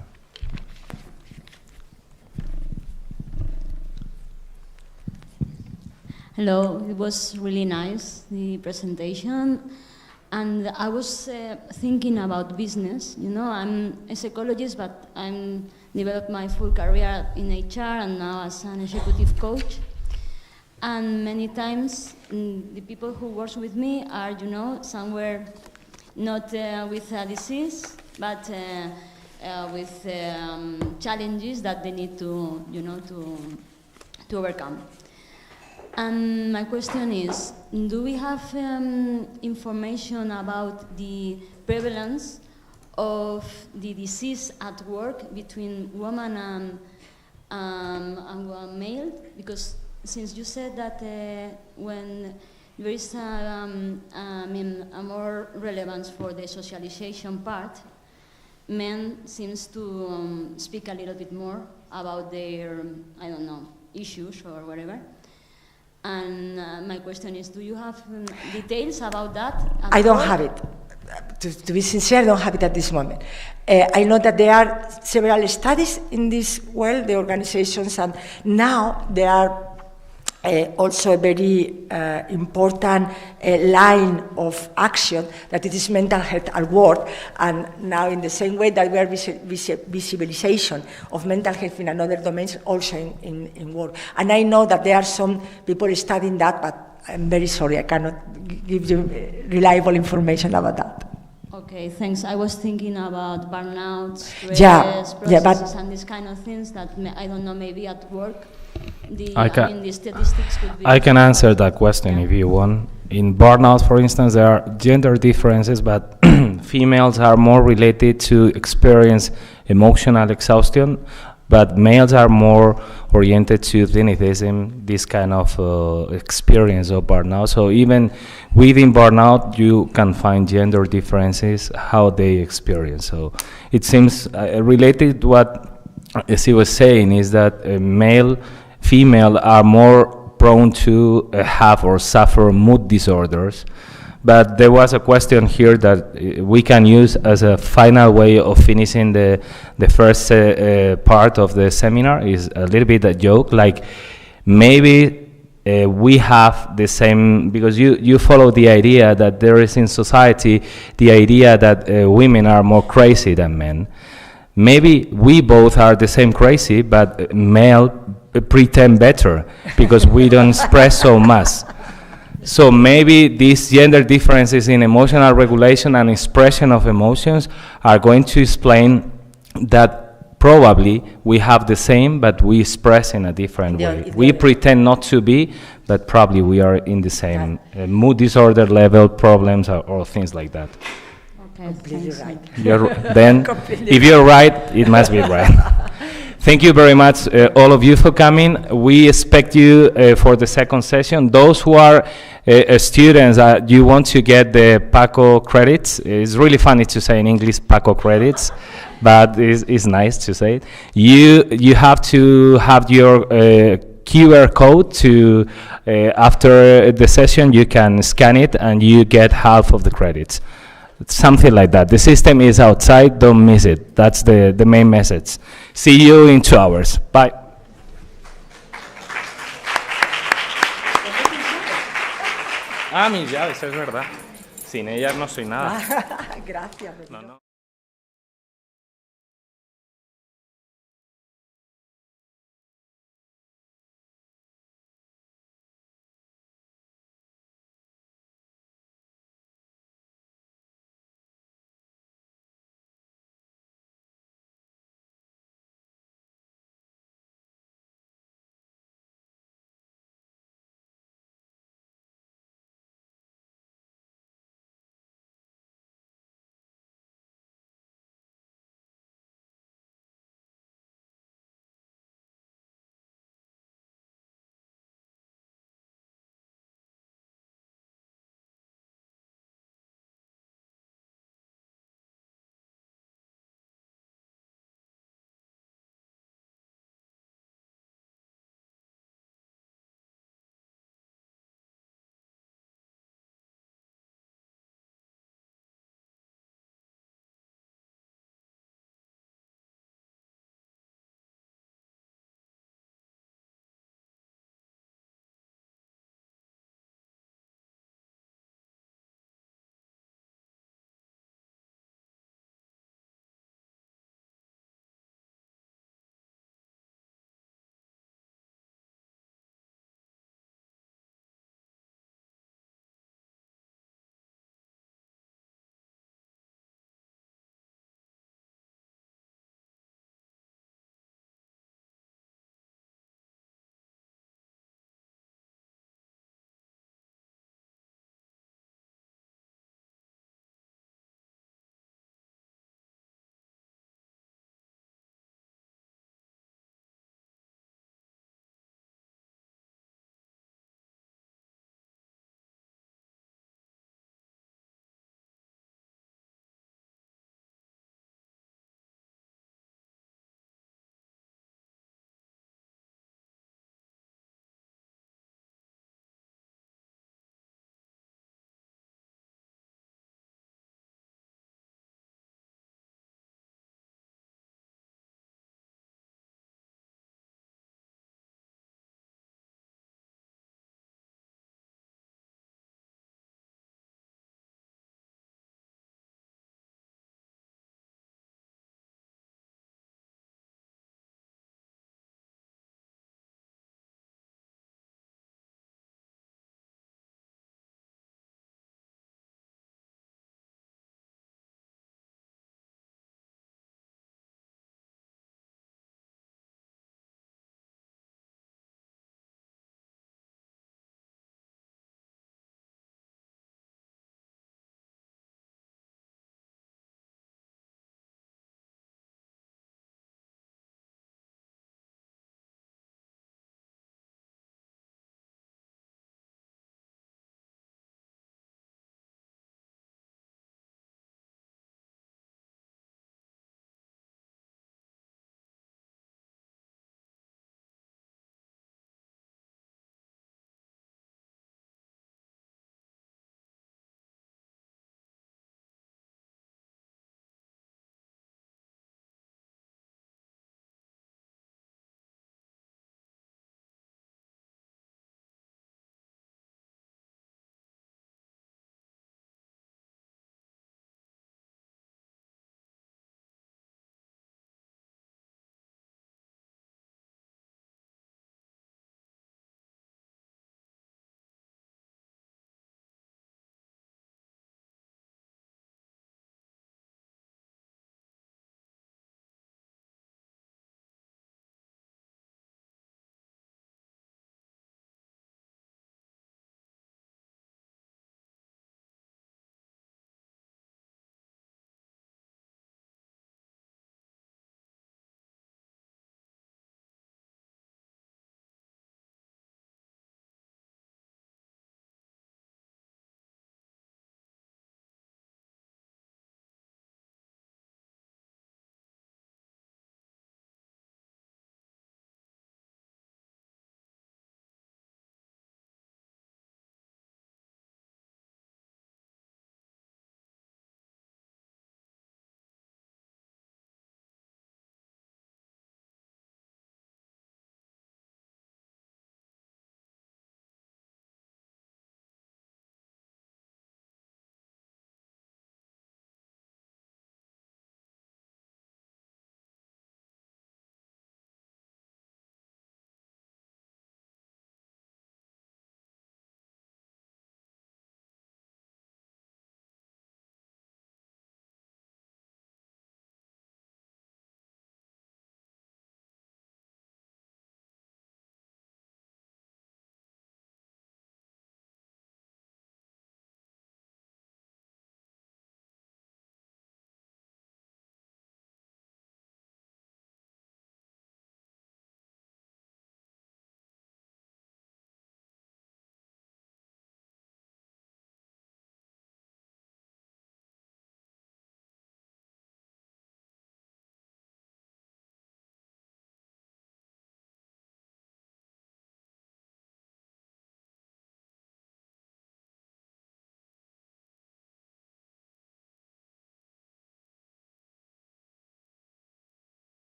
Hello, it was really nice, the presentation. And I was thinking about business. You know, I'm a psychologist, but I'm developed my full career in HR and now as an executive coach. And many times, the people who work with me are, you know, somewhere not with a disease, but with challenges that they need to, you know, to overcome. And my question is, do we have information about the prevalence of the disease at work between woman and male? Because since you said that when there is a more relevance for the socialization part, men seems to speak a little bit more about their, I don't know, issues or whatever. And my question is, do you have details about that? I don't have it. To be sincere, I don't have it at this moment. I know that there are several studies in this world, the organizations, and now there are also a very important line of action that it is mental health at work, and now in the same way that we are visibilization of mental health in another domains also in work. And I know that there are some people studying that, but I'm very sorry, I cannot give you reliable information about that. Okay, thanks. I was thinking about burnout, stress, processes, and these kind of things that I don't know, maybe at work. The statistics could be. I can answer that question if you want. In burnout, for instance, there are gender differences, but females are more related to experience emotional exhaustion, but males are more oriented to clinicism, this kind of experience of burnout. So even within burnout, you can find gender differences, how they experience. So it seems related to what Essie was saying is that female are more prone to have or suffer mood disorders. But there was a question here that we can use as a final way of finishing the first part of the seminar. Is a little bit a joke, like maybe we have the same, because you follow the idea that there is in society the idea that women are more crazy than men. Maybe we both are the same crazy, but male pretend better because we don't express so much. So maybe these gender differences in emotional regulation and expression of emotions are going to explain that probably we have the same, but we express in a different way. We pretend not to be, but probably we are in the same mood disorder level problems or things like that. Okay, Completely right. Then, if you're right, it must be right. Thank you very much, all of you, for coming. We expect you for the second session. Those who are students, you want to get the PACO credits. It's really funny to say in English PACO credits, but it's nice to say it. You have to have your QR code to, after the session, you can scan it and you get half of the credits. Something like that. The system is outside, don't miss it. That's the main message. See you in 2 hours. Bye. Mis llaves, es verdad. Sin ellas no soy nada. Gracias. No, no.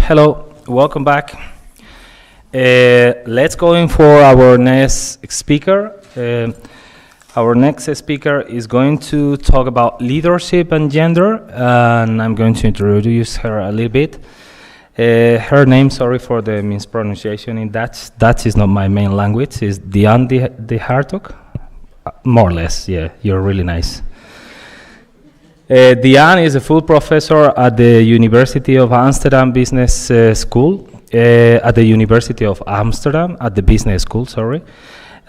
Hello, welcome back. Let's go in for our next speaker. Our next speaker is going to talk about leadership and gender, and I'm going to introduce her a little bit. Her name, sorry for the mispronunciation in Dutch. Dutch is not my main language. Is Diane de Hartog? More or less, yeah. You're really nice. Diane is a full professor at the University of Amsterdam Business School. At the University of Amsterdam, at the Business School, sorry.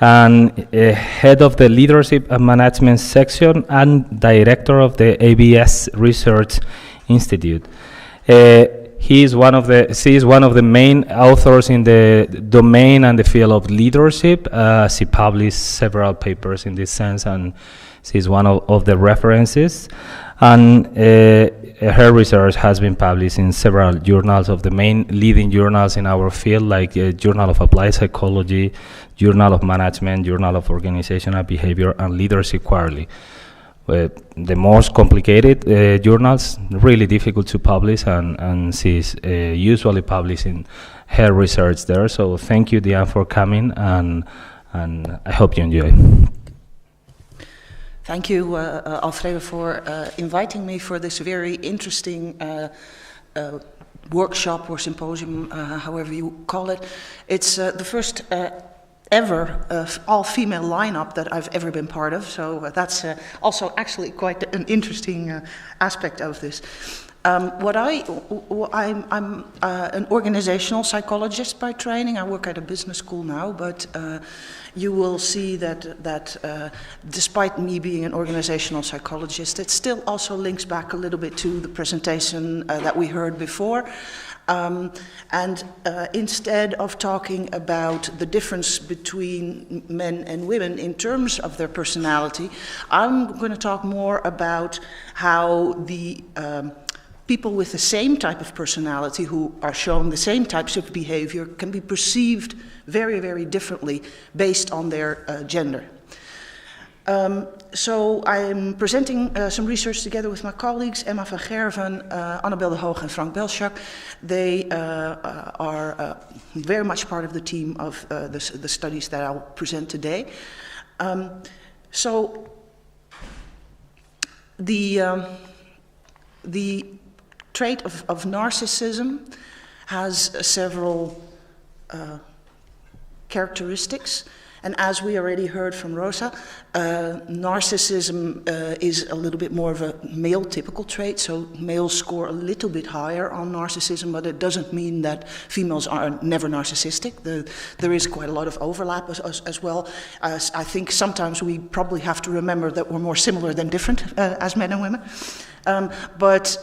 And head of the Leadership and Management section and director of the ABS Research Institute. She is one of the main authors in the domain and the field of leadership. She published several papers in this sense, and she's one of the references. And her research has been published in several journals of the main leading journals in our field, like Journal of Applied Psychology, Journal of Management, Journal of Organizational Behavior, and Leadership Quarterly. The most complicated journals, really difficult to publish, and she's usually publishing her research there. So thank you, Diane, for coming, and I hope you enjoy. Thank you, Alfredo, for inviting me for this very interesting workshop or symposium, however you call it. It's the first ever all-female lineup that I've ever been part of, so that's also actually quite an interesting aspect of this. I'm an organizational psychologist by training. I work at a business school now, but you will see that despite me being an organizational psychologist, it still also links back a little bit to the presentation that we heard before. Instead of talking about the difference between men and women in terms of their personality, I'm going to talk more about how the people with the same type of personality who are shown the same types of behavior can be perceived very, very differently based on their gender. So I'm presenting some research together with my colleagues, Emma van Gerven, Annabel de Hoog, and Frank Belschak. They are very much part of the team of the studies that I'll present today. So the trait of narcissism has several characteristics. And as we already heard from Rosa, narcissism is a little bit more of a male typical trait, so males score a little bit higher on narcissism, but it doesn't mean that females are never narcissistic. There is quite a lot of overlap as well. I think sometimes we probably have to remember that we're more similar than different as men and women. But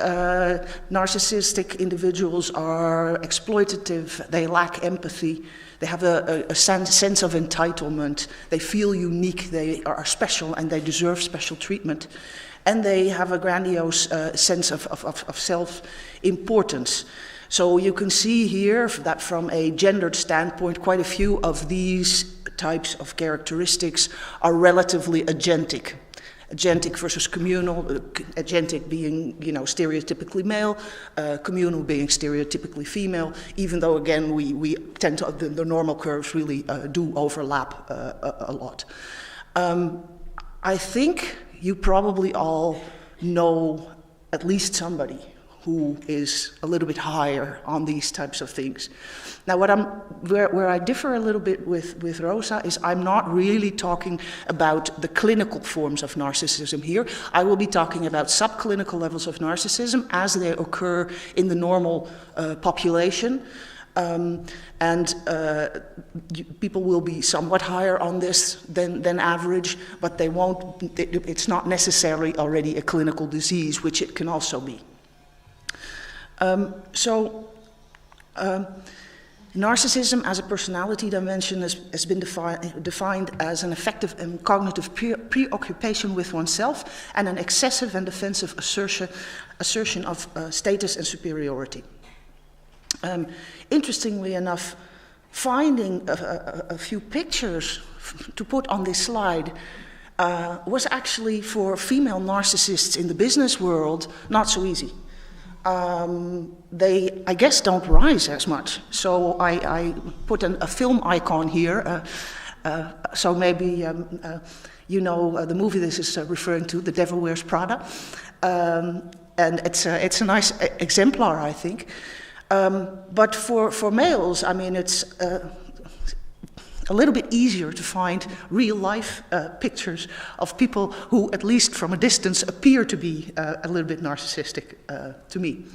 narcissistic individuals are exploitative, they lack empathy, they have a sense of entitlement, they feel unique, they are special and they deserve special treatment. And they have a grandiose sense of self-importance. So you can see here that from a gendered standpoint, quite a few of these types of characteristics are relatively agentic. Agentic versus communal, agentic being, stereotypically male, communal being stereotypically female, even though, again, we tend to, the normal curves really do overlap a lot. I think you probably all know at least somebody who is a little bit higher on these types of things. Now, where I differ a little bit with Rosa is I'm not really talking about the clinical forms of narcissism here. I will be talking about subclinical levels of narcissism as they occur in the normal population. People will be somewhat higher on this than average, but they won't. It's not necessarily already a clinical disease, which it can also be. Narcissism as a personality dimension has been defined as an affective and cognitive preoccupation with oneself and an excessive and defensive assertion of status and superiority. Interestingly enough, finding a few pictures to put on this slide was actually for female narcissists in the business world not so easy. they, I guess, don't rise as much. So I put a film icon here. So maybe you know the movie this is referring to, The Devil Wears Prada. And it's a nice exemplar, I think. But for males, I mean, it's a little bit easier to find real-life pictures of people who, at least from a distance, appear to be a little bit narcissistic to me.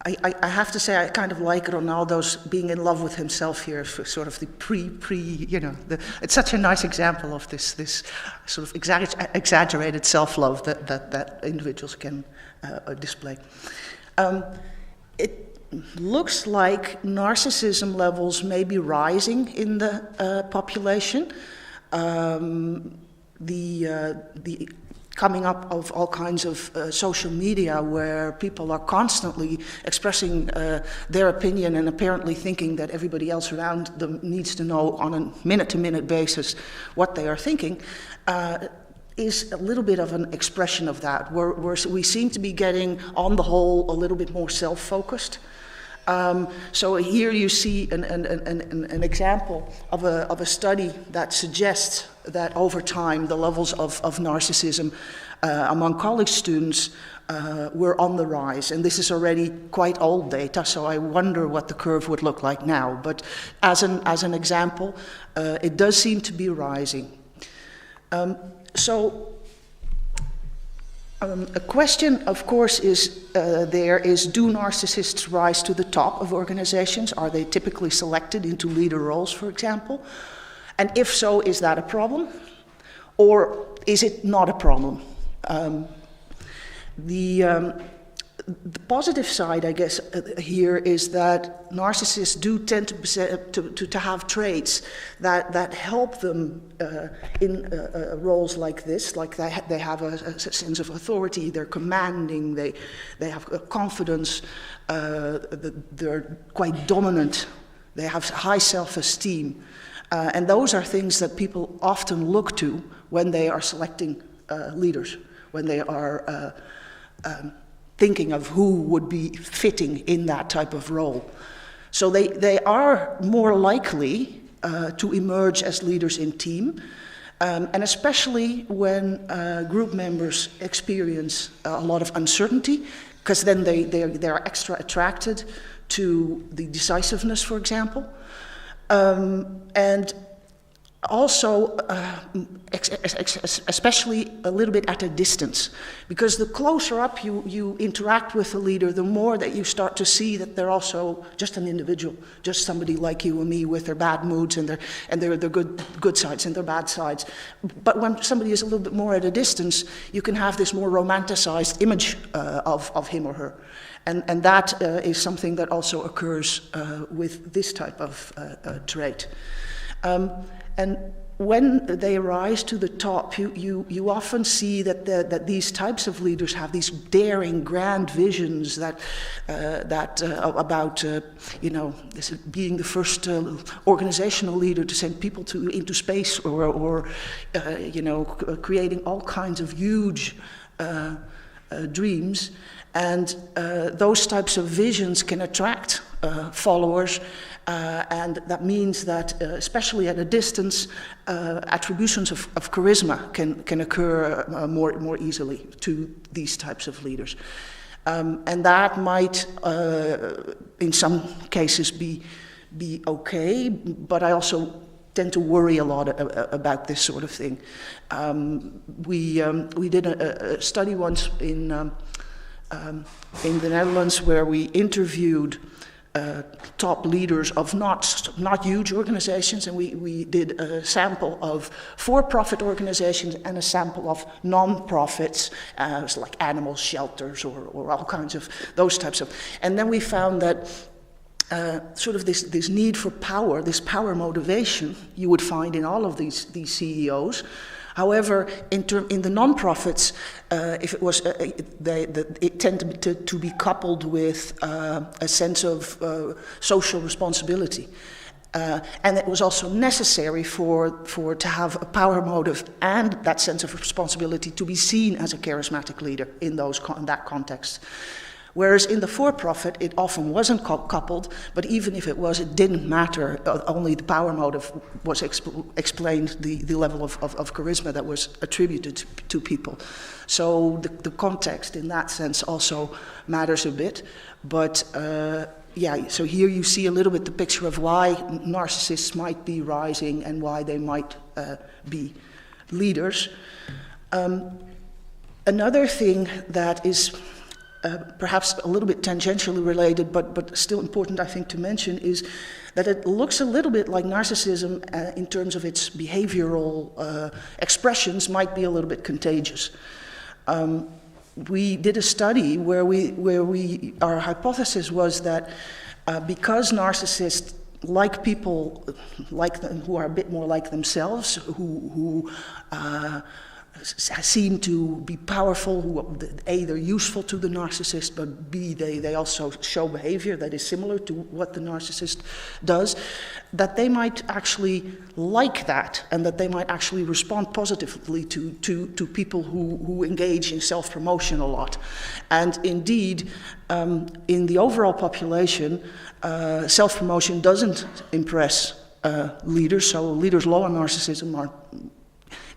I have to say I kind of like Ronaldo's being in love with himself here, for sort of the you know, it's such a nice example of this sort of exaggerated self-love that individuals can display. It looks like narcissism levels may be rising in the population. The coming up of all kinds of social media where people are constantly expressing their opinion and apparently thinking that everybody else around them needs to know on a minute-to-minute basis what they are thinking, is a little bit of an expression of that. We seem to be getting, on the whole, a little bit more self-focused. So here you see an example of a study that suggests that over time the levels of narcissism among college students were on the rise. And this is already quite old data, so I wonder what the curve would look like now. But as an example, it does seem to be rising. A question, of course, is do narcissists rise to the top of organizations? Are they typically selected into leader roles, for example? And if so, is that a problem? Or is it not a problem? The positive side, I guess, here is that narcissists do tend to have traits that help them in roles like this. Like they have a sense of authority, they're commanding, they have confidence, they're quite dominant, they have high self-esteem. And those are things that people often look to when they are selecting leaders, when they are thinking of who would be fitting in that type of role. So they are more likely to emerge as leaders in team, and especially when group members experience a lot of uncertainty, because then they are extra attracted to the decisiveness, for example. And also, especially a little bit at a distance, because the closer up you interact with the leader, the more that you start to see that they're also just an individual, just somebody like you and me with their bad moods and their good sides and their bad sides. But when somebody is a little bit more at a distance, you can have this more romanticized image of him or her. And that is something that also occurs with this type of trait. And when they rise to the top, you often see that these types of leaders have these daring, grand visions about this being the first organizational leader to send people into space, or creating all kinds of huge dreams. And those types of visions can attract followers. And that means that, especially at a distance, attributions of charisma can occur more easily to these types of leaders. And that might, in some cases, be okay, but I also tend to worry a lot about this sort of thing. We did a study once in the Netherlands where we interviewed top leaders of not huge organizations, and we did a sample of for-profit organizations and a sample of non-profits, like animal shelters or all kinds of those types of. And then we found that sort of this need for power, this power motivation, you would find in all of these CEOs. However, in the non-profits, if it was, it tended to be coupled with a sense of social responsibility. And it was also necessary to have a power motive and that sense of responsibility to be seen as a charismatic leader in that context. Whereas in the for-profit, it often wasn't coupled, but even if it was, it didn't matter. Only the power motive was explained, the level of charisma that was attributed to people. So the context in that sense also matters a bit. But yeah, so here you see a little bit the picture of why narcissists might be rising and why they might be leaders. Another thing that is perhaps a little bit tangentially related, but still important, I think, to mention, is that it looks a little bit like narcissism in terms of its behavioral expressions might be a little bit contagious. We did a study where our hypothesis was that because narcissists like people who are a bit more like themselves, who seem to be powerful, who A, they're useful to the narcissist, but B, they also show behavior that is similar to what the narcissist does, that they might actually like that, and that they might actually respond positively to people who engage in self-promotion a lot. And indeed, in the overall population, self-promotion doesn't impress leaders, so leaders low on narcissism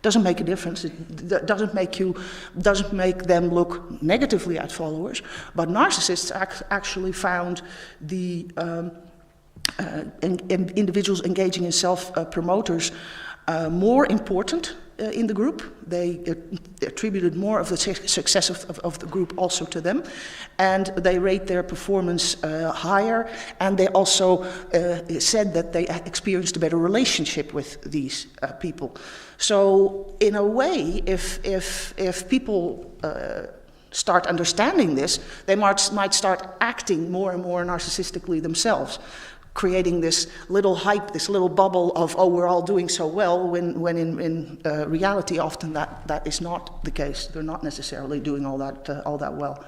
doesn't make a difference. It doesn't make them look negatively at followers. But narcissists actually found the individuals engaging in self-promoters more important in the group. They attributed more of the success of the group also to them, and they rate their performance higher, and they also said that they experienced a better relationship with these people. So in a way, if people start understanding this, they might start acting more and more narcissistically themselves, creating this little hype, this little bubble of, oh, we're all doing so well, when in reality often that is not the case. They're not necessarily doing all that well.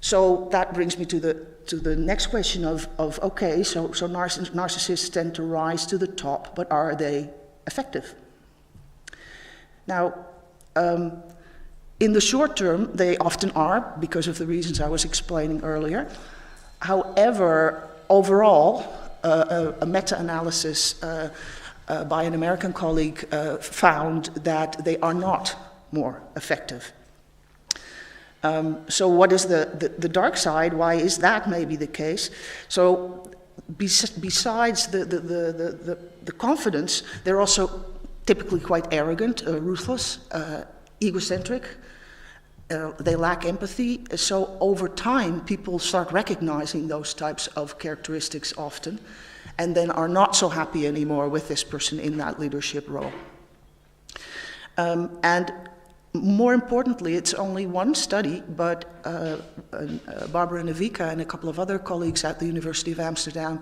So that brings me to the next question of okay, so narcissists tend to rise to the top, but are they effective? Now, in the short term, they often are, because of the reasons I was explaining earlier. However, overall, a meta-analysis by an American colleague found that they are not more effective. So what is the dark side? Why is that maybe the case? So besides the confidence, they're also typically quite arrogant, ruthless, egocentric. They lack empathy, so over time people start recognizing those types of characteristics often, and then are not so happy anymore with this person in that leadership role. And more importantly, it's only one study, but Barbara Navika and a couple of other colleagues at the University of Amsterdam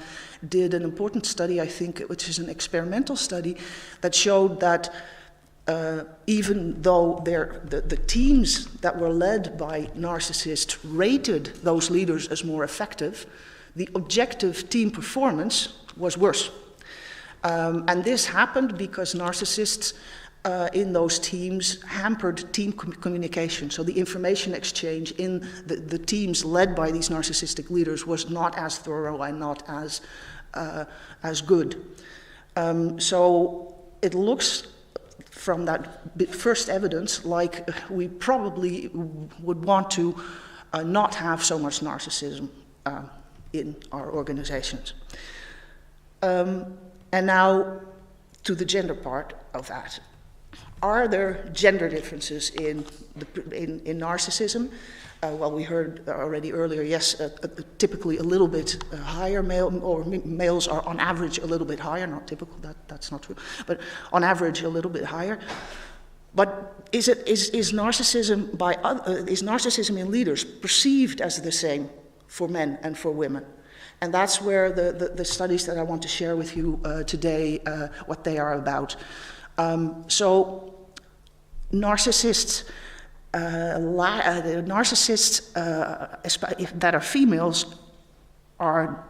did an important study, I think, which is an experimental study, that showed that even though the teams that were led by narcissists rated those leaders as more effective, the objective team performance was worse. And this happened because narcissists in those teams hampered team communication. So the information exchange in the teams led by these narcissistic leaders was not as thorough and not as good. So it looks from that first evidence like we probably would want to not have so much narcissism in our organizations. And now to the gender part of that. Are there gender differences in narcissism? Well, we heard already earlier, yes, typically a little bit higher. Males are on average a little bit higher, not typical, that's not true, but on average a little bit higher. But is narcissism in leaders perceived as the same for men and for women? And that's where the studies that I want to share with you today, what they are about. So narcissists that are females are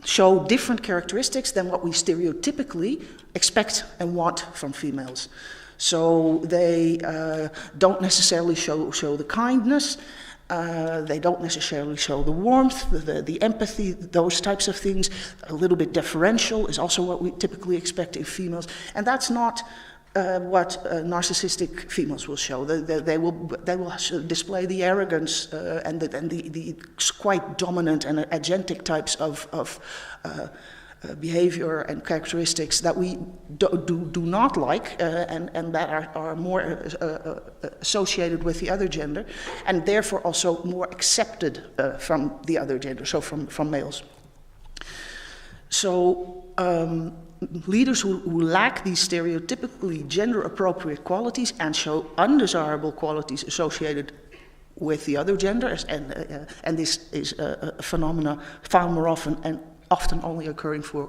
show different characteristics than what we stereotypically expect and want from females. So they don't necessarily show the kindness, they don't necessarily show the warmth, the empathy, those types of things. A little bit deferential is also what we typically expect in females, and that's not what narcissistic females will show. They will display the arrogance and the quite dominant and agentic types of behavior and characteristics that we do not like and that are more associated with the other gender, and therefore also more accepted from the other gender, so from males. So leaders who lack these stereotypically gender-appropriate qualities and show undesirable qualities associated with the other gender, and this is a phenomena found more often and often only occurring for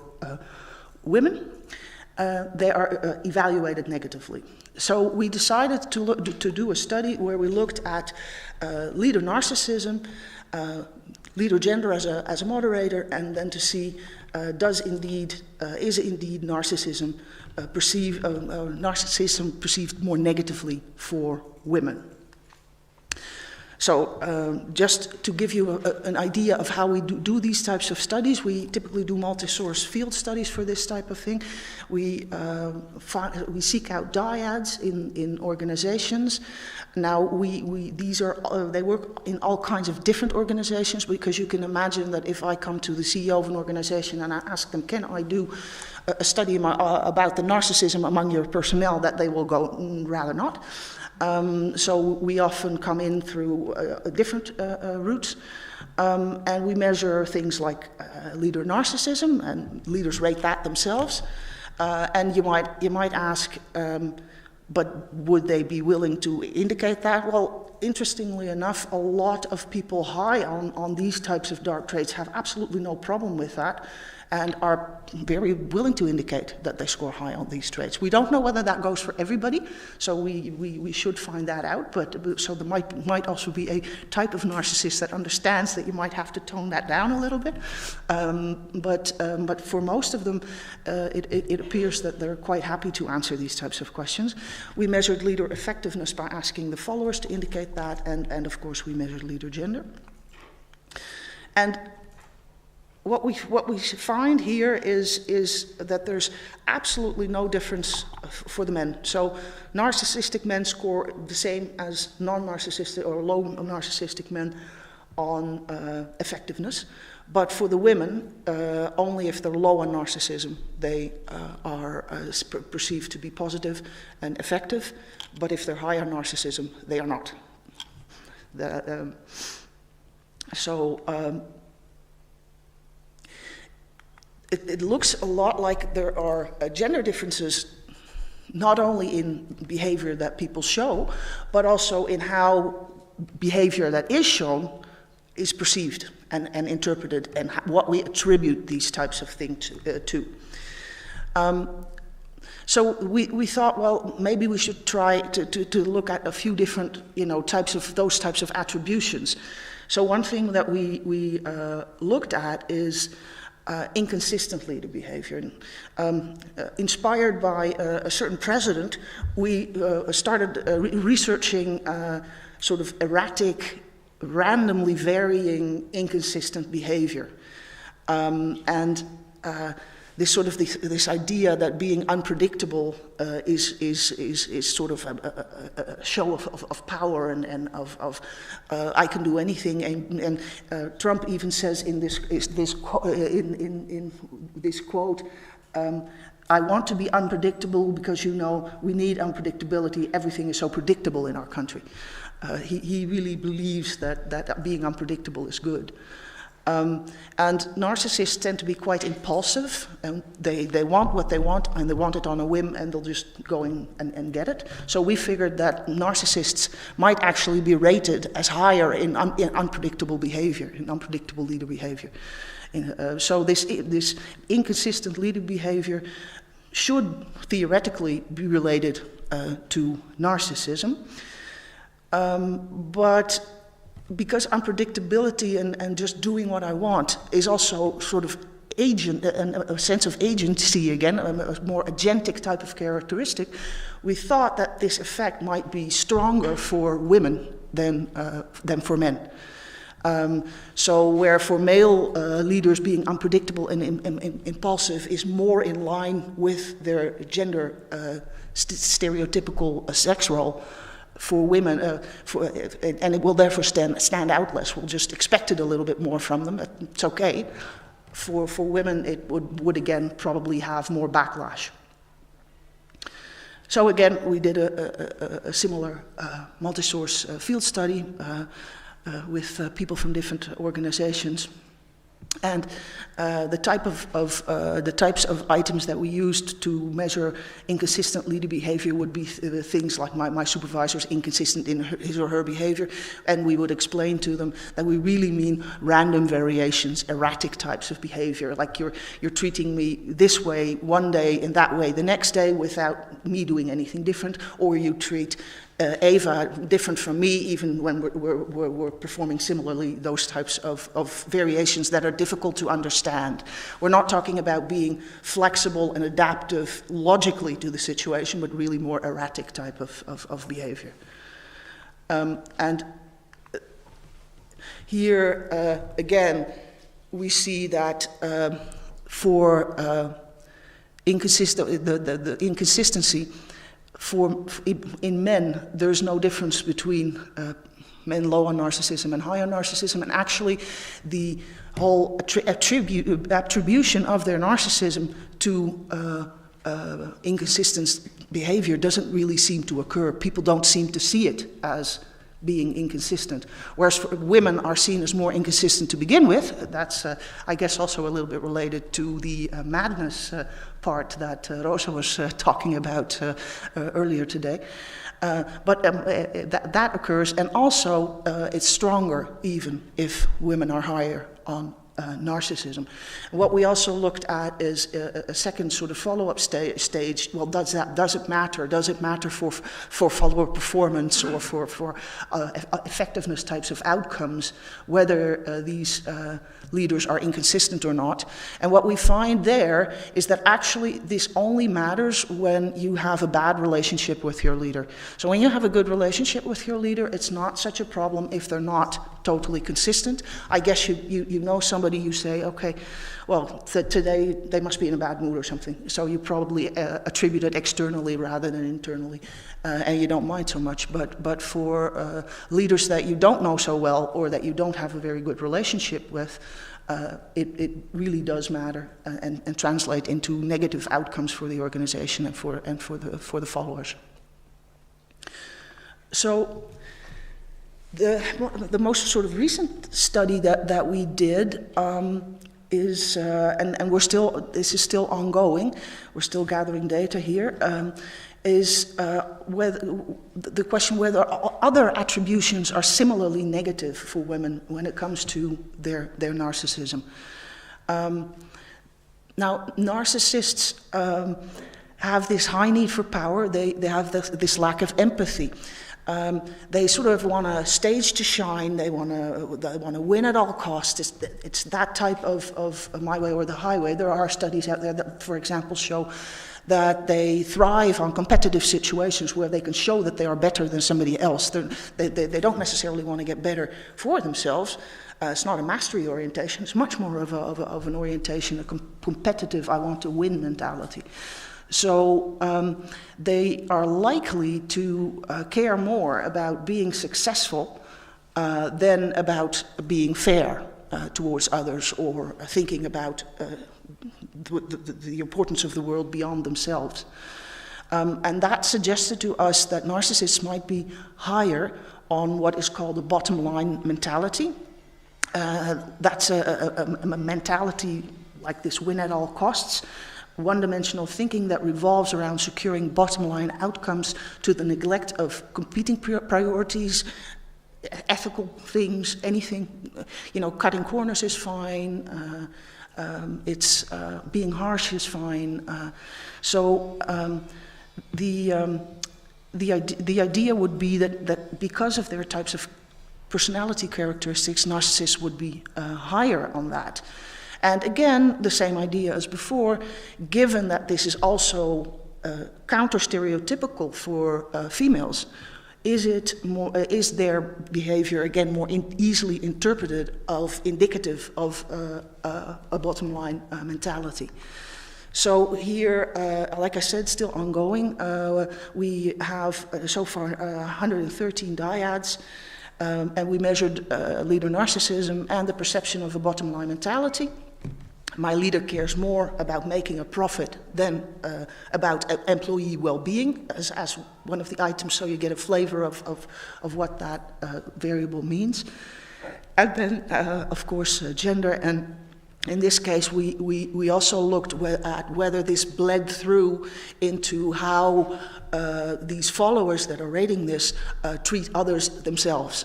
women, they are evaluated negatively. So we decided to do a study where we looked at leader narcissism, leader gender as a moderator, and then to see is indeed narcissism perceived more negatively for women. So just to give you an idea of how we do these types of studies, we typically do multi-source field studies for this type of thing. We seek out dyads in organizations. Now they work in all kinds of different organizations, because you can imagine that if I come to the CEO of an organization and I ask them, can I do a study about the narcissism among your personnel, that they will go, rather not. So we often come in through different routes, and we measure things like leader narcissism, and leaders rate that themselves. And you might ask, but would they be willing to indicate that? Well, interestingly enough, a lot of people high on these types of dark traits have absolutely no problem with that, and are very willing to indicate that they score high on these traits. We don't know whether that goes for everybody, so we should find that out, but so there might also be a type of narcissist that understands that you might have to tone that down a little bit, but for most of them, it appears that they're quite happy to answer these types of questions. We measured leader effectiveness by asking the followers to indicate that, and of course we measured leader gender. And what we find here is that there's absolutely no difference for the men. So narcissistic men score the same as non-narcissistic or low narcissistic men on effectiveness. But for the women, only if they're low on narcissism, they are perceived to be positive and effective. But if they're high on narcissism, they are not. It looks a lot like there are gender differences, not only in behavior that people show, but also in how behavior that is shown is perceived and interpreted, and what we attribute these types of things to. So we thought, well, maybe we should try to look at a few different, those types of attributions. So one thing that we looked at is inconsistent leader behavior. Inspired by a certain president, we started researching sort of erratic, randomly varying, inconsistent behavior. This idea that being unpredictable is sort of a show of power and of I can do anything, and Trump even says in this quote, I want to be unpredictable because we need unpredictability. Everything is so predictable in our country. He really believes that being unpredictable is good. And narcissists tend to be quite impulsive, and they want what they want, and they want it on a whim, and they'll just go in and get it. So we figured that narcissists might actually be rated as higher in unpredictable behavior, in unpredictable leader behavior. So this inconsistent leader behavior should theoretically be related to narcissism, but because unpredictability and just doing what I want is also sort of a sense of agency again, a more agentic type of characteristic, we thought that this effect might be stronger for women than for men. So where for male leaders being unpredictable and impulsive is more in line with their gender stereotypical sex role, for women, and it will therefore stand out less. We'll just expect it a little bit more from them. It's okay. For women, it would again probably have more backlash. So again, we did a similar multi-source field study with people from different organizations. And the types of items that we used to measure inconsistent leader behavior would be things like my supervisor's inconsistent in his or her behavior, and we would explain to them that we really mean random variations, erratic types of behavior, like you're treating me this way one day and that way the next day without me doing anything different, or you treat Eva different from me, even when we're performing similarly, those types of variations that are difficult to understand. We're not talking about being flexible and adaptive logically to the situation, but really more erratic type of behavior. And here, again, we see that for the inconsistency, in men, there's no difference between men low on narcissism and high on narcissism, and actually the whole attribution of their narcissism to inconsistent behavior doesn't really seem to occur. People don't seem to see it as being inconsistent, whereas women are seen as more inconsistent to begin with. That's, I guess, also a little bit related to the madness part that Rosa was talking about earlier today. But that occurs, and also it's stronger even if women are higher on narcissism. What we also looked at is a second sort of follow-up stage. Well, does it matter? Does it matter for follower performance or for effectiveness types of outcomes, whether these leaders are inconsistent or not? And what we find there is that actually this only matters when you have a bad relationship with your leader. So when you have a good relationship with your leader, it's not such a problem if they're not totally consistent. I guess you know somebody, you say, okay, well, today they must be in a bad mood or something. So you probably attribute it externally rather than internally, and you don't mind so much. But for leaders that you don't know so well or that you don't have a very good relationship with, it really does matter and translate into negative outcomes for the organization and for the followers. So the most sort of recent study that we did is, and this is still ongoing, we're still gathering data here, is the question whether other attributions are similarly negative for women when it comes to their narcissism. Now, narcissists have this high need for power. They have this lack of empathy. They sort of want a stage to shine. They want to win at all costs. It's that type of my way or the highway. There are studies out there that, for example, show that they thrive on competitive situations where they can show that they are better than somebody else. They don't necessarily want to get better for themselves. It's not a mastery orientation. It's much more of an orientation, a competitive, I want to win mentality. So they are likely to care more about being successful than about being fair towards others or thinking about the importance of the world beyond themselves. And that suggested to us that narcissists might be higher on what is called a bottom line mentality. That's a mentality like this win at all costs, one-dimensional thinking that revolves around securing bottom-line outcomes to the neglect of competing priorities, ethical things, anything. Cutting corners is fine. Being harsh is fine. So the idea would be that because of their types of personality characteristics, narcissists would be higher on that. And again, the same idea as before, given that this is also counter-stereotypical for females, is their behavior again more easily interpreted indicative of a bottom line mentality? So here, like I said, still ongoing. We have so far 113 dyads, and we measured leader narcissism and the perception of a bottom line mentality. My leader cares more about making a profit than about employee well-being as one of the items, so you get a flavor of what that variable means. And then, of course, gender. And in this case, we also looked at whether this bled through into how these followers that are rating this treat others themselves.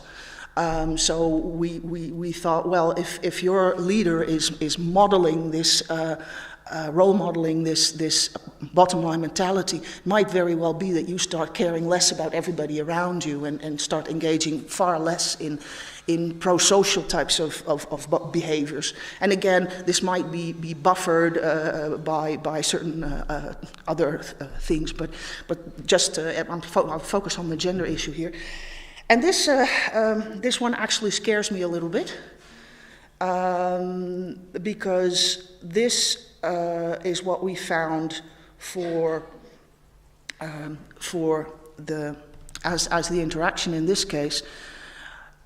So we thought, well, if your leader is modeling this, role modeling this bottom line mentality, it might very well be that you start caring less about everybody around you and start engaging far less in pro-social types of behaviors. And again, this might be buffered by certain other things, but just I'll focus on the gender issue here. And this one actually scares me a little bit, because this is what we found for the as the interaction in this case.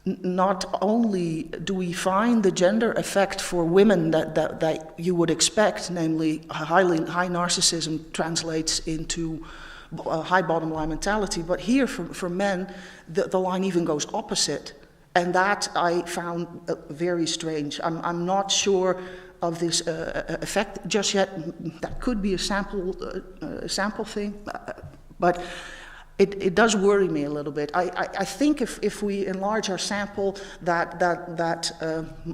Not only do we find the gender effect for women that you would expect, namely high narcissism translates into a high bottom line mentality, but here for men, the line even goes opposite. And that I found very strange. I'm not sure of this effect just yet. That could be a sample thing, but it does worry me a little bit. I think if we enlarge our sample, that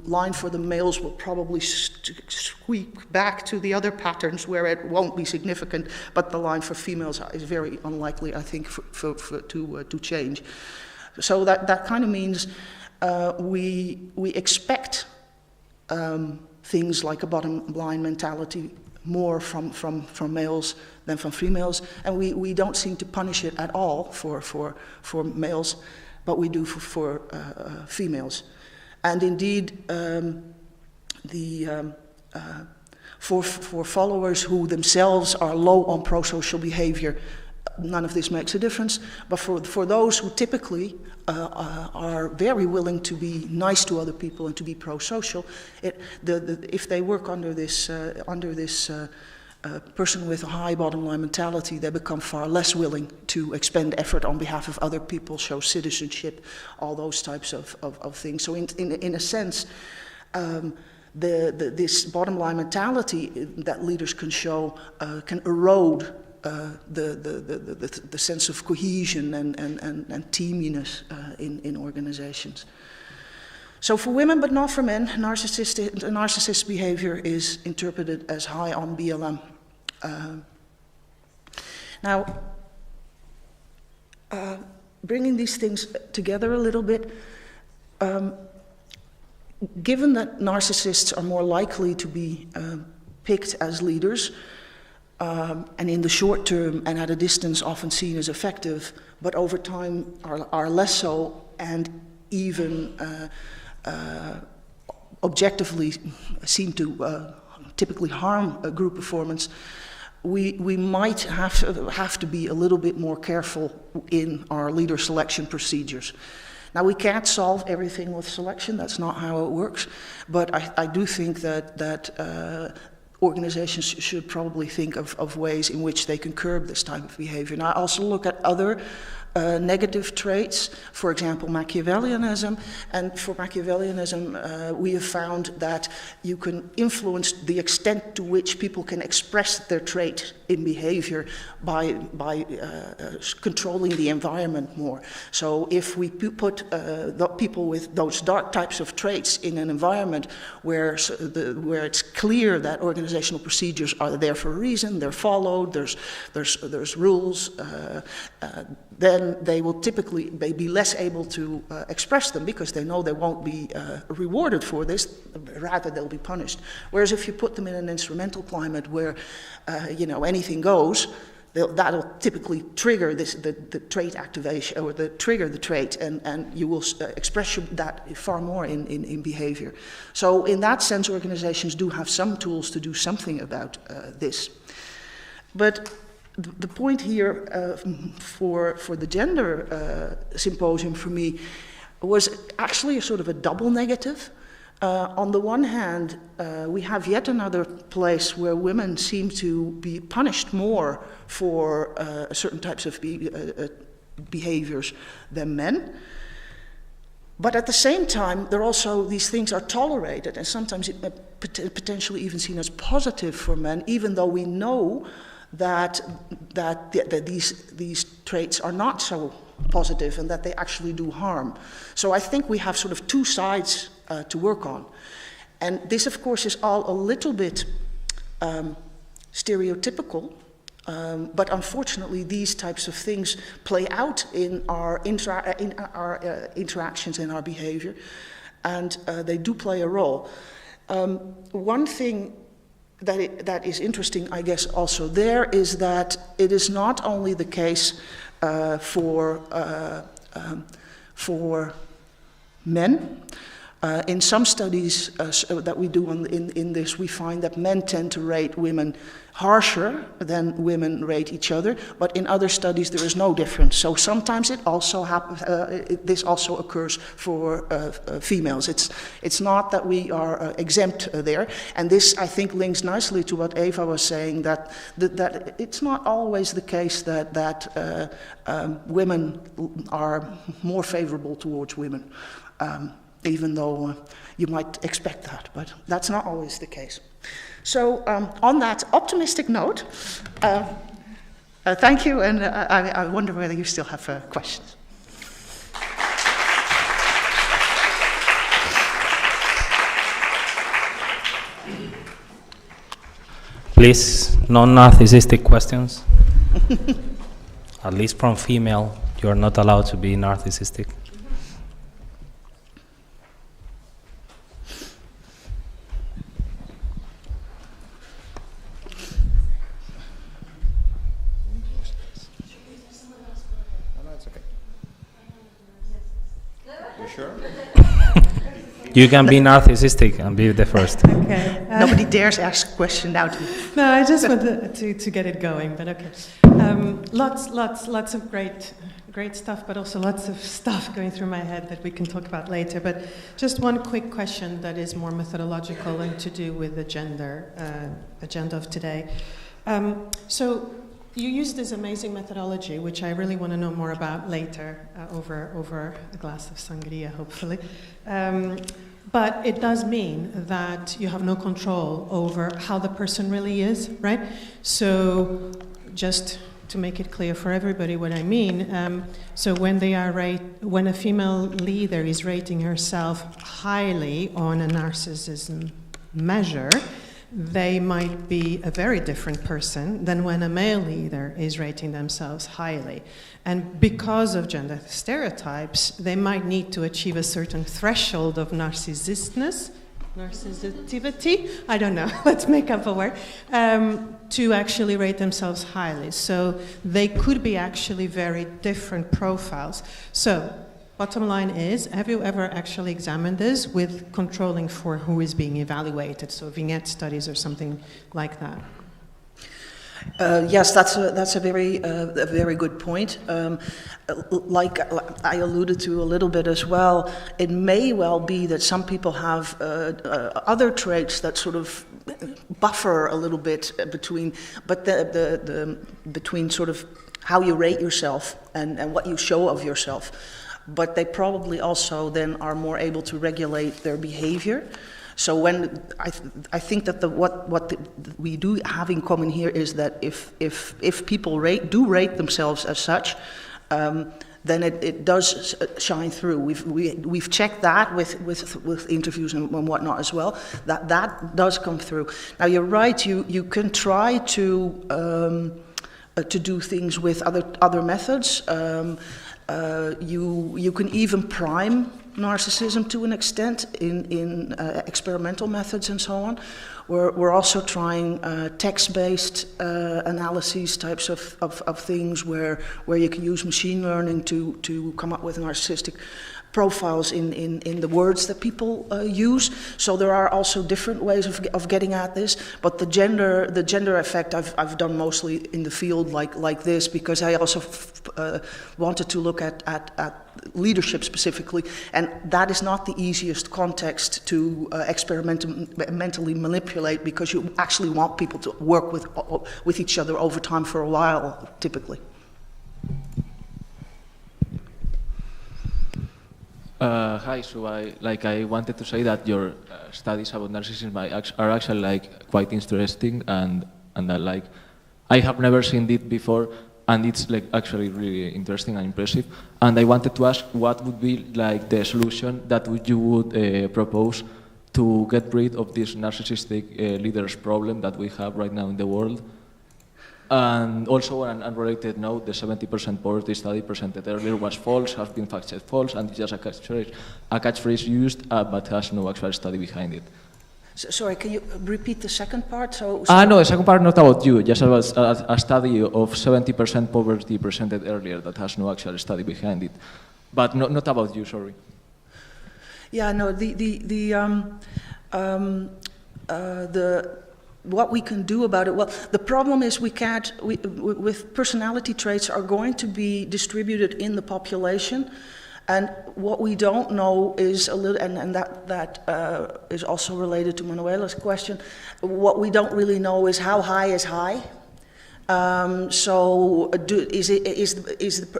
line for the males will probably squeak back to the other patterns where it won't be significant, but the line for females is very unlikely, I think, to change. So that kind of means we expect things like a bottom line mentality more from males than from females, and we don't seem to punish it at all for males, but we do for females. And indeed, for followers who themselves are low on pro-social behavior, none of this makes a difference. But for those who typically are very willing to be nice to other people and to be pro-social, if they work under this person with a high bottom line mentality, they become far less willing to expend effort on behalf of other people, show citizenship, all those types of things. So in a sense, this bottom line mentality that leaders can show can erode the sense of cohesion and teaminess in organizations. So for women, but not for men, narcissist behavior is interpreted as high on BLM. Now, bringing these things together a little bit, given that narcissists are more likely to be picked as leaders, and in the short term and at a distance often seen as effective, but over time are less so, and even objectively seem to typically harm a group performance, we might have to be a little bit more careful in our leader selection procedures. Now, we can't solve everything with selection, that's not how it works, but I do think that organizations should probably think of ways in which they can curb this type of behavior. And I also look at other negative traits, for example, Machiavellianism. And for Machiavellianism, we have found that you can influence the extent to which people can express their trait in behavior by controlling the environment more. So if we put the people with those dark types of traits in an environment where it's clear that organizational procedures are there for a reason, they're followed, there's rules, then then they will typically be less able to express them because they know they won't be rewarded for this, rather they'll be punished. Whereas if you put them in an instrumental climate where, anything goes, that'll typically trigger the trait activation, or trigger the trait, and you will express that far more in behavior. So in that sense, organizations do have some tools to do something about this. But the point here for the gender symposium for me was actually a sort of a double negative. On the one hand, we have yet another place where women seem to be punished more for certain types of behaviors than men. But at the same time, these things are tolerated, and sometimes potentially even seen as positive for men, even though we know that these traits are not so positive and that they actually do harm. So I think we have sort of two sides to work on. And this, of course, is all a little bit stereotypical, but unfortunately these types of things play out in our interactions, in our behavior, and they do play a role. One thing that is interesting, I guess, also there is that it is not only the case for men. In some studies that we do in this, we find that men tend to rate women harsher than women rate each other, but in other studies there is no difference. So sometimes it also this also occurs for females. It's not that we are exempt there, and this, I think, links nicely to what Eva was saying, that it's not always the case that women are more favorable towards women. Even though you might expect that, but that's not always the case. So on that optimistic note, thank you, and I wonder whether you still have questions. Please, non-narcissistic questions. At least from female, you're not allowed to be narcissistic. You can be narcissistic and be the first. Okay. Nobody dares ask a question now. No, I just wanted to get it going, but okay. Lots of great stuff, but also lots of stuff going through my head that we can talk about later. But just one quick question that is more methodological and to do with the gender agenda of today. So you use this amazing methodology, which I really want to know more about later, over a glass of sangria, hopefully. But it does mean that you have no control over how the person really is, right? So just to make it clear for everybody what I mean, so when a female leader is rating herself highly on a narcissism measure, they might be a very different person than when a male leader is rating themselves highly. And because of gender stereotypes, they might need to achieve a certain threshold of narcissistivity, I don't know, let's make up a word, to actually rate themselves highly. So they could be actually very different profiles. So bottom line is, have you ever actually examined this with controlling for who is being evaluated? So vignette studies or something like that. Yes, that's a very good point. Like I alluded to a little bit as well, it may well be that some people have other traits that sort of buffer a little bit between sort of how you rate yourself and what you show of yourself. But they probably also then are more able to regulate their behavior. So when I think that what we do have in common here is that if people rate themselves as such, then it does shine through. We've checked that with interviews and whatnot as well. That does come through. Now you're right. You can try to to do things with other methods. You can even prime narcissism to an extent in experimental methods and so on. We're also trying text-based analyses types of things where you can use machine learning to come up with narcissistic profiles in the words that people use. So there are also different ways of getting at this. But the gender effect I've done mostly in the field like this, because I also wanted to look at leadership specifically, and that is not the easiest context to experimentally manipulate, because you actually want people to work with each other over time for a while, typically. Hi, so I wanted to say that your studies about narcissism are actually quite interesting, and that I have never seen it before, and it's actually really interesting and impressive. And I wanted to ask, what would be the solution that you would propose to get rid of this narcissistic leaders problem that we have right now in the world? And also, on an unrelated note, the 70% poverty study presented earlier was false, has been fact-checked false, and it's just a catchphrase used, but has no actual study behind it. Sorry, can you repeat the second part? No, the second part not about you, just about a study of 70% poverty presented earlier that has no actual study behind it, but not about you. Sorry. Yeah, no, what we can do about it, well, the problem is with personality traits are going to be distributed in the population, and what we don't know is a little, and that is also related to Manuela's question, what we don't really know is how high is high. Is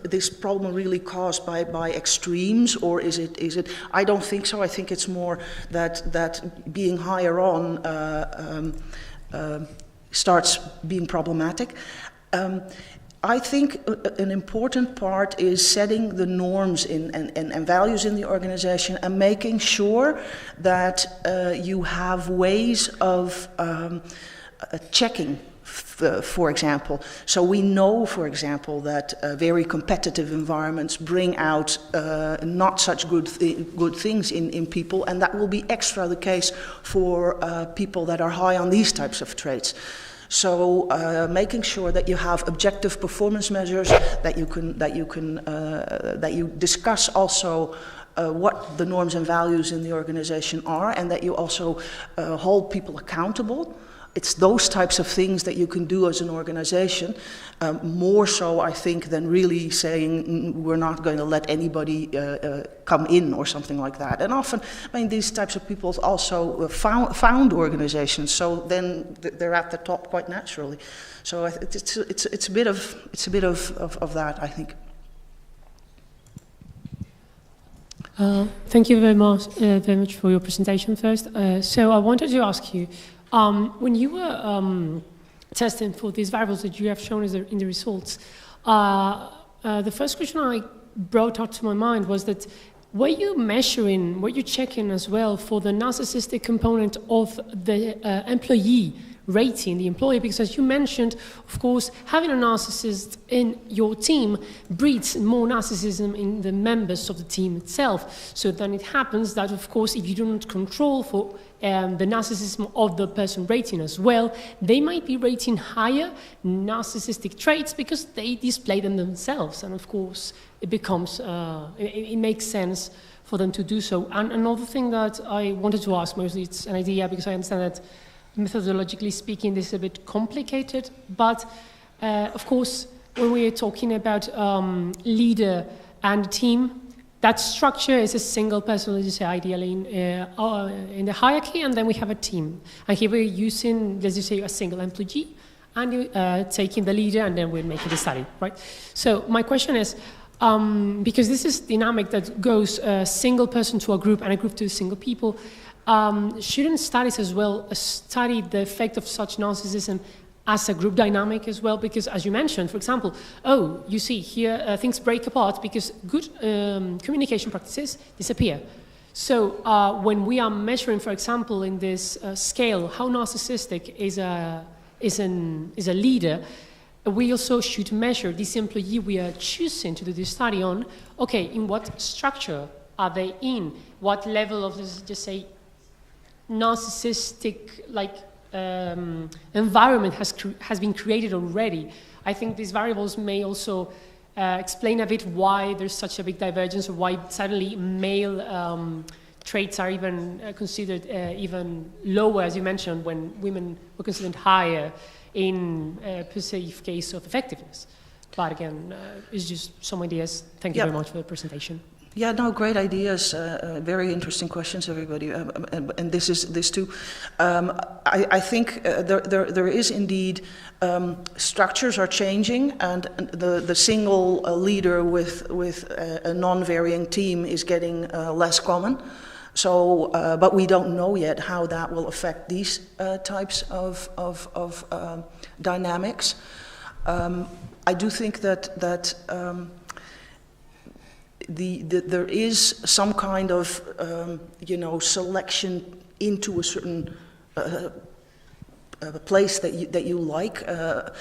this problem really caused by extremes, or is it? I don't think so. I think it's more that being higher on starts being problematic. I think an important part is setting the norms and values in the organization, and making sure that you have ways of checking, for example. So we know, for example, that very competitive environments bring out not such good things in people, and that will be extra the case for people that are high on these types of traits. So making sure that you have objective performance measures, that you discuss also what the norms and values in the organization are, and that you also hold people accountable. It's those types of things that you can do as an organization, more so, I think, than really saying we're not going to let anybody come in or something like that. And often, I mean, these types of people also found organizations, so then they're at the top quite naturally. So it's a bit of that, I think. Thank you very much for your presentation first. So I wanted to ask you, when you were testing for these variables that you have shown in the results, the first question I brought out to my mind was that were you checking as well for the narcissistic component of the employee rating the employee? Because as you mentioned, of course, having a narcissist in your team breeds more narcissism in the members of the team itself. So then it happens that, of course, if you do not control for the narcissism of the person rating as well, they might be rating higher narcissistic traits because they display them themselves. And of course, it becomes, it makes sense for them to do so. And another thing that I wanted to ask, mostly it's an idea because I understand that methodologically speaking, this is a bit complicated, but of course, when we are talking about leader and team, that structure is a single person, let's say, ideally in the hierarchy, and then we have a team. And here we're using, let's just say, a single employee, and taking the leader, and then we're making the study, right? So my question is, because this is dynamic that goes a single person to a group and a group to single people, shouldn't studies as well study the effect of such narcissism as a group dynamic as well? Because as you mentioned, for example, you see here things break apart because good communication practices disappear. So when we are measuring, for example, in this scale, how narcissistic is a leader, we also should measure this employee we are choosing to do this study on. Okay, in what structure are they in? What level of this, just say, narcissistic environment has been created already? I think these variables may also explain a bit why there's such a big divergence, or why suddenly male traits are even considered even lower, as you mentioned, when women were considered higher in perceived case of effectiveness. But again, it's just some ideas. Thank you very much for the presentation. Yeah, no, great ideas. Very interesting questions, everybody. And this too. I think there is indeed structures are changing, and the single leader with a non-varying team is getting less common. So, but we don't know yet how that will affect these types of dynamics. I do think that there is some kind of selection into a certain place that you like. A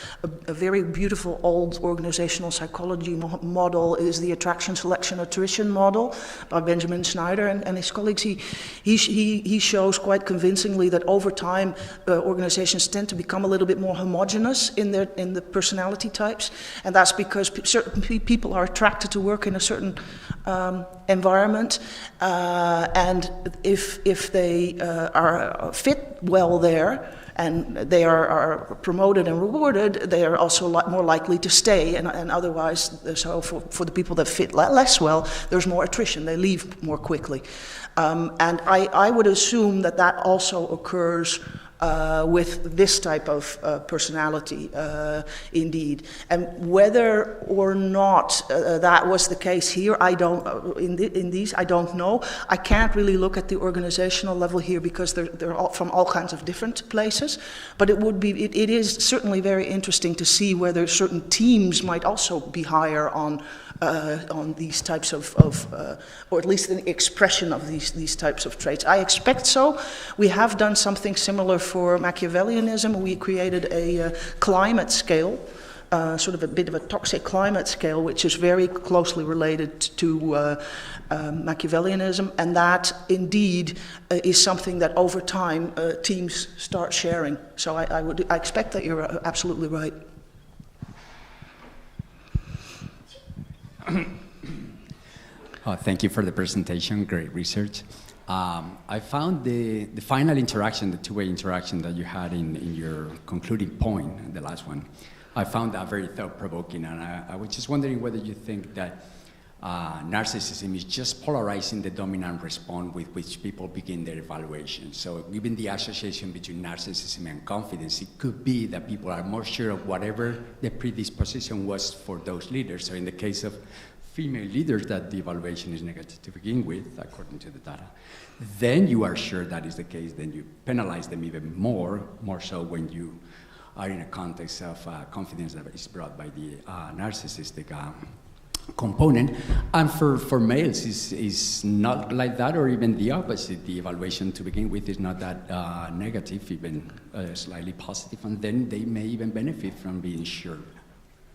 very beautiful old organizational psychology model is the attraction, selection, attrition model by Benjamin Schneider and his colleagues. He shows quite convincingly that over time organizations tend to become a little bit more homogeneous in the personality types, and that's because certain people are attracted to work in a certain environment, and if they are fit well there, and they are promoted and rewarded, they are also more likely to stay, and otherwise, so for the people that fit less well, there's more attrition, they leave more quickly. And I would assume that also occurs with this type of personality, indeed. And whether or not that was the case here, I don't. In these, I don't know. I can't really look at the organizational level here because they're all from all kinds of different places. But it is certainly very interesting to see whether certain teams might also be higher on these types of or at least an expression of these types of traits. I expect so. We have done something similar for Machiavellianism. We created a climate scale, sort of a bit of a toxic climate scale, which is very closely related to Machiavellianism, and that indeed is something that over time teams start sharing. So I expect that you're absolutely right. Thank you for the presentation, great research. I found the final interaction, the two-way interaction that you had in your concluding point, the last one, I found that very thought-provoking, and I was just wondering whether you think that narcissism is just polarizing the dominant response with which people begin their evaluation. So given the association between narcissism and confidence, it could be that people are more sure of whatever the predisposition was for those leaders. So in the case of female leaders, that the evaluation is negative to begin with, according to the data, then you are sure that is the case, then you penalize them even more so when you are in a context of confidence that is brought by the narcissistic component. And for males is not like that, or even the opposite. The evaluation to begin with is not that negative, even slightly positive, and then they may even benefit from being sure.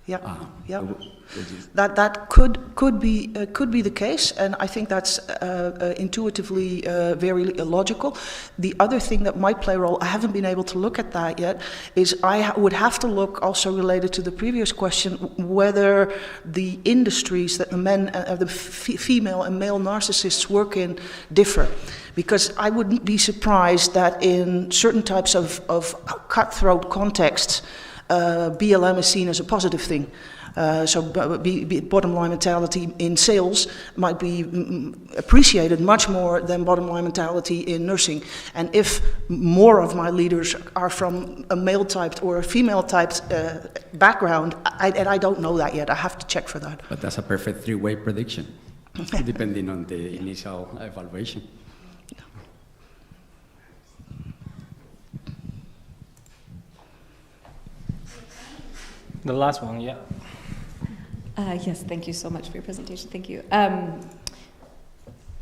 Yeah, that could be the case, and I think that's intuitively very logical. The other thing that might play a role, I haven't been able to look at that yet, is I would have to look, also related to the previous question, whether the industries that the female and male narcissists work in differ. Because I wouldn't be surprised that in certain types of cutthroat contexts, BLM is seen as a positive thing. So bottom line mentality in sales might be appreciated much more than bottom line mentality in nursing. And if more of my leaders are from a male typed or a female typed background, and I don't know that yet, I have to check for that. But that's a perfect three-way prediction, depending on the initial evaluation. The last one, yeah. Yes, thank you so much for your presentation. Thank you.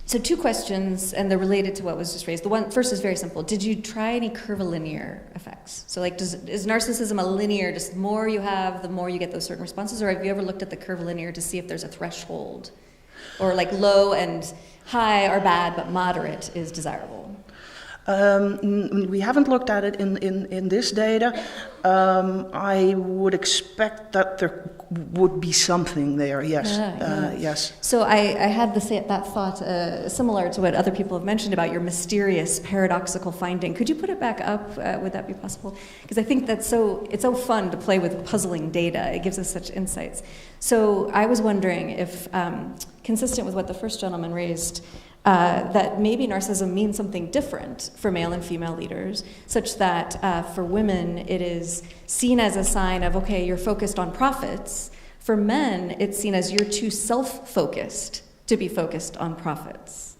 So 2 questions, and they're related to what was just raised. The one first is very simple. Did you try any curvilinear effects? So like, is narcissism a linear, just the more you have, the more you get those certain responses? Or have you ever looked at the curvilinear to see if there's a threshold? Or like low and high are bad, but moderate is desirable? We haven't looked at it in this data. I would expect that there would be something there, yes. Yes. So I had that thought similar to what other people have mentioned about your mysterious, paradoxical finding. Could you put it back up? Would that be possible? Because I think it's so fun to play with puzzling data. It gives us such insights. So I was wondering if, consistent with what the first gentleman raised, that maybe narcissism means something different for male and female leaders, such that for women it is seen as a sign of, okay, you're focused on profits. For men, it's seen as you're too self-focused to be focused on profits.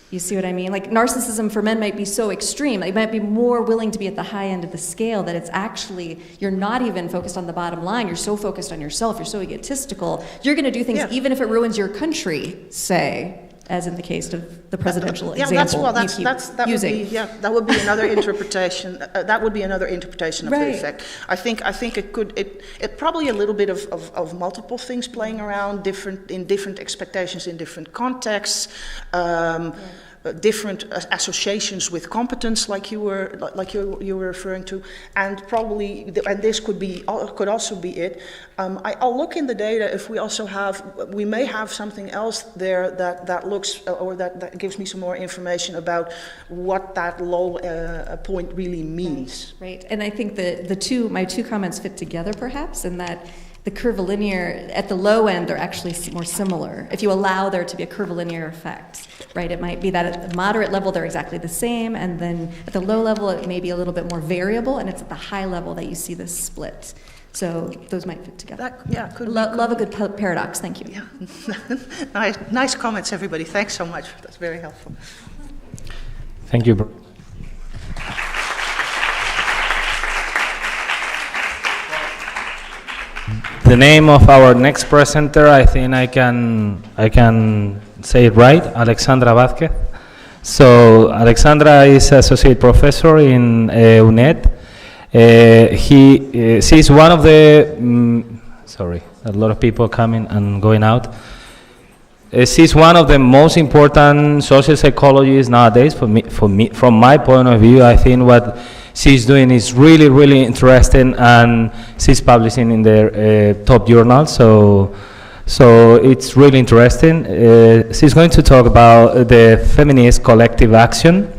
You see what I mean? Like narcissism for men might be so extreme, they might be more willing to be at the high end of the scale that it's actually, you're not even focused on the bottom line, you're so focused on yourself, you're so egotistical, you're going to do things even if it ruins your country, say, as in the case of the presidential example. That would be another interpretation. That would be another interpretation of the effect. I think it probably a little bit of multiple things playing around, different expectations in different contexts. Different associations with competence, like you were referring to, and probably, and this could also be it. I'll look in the data if we may have something else there that looks or that gives me some more information about what that low point really means. Right, and I think my two comments fit together perhaps, in that the curvilinear, at the low end, they're actually more similar. If you allow there to be a curvilinear effect, right? It might be that at the moderate level, they're exactly the same, and then at the low level, it may be a little bit more variable, and it's at the high level that you see this split. So those might fit together. Love a good paradox, thank you. Yeah. Nice comments, everybody. Thanks so much. That's very helpful. Thank you. The name of our next presenter, I think I can say it right, Alexandra Vázquez. So Alexandra is associate professor in UNED. She's one of the, sorry, a lot of people coming and going out. She's one of the most important social psychologists nowadays for me, from my point of view. I think what she's doing is really, really interesting, and she's publishing in the top journals. So it's really interesting. She's going to talk about the feminist collective action.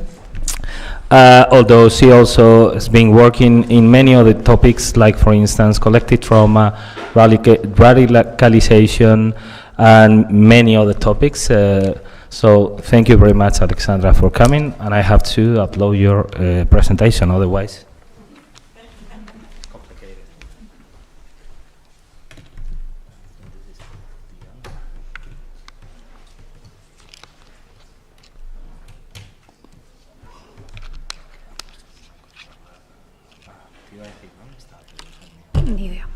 Although she also has been working in many other topics, like for instance, collective trauma, radicalization, and many other topics. So thank you very much, Alexandra, for coming, and I have to upload your presentation, otherwise. Ni idea.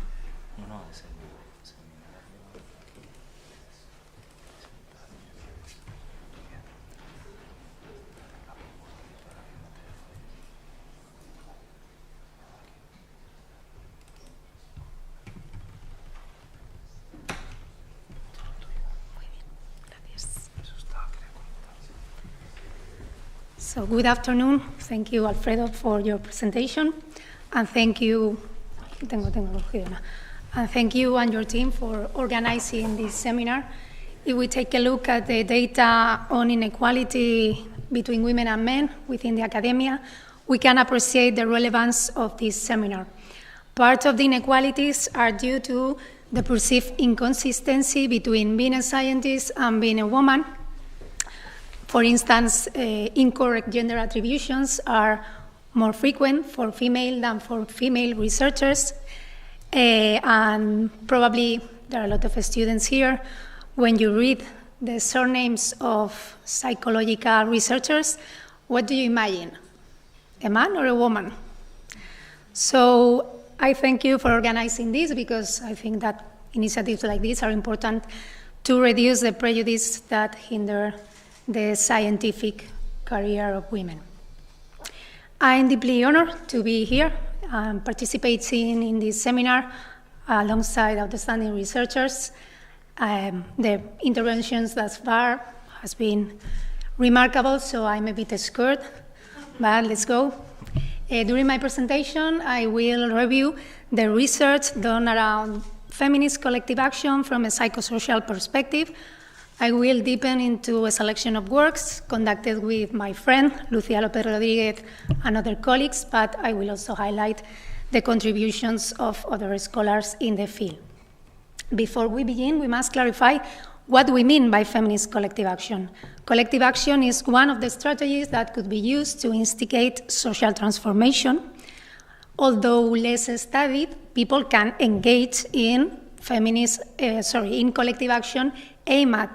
So good afternoon. Thank you, Alfredo, for your presentation, and thank you. And thank you and your team for organizing this seminar. If we take a look at the data on inequality between women and men within the academia, we can appreciate the relevance of this seminar. Part of the inequalities are due to the perceived inconsistency between being a scientist and being a woman. For instance, incorrect gender attributions are more frequent for female than for female researchers. And probably there are a lot of students here. When you read the surnames of psychological researchers, what do you imagine? A man or a woman? So I thank you for organizing this, because I think that initiatives like this are important to reduce the prejudice that hinder the scientific career of women. I'm deeply honored to be here participating in this seminar alongside outstanding researchers. The interventions thus far has been remarkable, so I'm a bit scared, but let's go. During my presentation, I will review the research done around feminist collective action from a psychosocial perspective. I will deepen into a selection of works conducted with my friend, Lucia López Rodríguez, and other colleagues, but I will also highlight the contributions of other scholars in the field. Before we begin, we must clarify what we mean by feminist collective action. Collective action is one of the strategies that could be used to instigate social transformation. Although less studied, people can engage in in collective action aimed at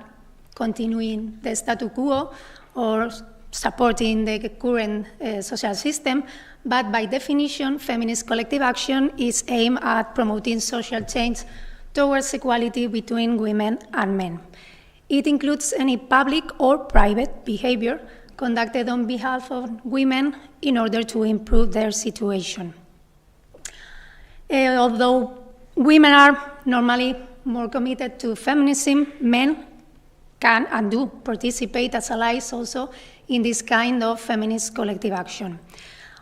continuing the status quo or supporting the current social system, but by definition, feminist collective action is aimed at promoting social change towards equality between women and men. It includes any public or private behavior conducted on behalf of women in order to improve their situation. Although women are normally more committed to feminism, men can and do participate as allies also in this kind of feminist collective action.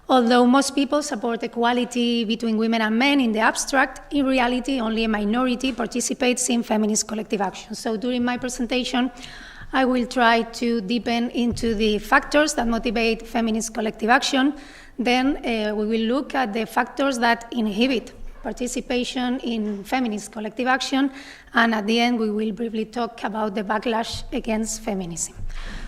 Although most people support equality between women and men in the abstract, in reality only a minority participates in feminist collective action. So during my presentation, I will try to deepen into the factors that motivate feminist collective action. Then we will look at the factors that inhibit participation in feminist collective action, and at the end we will briefly talk about the backlash against feminism.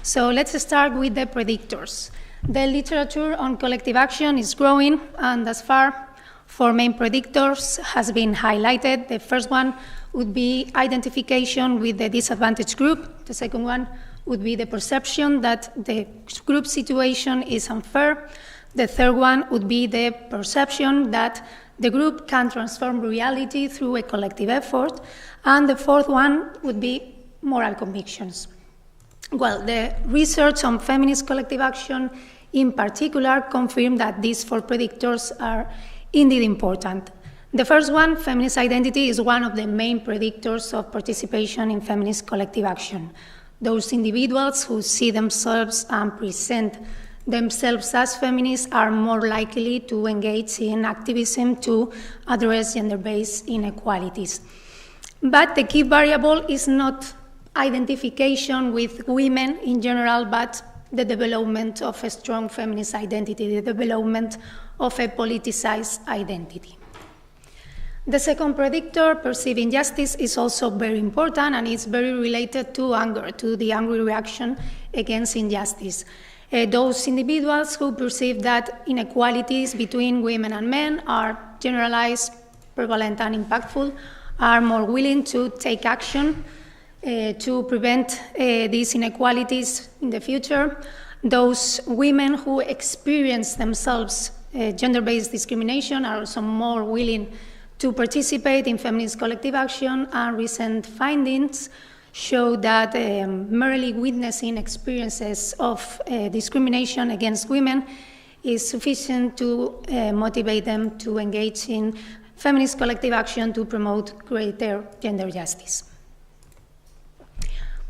So let's start with the predictors. The literature on collective action is growing, and thus far, 4 main predictors has been highlighted. The first one would be identification with the disadvantaged group. The second one would be the perception that the group situation is unfair. The third one would be the perception that the group can transform reality through a collective effort. And the fourth one would be moral convictions. Well, the research on feminist collective action in particular confirmed that these 4 predictors are indeed important. The first one, feminist identity, is one of the main predictors of participation in feminist collective action. Those individuals who see themselves and present themselves as feminists are more likely to engage in activism to address gender-based inequalities. But the key variable is not identification with women in general, but the development of a strong feminist identity, the development of a politicized identity. The second predictor, perceived injustice, is also very important, and it's very related to anger, to the angry reaction against injustice. Those individuals who perceive that inequalities between women and men are generalized, prevalent, and impactful are more willing to take action to prevent these inequalities in the future. Those women who experience themselves gender-based discrimination are also more willing to participate in feminist collective action, and recent findings show that merely witnessing experiences of discrimination against women is sufficient to motivate them to engage in feminist collective action to promote greater gender justice.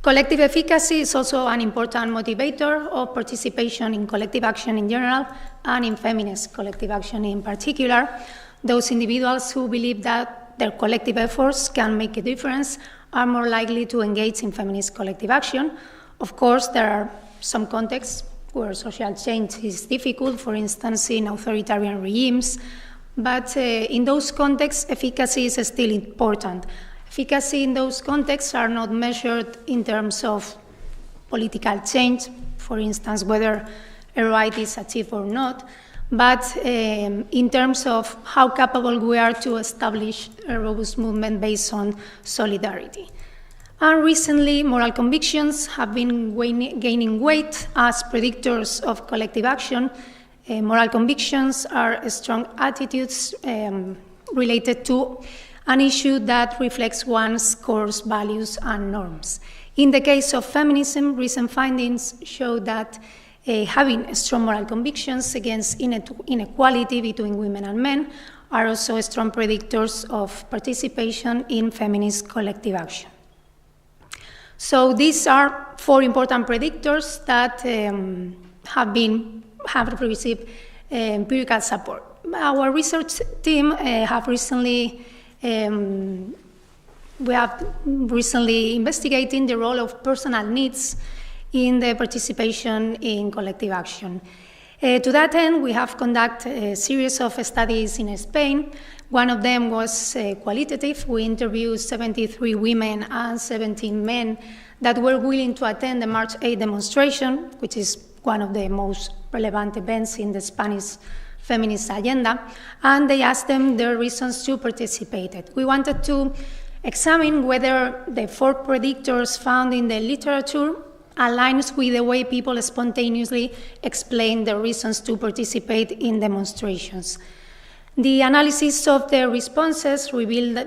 Collective efficacy is also an important motivator of participation in collective action in general and in feminist collective action in particular. Those individuals who believe that their collective efforts can make a difference are more likely to engage in feminist collective action. Of course, there are some contexts where social change is difficult, for instance, in authoritarian regimes, but in those contexts, efficacy is still important. Efficacy in those contexts are not measured in terms of political change, for instance, whether a right is achieved or not, but in terms of how capable we are to establish a robust movement based on solidarity. And recently, moral convictions have been gaining weight as predictors of collective action. Moral convictions are strong attitudes related to an issue that reflects one's core values and norms. In the case of feminism, recent findings show that having strong moral convictions against inequality between women and men are also strong predictors of participation in feminist collective action. So these are 4 important predictors that have received empirical support. Our research team have recently investigated the role of personal needs in the participation in collective action. To that end, we have conducted a series of studies in Spain. One of them was qualitative. We interviewed 73 women and 17 men that were willing to attend the March 8 demonstration, which is one of the most relevant events in the Spanish feminist agenda, and they asked them their reasons to participate. We wanted to examine whether the 4 predictors found in the literature aligns with the way people spontaneously explain their reasons to participate in demonstrations. The analysis of the responses revealed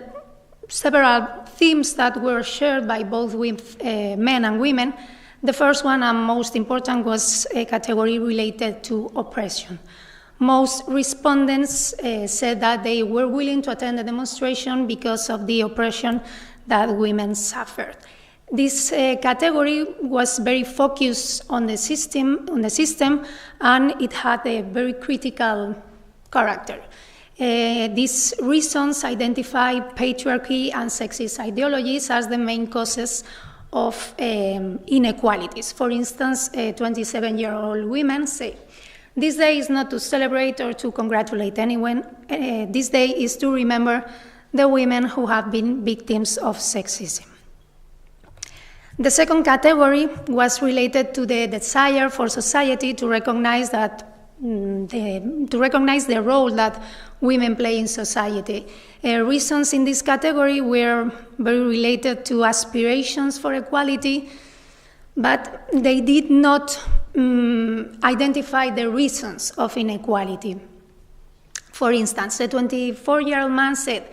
several themes that were shared by both men and women. The first one and most important was a category related to oppression. Most respondents said that they were willing to attend the demonstration because of the oppression that women suffered. This category was very focused on the system, and it had a very critical character. These reasons identify patriarchy and sexist ideologies as the main causes of inequalities. For instance, 27-year-old women say, "This day is not to celebrate or to congratulate anyone. This day is to remember the women who have been victims of sexism." The second category was related to the desire for society to recognize the role that women play in society. Reasons in this category were very related to aspirations for equality, but they did not identify the reasons of inequality. For instance, a 24-year-old man said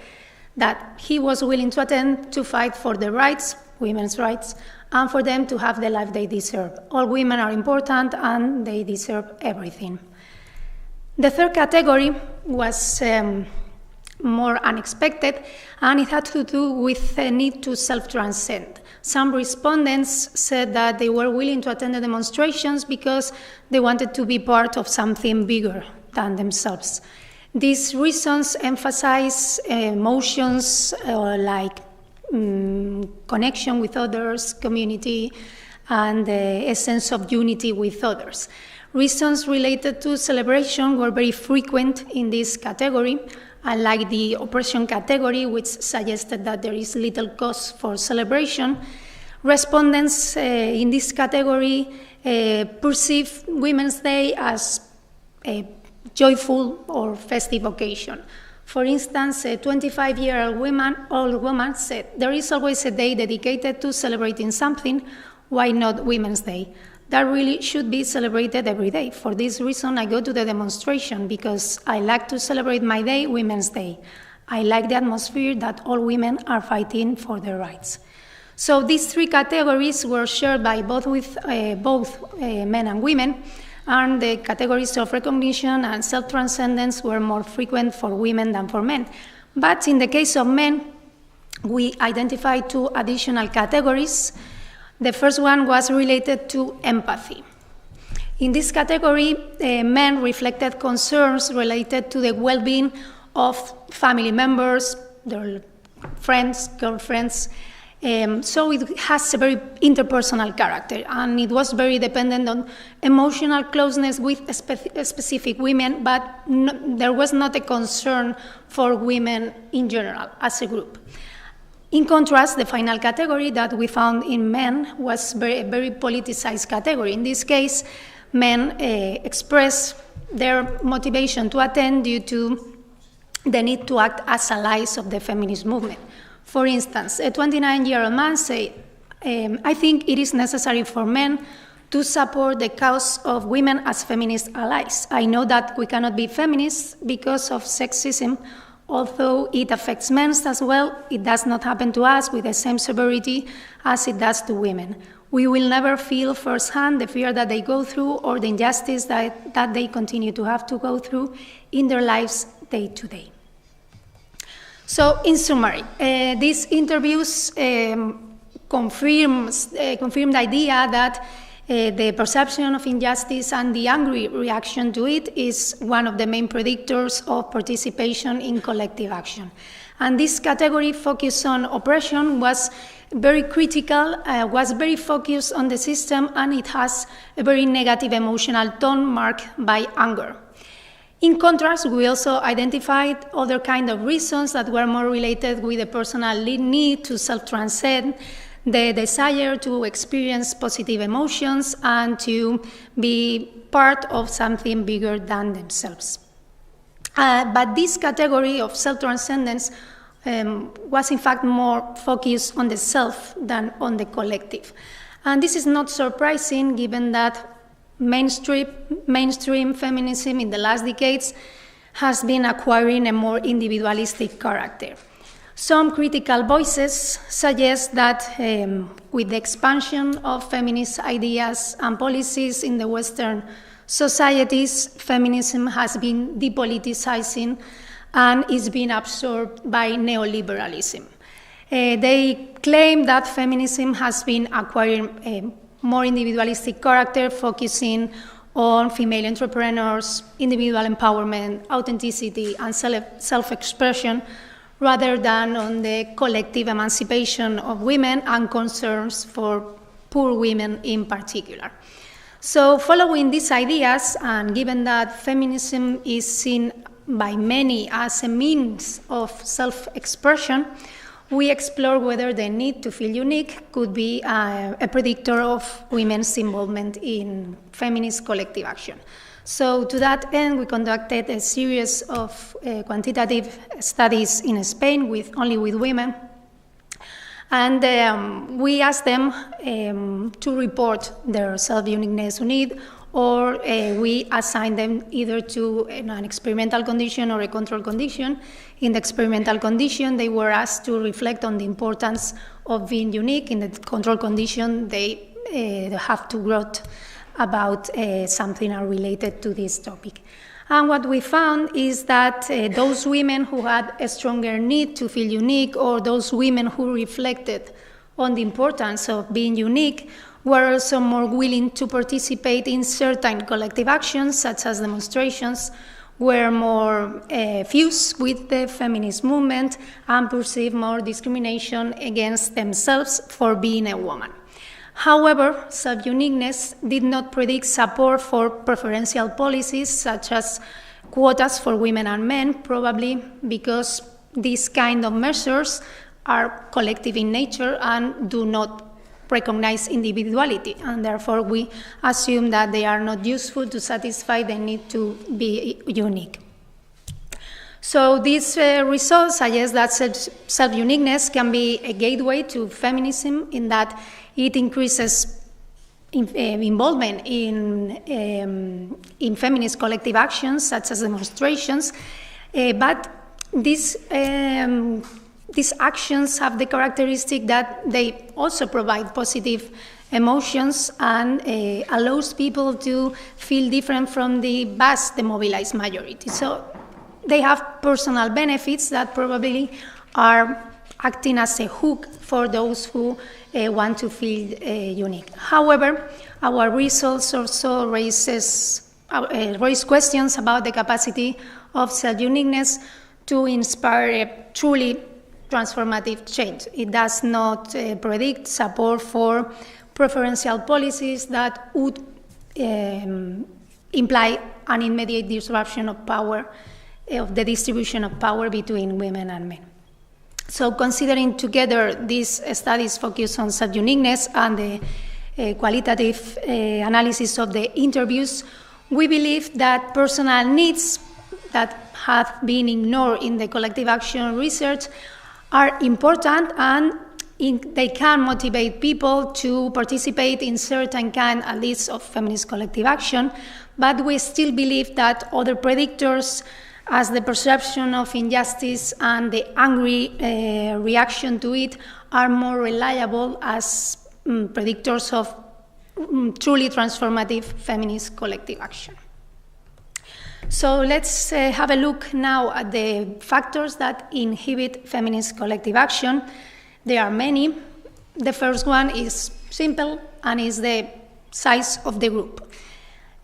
that he was willing to attend to fight for the rights, women's rights, and for them to have the life they deserve. All women are important and they deserve everything. The third category was more unexpected, and it had to do with the need to self-transcend. Some respondents said that they were willing to attend the demonstrations because they wanted to be part of something bigger than themselves. These reasons emphasize emotions like connection with others, community, and a sense of unity with others. Reasons related to celebration were very frequent in this category, unlike the oppression category, which suggested that there is little cause for celebration. Respondents in this category perceive Women's Day as a joyful or festive occasion. For instance, a 25-year-old woman said, "There is always a day dedicated to celebrating something. Why not Women's Day? That really should be celebrated every day. For this reason, I go to the demonstration because I like to celebrate my day, Women's Day. I like the atmosphere that all women are fighting for their rights." So these 3 categories were shared by both men and women, and the categories of recognition and self-transcendence were more frequent for women than for men. But in the case of men, we identified 2 additional categories. The first one was related to empathy. In this category, men reflected concerns related to the well-being of family members, their friends, girlfriends. So it has a very interpersonal character, and it was very dependent on emotional closeness with specific women, but there was not a concern for women in general as a group. In contrast, the final category that we found in men was a very politicized category. In this case, men express their motivation to attend due to the need to act as allies of the feminist movement. For instance, a 29-year-old man said, "I think it is necessary for men to support the cause of women as feminist allies. I know that we cannot be feminists because of sexism Although it affects men as well, it does not happen to us with the same severity as it does to women. We will never feel firsthand the fear that they go through or the injustice that they continue to have to go through in their lives day to day. So, in summary, these interviews confirm the idea that the perception of injustice and the angry reaction to it is one of the main predictors of participation in collective action. And this category focus on oppression was very critical, was very focused on the system, and it has a very negative emotional tone marked by anger. In contrast, we also identified other kind of reasons that were more related with the personal need to self-transcend, the desire to experience positive emotions and to be part of something bigger than themselves. But this category of self-transcendence was in fact more focused on the self than on the collective. And this is not surprising given that mainstream feminism in the last decades has been acquiring a more individualistic character. Some critical voices suggest that with the expansion of feminist ideas and policies in the Western societies, feminism has been depoliticizing and is being absorbed by neoliberalism. They claim that feminism has been acquiring a more individualistic character, focusing on female entrepreneurs, individual empowerment, authenticity, and self-expression, rather than on the collective emancipation of women and concerns for poor women in particular. So following these ideas, and given that feminism is seen by many as a means of self-expression, we explore whether the need to feel unique could be a predictor of women's involvement in feminist collective action. So to that end, we conducted a series of quantitative studies in Spain only with women. And we asked them to report their self-uniqueness or need, or we assigned them either to an experimental condition or a control condition. In the experimental condition, they were asked to reflect on the importance of being unique. In the control condition, they have to write about something related to this topic. And what we found is that those women who had a stronger need to feel unique, or those women who reflected on the importance of being unique, were also more willing to participate in certain collective actions, such as demonstrations, were more fused with the feminist movement, and perceived more discrimination against themselves for being a woman. However, self-uniqueness did not predict support for preferential policies such as quotas for women and men, probably because these kind of measures are collective in nature and do not recognize individuality, and therefore we assume that they are not useful to satisfy the need to be unique. So these results suggest that self-uniqueness can be a gateway to feminism, in that it increases involvement in feminist collective actions, such as demonstrations, but these actions have the characteristic that they also provide positive emotions and allows people to feel different from the mobilized majority. So they have personal benefits that probably are acting as a hook for those who want to feel unique. However, our results also raise questions about the capacity of self-uniqueness to inspire a truly transformative change. It does not predict support for preferential policies that would imply an immediate disruption of power, of the distribution of power between women and men. So considering together these studies focus on self-uniqueness and the qualitative analysis of the interviews, we believe that personal needs that have been ignored in the collective action research are important, and they can motivate people to participate in certain kind, at least, of feminist collective action. But we still believe that other predictors as the perception of injustice and the angry reaction to it are more reliable as predictors of truly transformative feminist collective action. So let's have a look now at the factors that inhibit feminist collective action. There are many. The first one is simple and is the size of the group.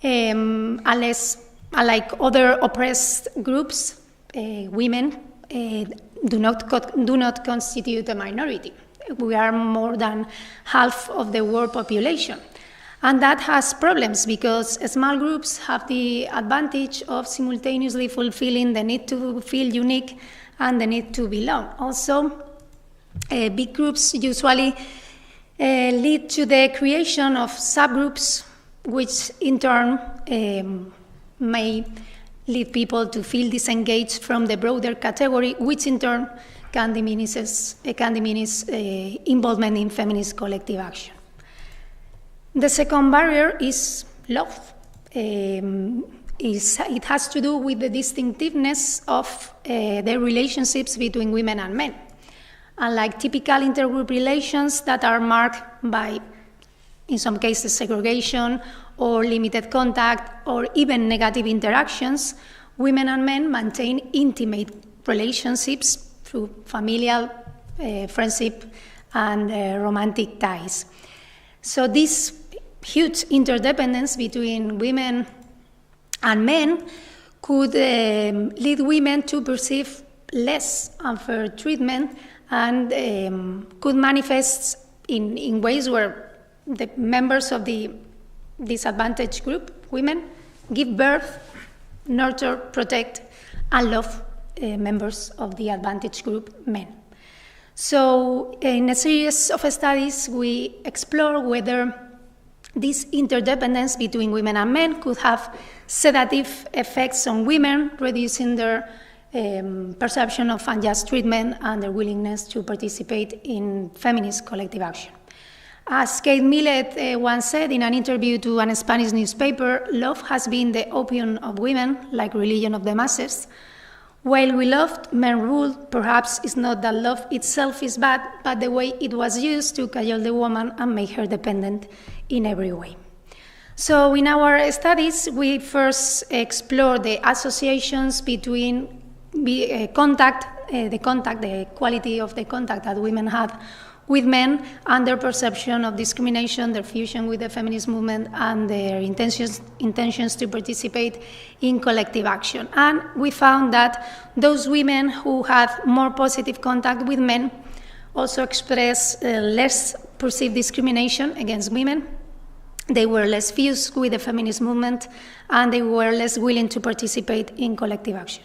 Unlike other oppressed groups, women do not constitute a minority. We are more than half of the world population. And that has problems because small groups have the advantage of simultaneously fulfilling the need to feel unique and the need to belong. Also, big groups usually lead to the creation of subgroups, which in turn may lead people to feel disengaged from the broader category, which in turn can diminish involvement in feminist collective action. The second barrier is love. It has to do with the distinctiveness of the relationships between women and men. Unlike typical intergroup relations that are marked by, in some cases, segregation or limited contact or even negative interactions, women and men maintain intimate relationships through familial, friendship, and romantic ties. So this huge interdependence between women and men could lead women to perceive less unfair treatment and could manifest in ways where the members of the disadvantaged group, women, give birth, nurture, protect, and love members of the advantaged group, men. So in a series of studies, we explore whether this interdependence between women and men could have sedative effects on women, reducing their perception of unjust treatment and their willingness to participate in feminist collective action. As Kate Millett once said in an interview to a Spanish newspaper, love has been the opium of women, like religion of the masses. While we loved, men ruled. Perhaps it's not that love itself is bad, but the way it was used to cajole the woman and make her dependent in every way. So in our studies, we first explore the associations between the quality of the contact that women had with men and their perception of discrimination, their fusion with the feminist movement, and their intentions to participate in collective action. And we found that those women who had more positive contact with men also expressed less perceived discrimination against women. They were less fused with the feminist movement, and they were less willing to participate in collective action.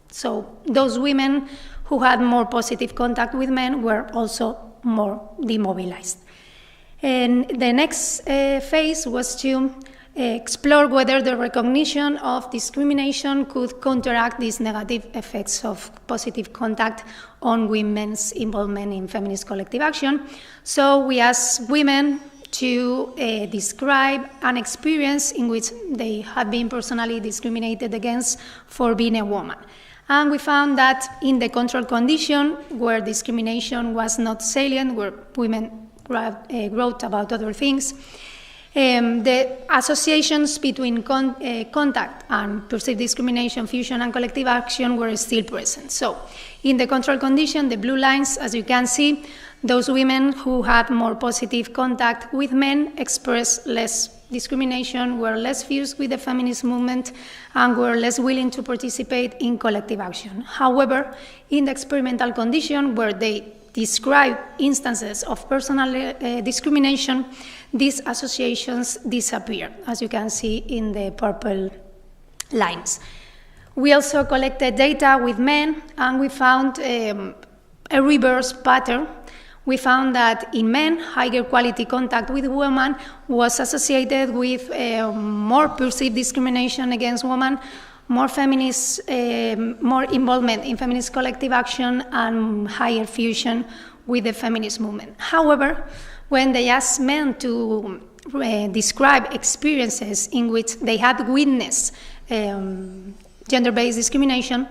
So those women who had more positive contact with men were also more demobilized. And the next phase was to explore whether the recognition of discrimination could counteract these negative effects of positive contact on women's involvement in feminist collective action. So we asked women to describe an experience in which they had been personally discriminated against for being a woman. And we found that in the control condition, where discrimination was not salient, where women wrote about other things, the associations between contact and perceived discrimination, fusion, and collective action were still present. So in the control condition, the blue lines, as you can see, those women who had more positive contact with men expressed less discrimination, were less fused with the feminist movement, and were less willing to participate in collective action. However, in the experimental condition, where they describe instances of personal discrimination, these associations disappear, as you can see in the purple lines. We also collected data with men, and we found a reverse pattern. We found that in men, higher quality contact with women was associated with more perceived discrimination against women, more feminist, more involvement in feminist collective action, and higher fusion with the feminist movement. However, when they asked men to describe experiences in which they had witnessed gender-based discrimination,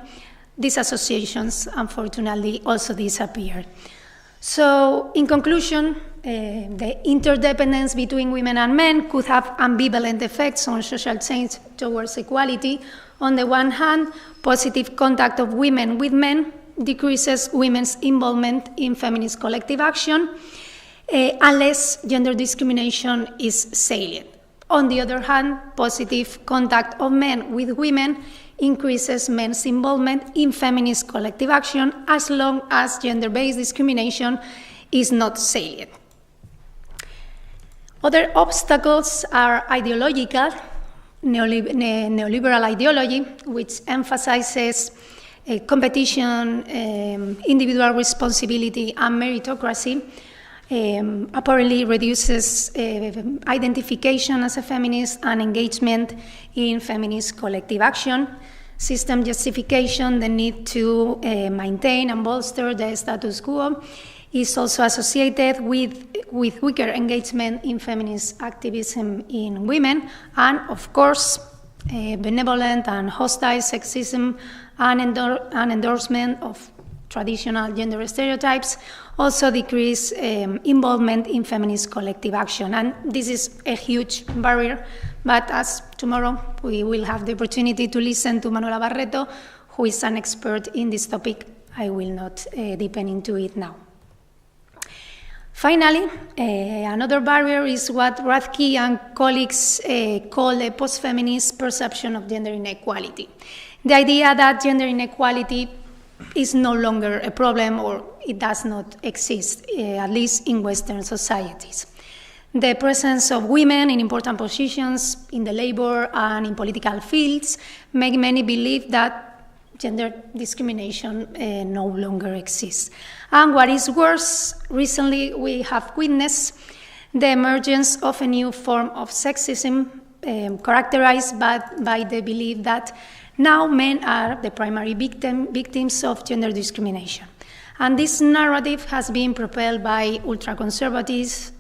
these associations unfortunately also disappeared. So, in conclusion, the interdependence between women and men could have ambivalent effects on social change towards equality. On the one hand, positive contact of women with men decreases women's involvement in feminist collective action, unless gender discrimination is salient. On the other hand, positive contact of men with women increases men's involvement in feminist collective action as long as gender-based discrimination is not salient. Other obstacles are ideological, neoliberal ideology, which emphasizes competition, individual responsibility, and meritocracy, apparently reduces identification as a feminist and engagement in feminist collective action. System justification, the need to maintain and bolster the status quo, is also associated with weaker engagement in feminist activism in women, and of course, benevolent and hostile sexism and endorsement of traditional gender stereotypes also decrease involvement in feminist collective action. And this is a huge barrier, but as tomorrow we will have the opportunity to listen to Manuela Barreto, who is an expert in this topic, I will not deepen into it now. Finally, another barrier is what Rathke and colleagues call a post-feminist perception of gender inequality. The idea that gender inequality is no longer a problem, or it does not exist, at least in Western societies. The presence of women in important positions in the labor and in political fields make many believe that gender discrimination no longer exists. And what is worse, recently we have witnessed the emergence of a new form of sexism characterized by the belief that now men are the primary victims of gender discrimination. And this narrative has been propelled by ultra-conservative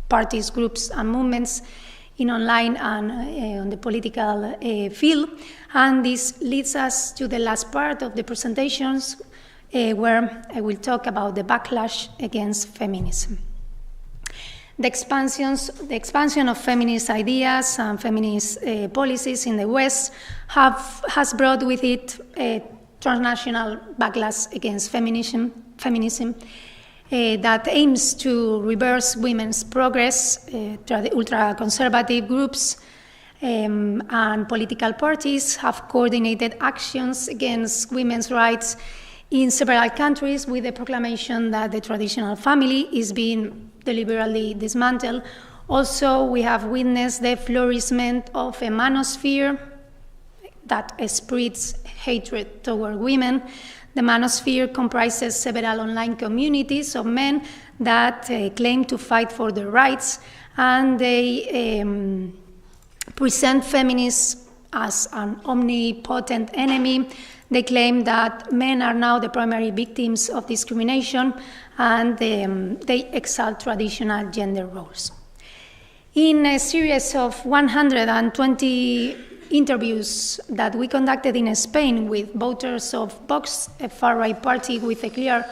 parties, groups, and movements in online and on the political field. And this leads us to the last part of the presentations, where I will talk about the backlash against feminism. The expansion of feminist ideas and feminist policies in the West has brought with it a transnational backlash against feminism that aims to reverse women's progress. The ultra-conservative groups and political parties have coordinated actions against women's rights in several countries, with the proclamation that the traditional family is being deliberately dismantled. Also, we have witnessed the flourishment of a manosphere that spreads hatred toward women. The manosphere comprises several online communities of men that claim to fight for their rights, and they present feminists as an omnipotent enemy. They claim that men are now the primary victims of discrimination, and they exalt traditional gender roles. In a series of 120 interviews that we conducted in Spain with voters of Vox, a far-right party with a clear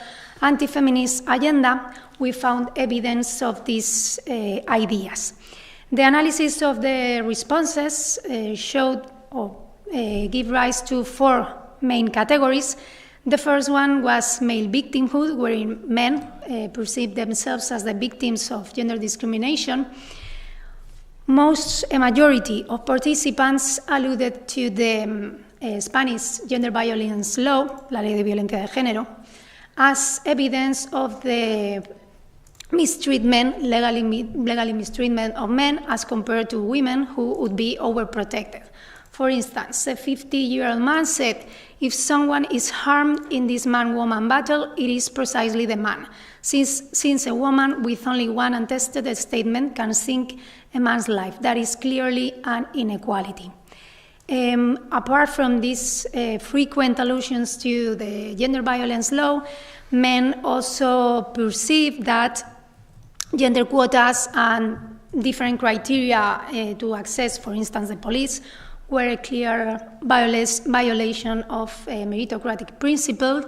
anti-feminist agenda, we found evidence of these ideas. The analysis of the responses showed or give rise to 4 main categories. The first one was male victimhood, wherein men perceive themselves as the victims of gender discrimination. A majority of participants alluded to the Spanish gender violence law, la ley de violencia de género, as evidence of the mistreatment, legally mistreatment of men as compared to women who would be overprotected. For instance, a 50-year-old man said, if someone is harmed in this man-woman battle, it is precisely the man, since a woman with only one untested statement can sink a man's life. That is clearly an inequality. Apart from these frequent allusions to the gender violence law, men also perceive that gender quotas and different criteria to access, for instance, the police, were a clear violation of meritocratic principle.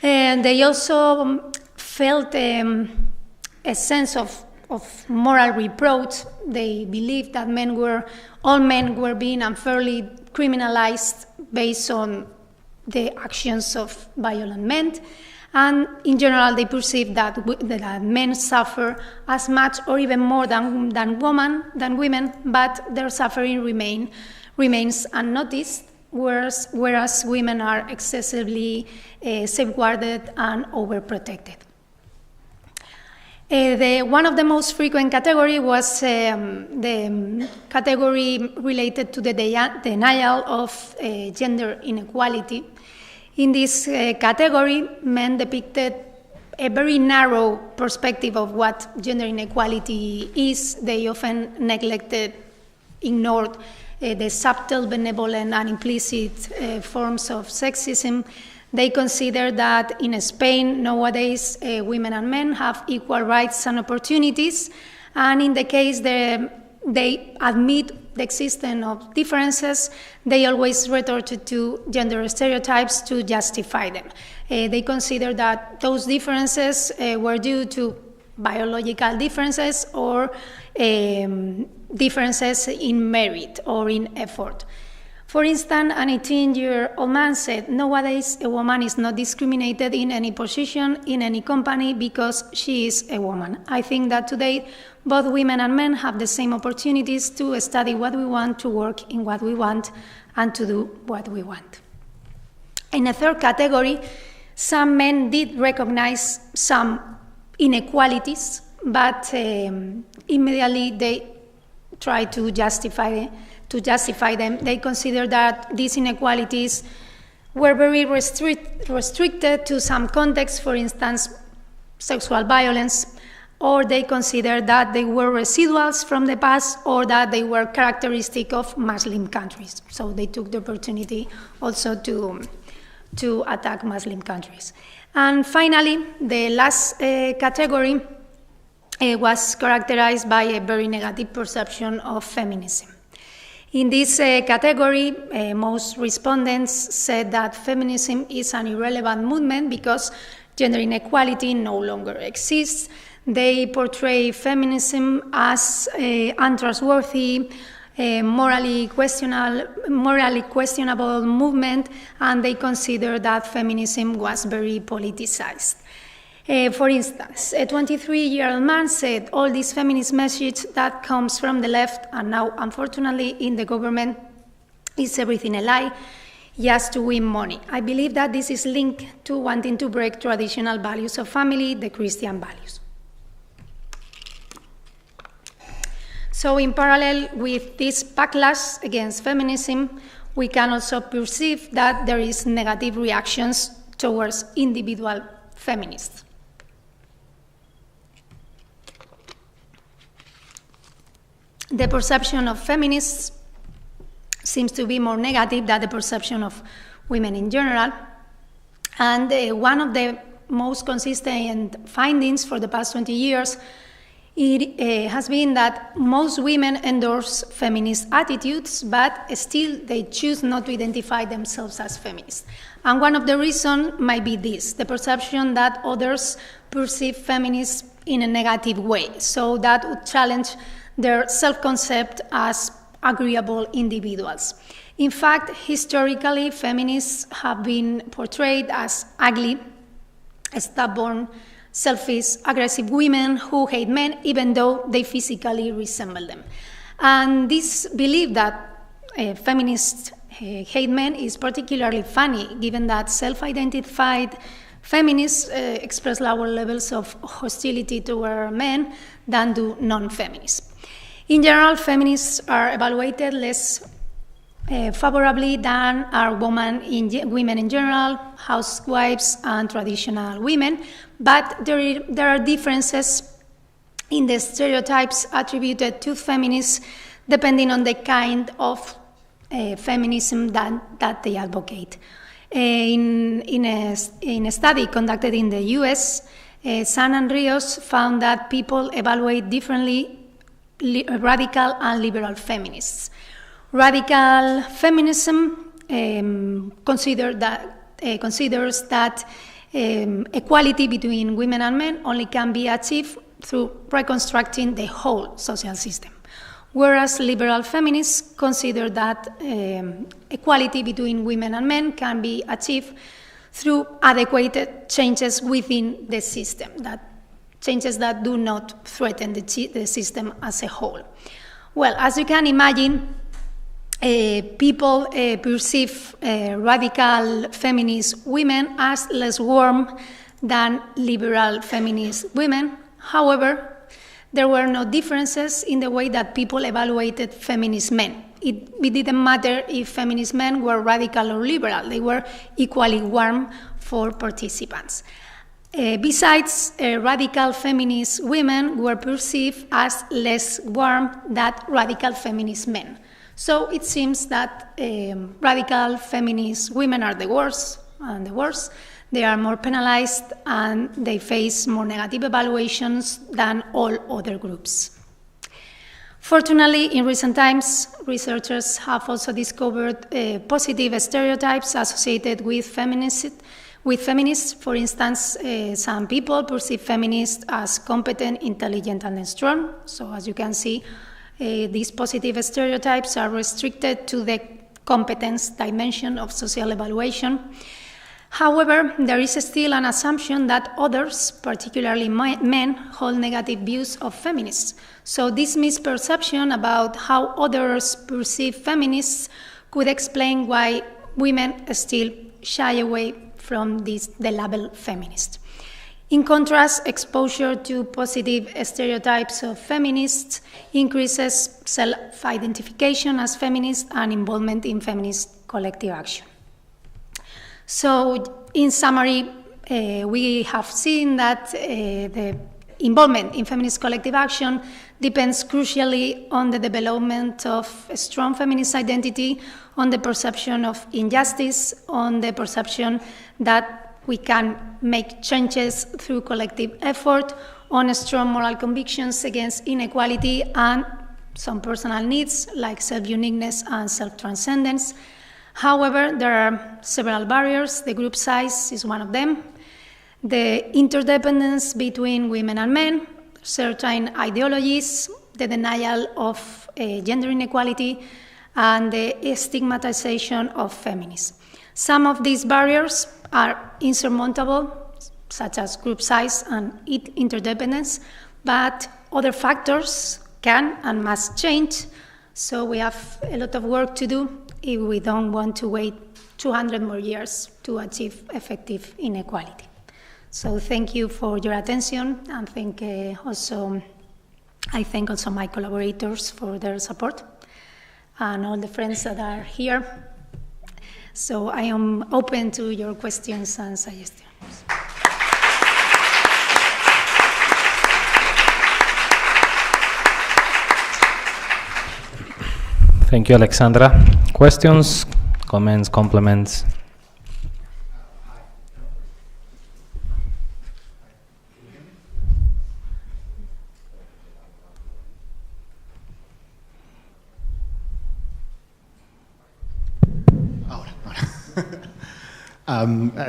And they also felt a sense of moral reproach. They believed that all men were being unfairly criminalized based on the actions of violent men. And in general, they perceived that men suffer as much or even more than women, but their suffering remains unnoticed, whereas women are excessively safeguarded and overprotected. One of the most frequent category was the category related to the denial of gender inequality. In this category, men depicted a very narrow perspective of what gender inequality is. They often ignored the subtle, benevolent, and implicit forms of sexism. They consider that in Spain nowadays women and men have equal rights and opportunities, and in the case they admit the existence of differences, they always resorted to gender stereotypes to justify them. They consider that those differences were due to biological differences or differences in merit or in effort. For instance, an 18-year-old man said, "Nowadays, a woman is not discriminated in any position in any company because she is a woman. I think that today, both women and men have the same opportunities to study what we want, to work in what we want, and to do what we want." In a third category, some men did recognize some inequalities, but immediately they tried to justify them. They consider that these inequalities were very restricted to some contexts, for instance, sexual violence, or they consider that they were residuals from the past or that they were characteristic of Muslim countries. So they took the opportunity also to attack Muslim countries. And finally, the last category was characterized by a very negative perception of feminism. In this category, most respondents said that feminism is an irrelevant movement because gender inequality no longer exists. They portray feminism as untrustworthy, morally questionable movement, and they consider that feminism was very politicized. For instance, a 23-year-old man said, "All this feminist message that comes from the left and now, unfortunately, in the government is everything a lie, just to win money. I believe that this is linked to wanting to break traditional values of family, the Christian values." So in parallel with this backlash against feminism, we can also perceive that there is negative reactions towards individual feminists. The perception of feminists seems to be more negative than the perception of women in general. And one of the most consistent findings for the past 20 years has been that most women endorse feminist attitudes, but still they choose not to identify themselves as feminists. And one of the reasons might be this, the perception that others perceive feminists in a negative way. So that would challenge their self-concept as agreeable individuals. In fact, historically, feminists have been portrayed as ugly, stubborn, selfish, aggressive women who hate men even though they physically resemble them. And this belief that feminists hate men is particularly funny, given that self-identified feminists express lower levels of hostility toward men than do non-feminists. In general, feminists are evaluated less favorably than are women in general, housewives, and traditional women, but there are differences in the stereotypes attributed to feminists depending on the kind of feminism that they advocate. In a study conducted in the US, San and Rios found that people evaluate differently radical and liberal feminists. Radical feminism considers that equality between women and men only can be achieved through reconstructing the whole social system, whereas liberal feminists consider that equality between women and men can be achieved through adequate changes within the system, changes that do not threaten the system as a whole. Well, as you can imagine, people perceive radical feminist women as less warm than liberal feminist women. However, there were no differences in the way that people evaluated feminist men. It didn't matter if feminist men were radical or liberal. They were equally warm for participants. Besides, radical feminist women were perceived as less warm than radical feminist men. So it seems that radical feminist women are the worst and the worst. They are more penalized and they face more negative evaluations than all other groups. Fortunately, in recent times, researchers have also discovered positive stereotypes associated with feminists. For instance, some people perceive feminists as competent, intelligent, and strong. So as you can see, these positive stereotypes are restricted to the competence dimension of social evaluation. However, there is still an assumption that others, particularly men, hold negative views of feminists. So this misperception about how others perceive feminists could explain why women still shy away from the label feminist. In contrast, exposure to positive stereotypes of feminists increases self-identification as feminist and involvement in feminist collective action. So, in summary, we have seen that the involvement in feminist collective action depends crucially on the development of a strong feminist identity, on the perception of injustice, on the perception that we can make changes through collective effort, on strong moral convictions against inequality, and some personal needs like self-uniqueness and self-transcendence. However, there are several barriers. The group size is one of them. The interdependence between women and men, certain ideologies, the denial of gender inequality, and the stigmatization of feminism. Some of these barriers are insurmountable, such as group size and interdependence, but other factors can and must change. So we have a lot of work to do if we don't want to wait 200 more years to achieve effective inequality. So thank you for your attention, and I thank also my collaborators for their support and all the friends that are here. So I am open to your questions and suggestions. Thank you, Alexandra. Questions, comments, compliments?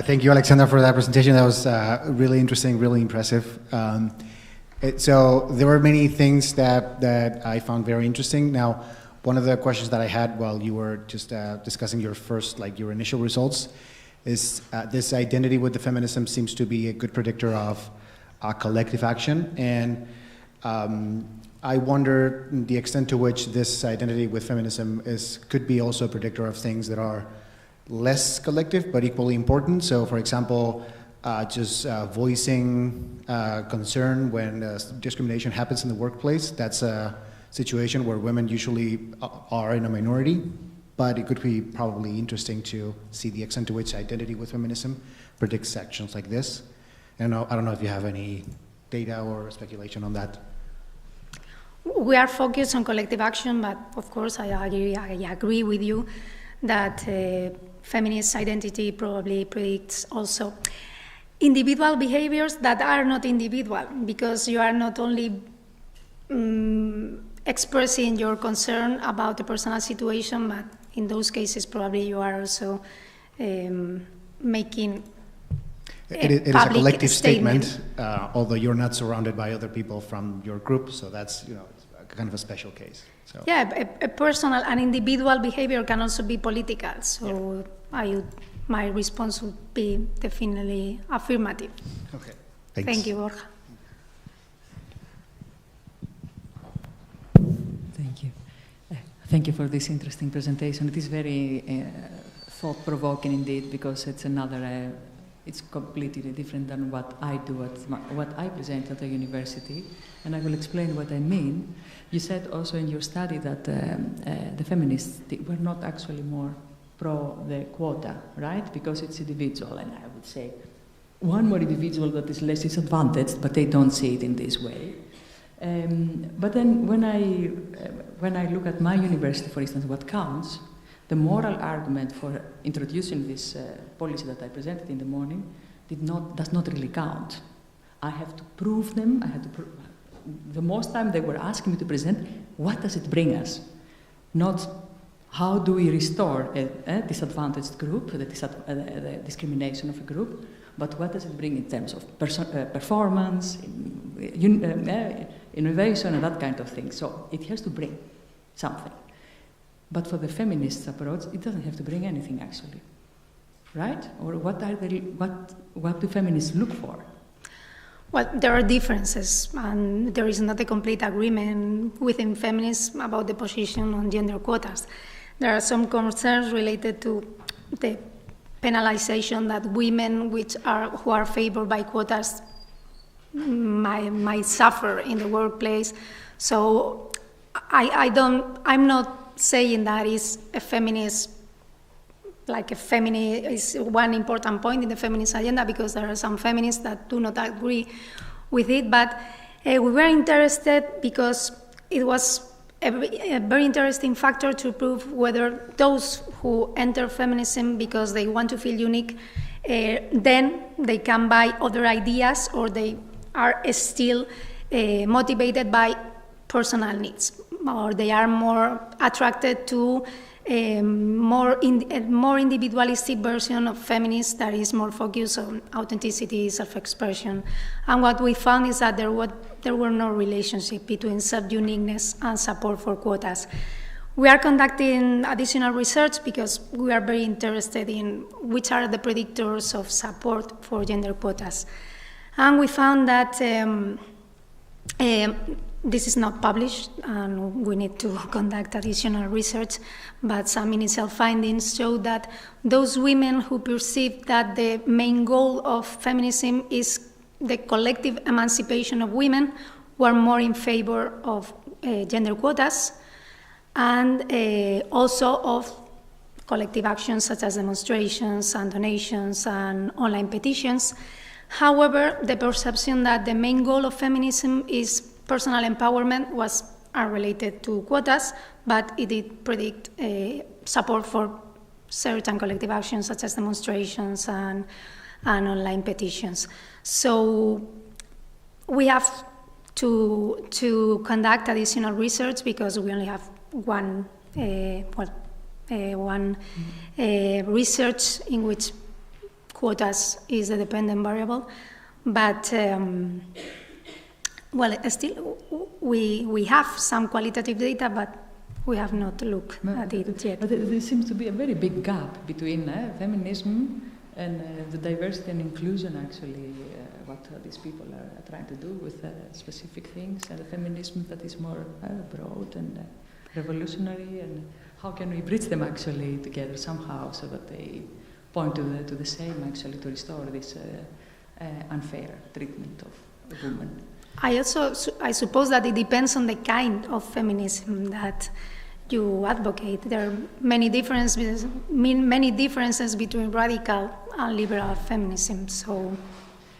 Thank you, Alexandra, for that presentation. That was really interesting, really impressive. So there were many things that I found very interesting. Now, one of the questions that I had while you were just discussing your initial results is this identity with the feminism seems to be a good predictor of collective action. And I wonder the extent to which this identity with feminism could be also a predictor of things that are less collective but equally important. So, for example, just voicing concern when discrimination happens in the workplace. That's a situation where women usually are in a minority, but it could be probably interesting to see the extent to which identity with feminism predicts actions like this. And I don't know if you have any data or speculation on that. We are focused on collective action, but of course I agree with you that feminist identity probably predicts also individual behaviors that are not individual, because you are not only expressing your concern about the personal situation, but in those cases probably you are also making it is a collective statement, although you're not surrounded by other people from your group, so that's it's kind of a special case. So. Yeah, a personal and individual behavior can also be political, so my response would be definitely affirmative. Okay, Thank you, Borja. Thank you. Thank you for this interesting presentation. It is very thought-provoking indeed, because it's it's completely different than what I do, what I present at the university, and I will explain what I mean. You said also in your study that the feminists were not actually more pro the quota, right? Because it's individual, and I would say one more individual that is less disadvantaged, but they don't see it in this way. But then when I look at my university, for instance, what counts, the moral argument for introducing this policy that I presented in the morning does not really count. I have to prove them. The most time they were asking me to present, what does it bring us? Not how do we restore a disadvantaged group, the discrimination of a group, but what does it bring in terms of performance, innovation, and that kind of thing. So it has to bring something. But for the feminist approach, it doesn't have to bring anything, actually, right? Or what do feminists look for? Well, there are differences, and there is not a complete agreement within feminists about the position on gender quotas. There are some concerns related to the penalization that women who are favored by quotas might suffer in the workplace. So I'm not saying that is is one important point in the feminist agenda, because there are some feminists that do not agree with it, but we were interested because it was a very interesting factor to prove whether those who enter feminism because they want to feel unique, then they can buy other ideas, or they are still motivated by personal needs, or they are more attracted to a more individualistic version of feminists that is more focused on authenticity, self-expression. And what we found is that there were no relationship between self-uniqueness and support for quotas. We are conducting additional research because we are very interested in which are the predictors of support for gender quotas. And we found that this is not published, and we need to conduct additional research, but some initial findings show that those women who perceive that the main goal of feminism is the collective emancipation of women were more in favor of gender quotas, and also of collective actions such as demonstrations and donations and online petitions. However, the perception that the main goal of feminism is personal empowerment was unrelated to quotas, but it did predict support for certain collective actions such as demonstrations and online petitions. So we have to conduct additional research because we only have one research in which quotas is a dependent variable, but well, still, we have some qualitative data, but we have not looked at it yet. But there seems to be a very big gap between feminism and the diversity and inclusion, actually, what these people are trying to do with specific things, and the feminism that is more broad and revolutionary, and how can we bridge them actually together somehow so that they point to the same, actually, to restore this unfair treatment of women. I suppose that it depends on the kind of feminism that you advocate. There are many differences between radical and liberal feminism. So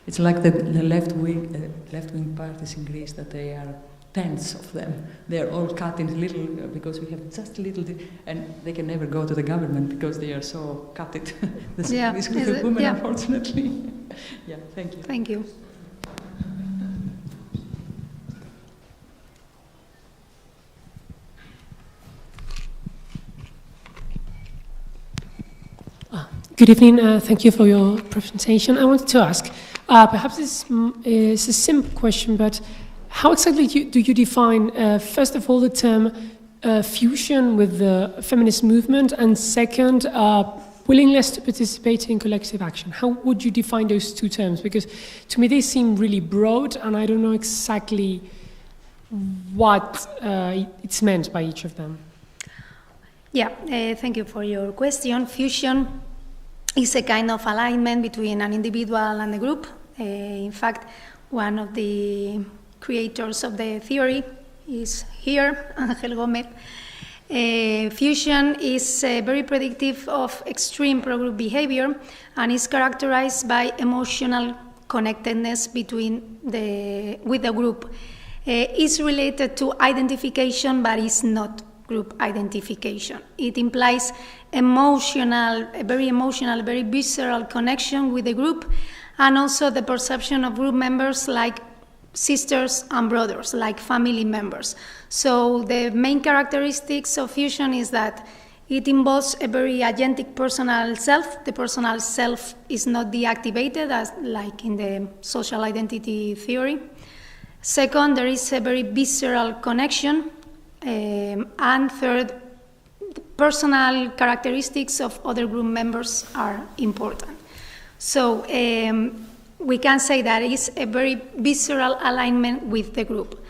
it's like the left-wing parties in Greece, that they are tens of them. They are all cut in little because we have just a little, and they can never go to the government because they are so cutted. This group of women, unfortunately. Yeah, thank you. Thank you. Good evening. Thank you for your presentation. I wanted to ask, perhaps this is a simple question, but how exactly do you define, first of all, the term fusion with the feminist movement, and second, willingness to participate in collective action? How would you define those two terms? Because to me they seem really broad, and I don't know exactly what it's meant by each of them. Yeah, thank you for your question. Fusion is a kind of alignment between an individual and a group. In fact, one of the creators of the theory is here, Ángel Gómez. Fusion is very predictive of extreme pro-group behavior and is characterized by emotional connectedness with the group. It's related to identification, but is not group identification. It implies a very visceral connection with the group, and also the perception of group members like sisters and brothers, like family members. So the main characteristics of fusion is that it involves a very agentic personal self. The personal self is not deactivated, as like in the social identity theory. Second, there is a very visceral connection. And third, the personal characteristics of other group members are important. So we can say that it's a very visceral alignment with the group.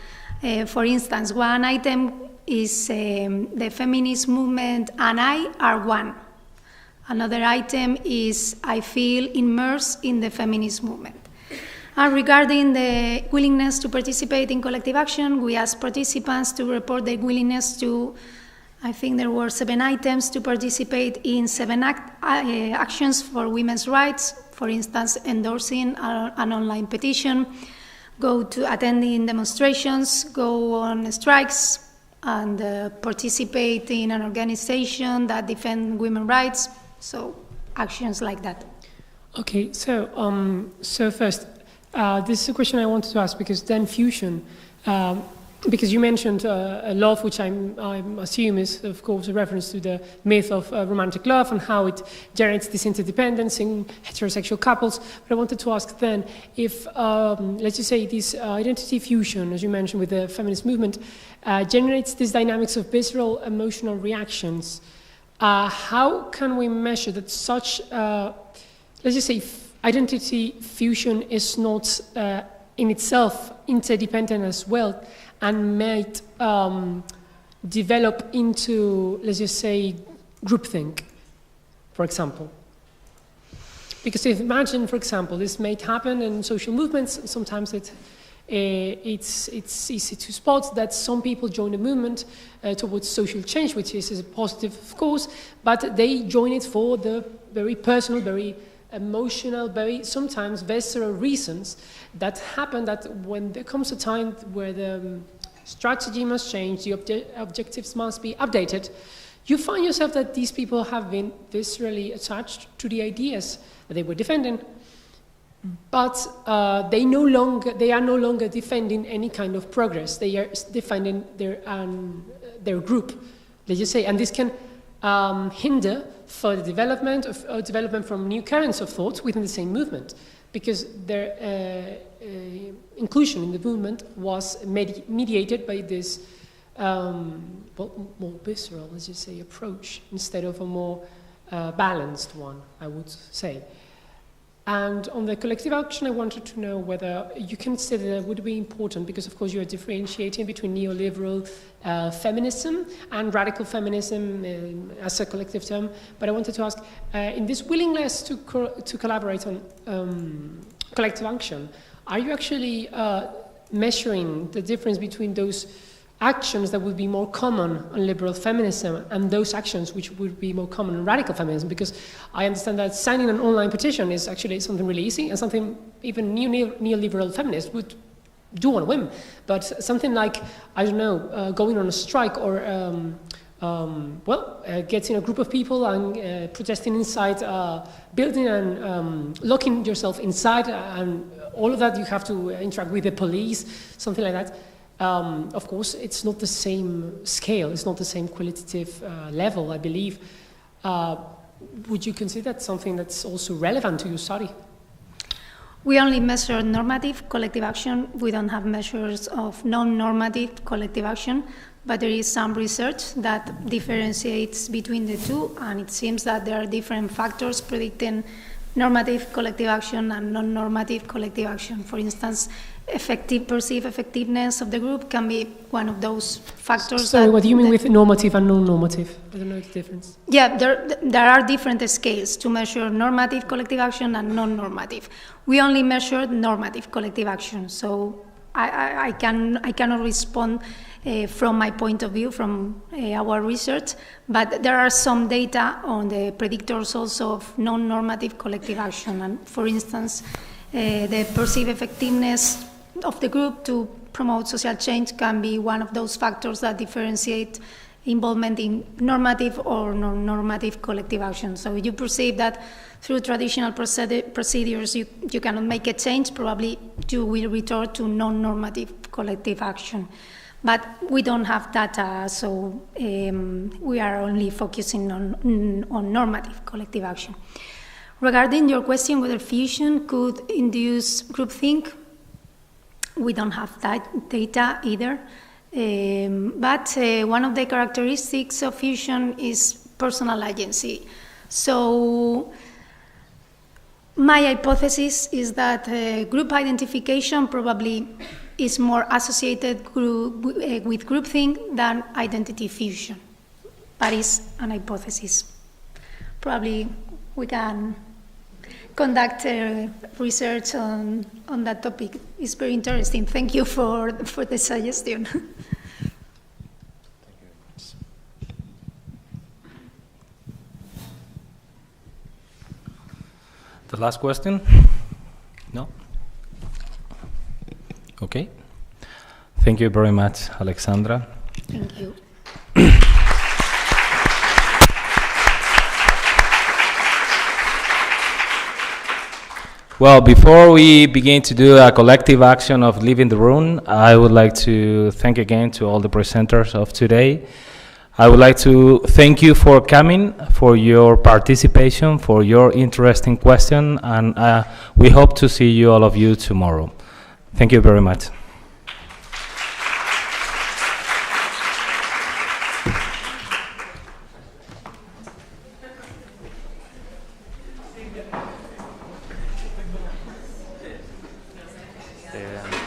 For instance, one item is the feminist movement and I are one. Another item is I feel immersed in the feminist movement. And regarding the willingness to participate in collective action, we asked participants to report their willingness to, I think there were 7 items, to participate in 7 actions for women's rights, for instance, endorsing an online petition, go to attending demonstrations, go on strikes, and participate in an organization that defends women's rights, so actions like that. Okay, so first, this is a question I wanted to ask, because then fusion, because you mentioned love, which I assume is, of course, a reference to the myth of romantic love and how it generates this interdependence in heterosexual couples. But I wanted to ask then if, let's just say, this identity fusion, as you mentioned with the feminist movement, generates these dynamics of visceral emotional reactions. How can we measure that such, let's just say, identity fusion is not in itself interdependent as well, and might develop into, let's just say, groupthink, for example? Because if imagine, for example, this may happen in social movements. Sometimes it's easy to spot that some people join a movement towards social change, which is positive, of course, but they join it for the very personal, very emotional, very sometimes visceral reasons that happen, that when there comes a time where the strategy must change, the objectives must be updated, you find yourself that these people have been viscerally attached to the ideas that they were defending, but they are no longer defending any kind of progress. They are defending their group, let's just say, and this can hinder further development of development from new currents of thought within the same movement, because their inclusion in the movement was mediated by this more visceral, let's just say, approach instead of a more balanced one, I would say. And on the collective action, I wanted to know whether you consider that would be important, because of course you are differentiating between neoliberal feminism and radical feminism as a collective term. But I wanted to ask, in this willingness to collaborate on collective action, are you actually measuring the difference between those actions that would be more common on liberal feminism and those actions which would be more common on radical feminism? Because I understand that signing an online petition is actually something really easy and something even neoliberal feminists would do on a whim. But something like, I don't know, going on a strike or getting a group of people and protesting inside a building and locking yourself inside, and all of that, you have to interact with the police, something like that. Of course, it's not the same scale, it's not the same qualitative level, I believe. would you consider that something that's also relevant to your study? We only measure normative collective action. We don't have measures of non-normative collective action, but there is some research that differentiates between the two, and it seems that there are different factors predicting normative collective action and non-normative collective action. For instance, perceived effectiveness of the group can be one of those factors. So what do you mean with normative and non-normative? I don't know the difference. Yeah, there are different scales to measure normative collective action and non-normative. We only measure normative collective action, so I cannot respond from my point of view, from our research, but there are some data on the predictors also of non-normative collective action. And for instance, the perceived effectiveness of the group to promote social change can be one of those factors that differentiate involvement in normative or non-normative collective action. So if you perceive that through traditional procedures you cannot make a change, probably you will resort to non-normative collective action. But we don't have data, so we are only focusing on normative collective action. Regarding your question whether fusion could induce groupthink, we don't have that data either. But one of the characteristics of fusion is personal agency. So my hypothesis is that group identification probably is more associated with groupthink than identity fusion. But it's an hypothesis. Probably we can conduct research on that topic. It's very interesting. Thank you for the suggestion. The last question? No? Okay. Thank you very much, Alexandra. Thank you. Well, before we begin to do a collective action of leaving the room, I would like to thank again to all the presenters of today. I would like to thank you for coming, for your participation, for your interesting question, and we hope to see you, all of you, tomorrow. Thank you very much. Yeah.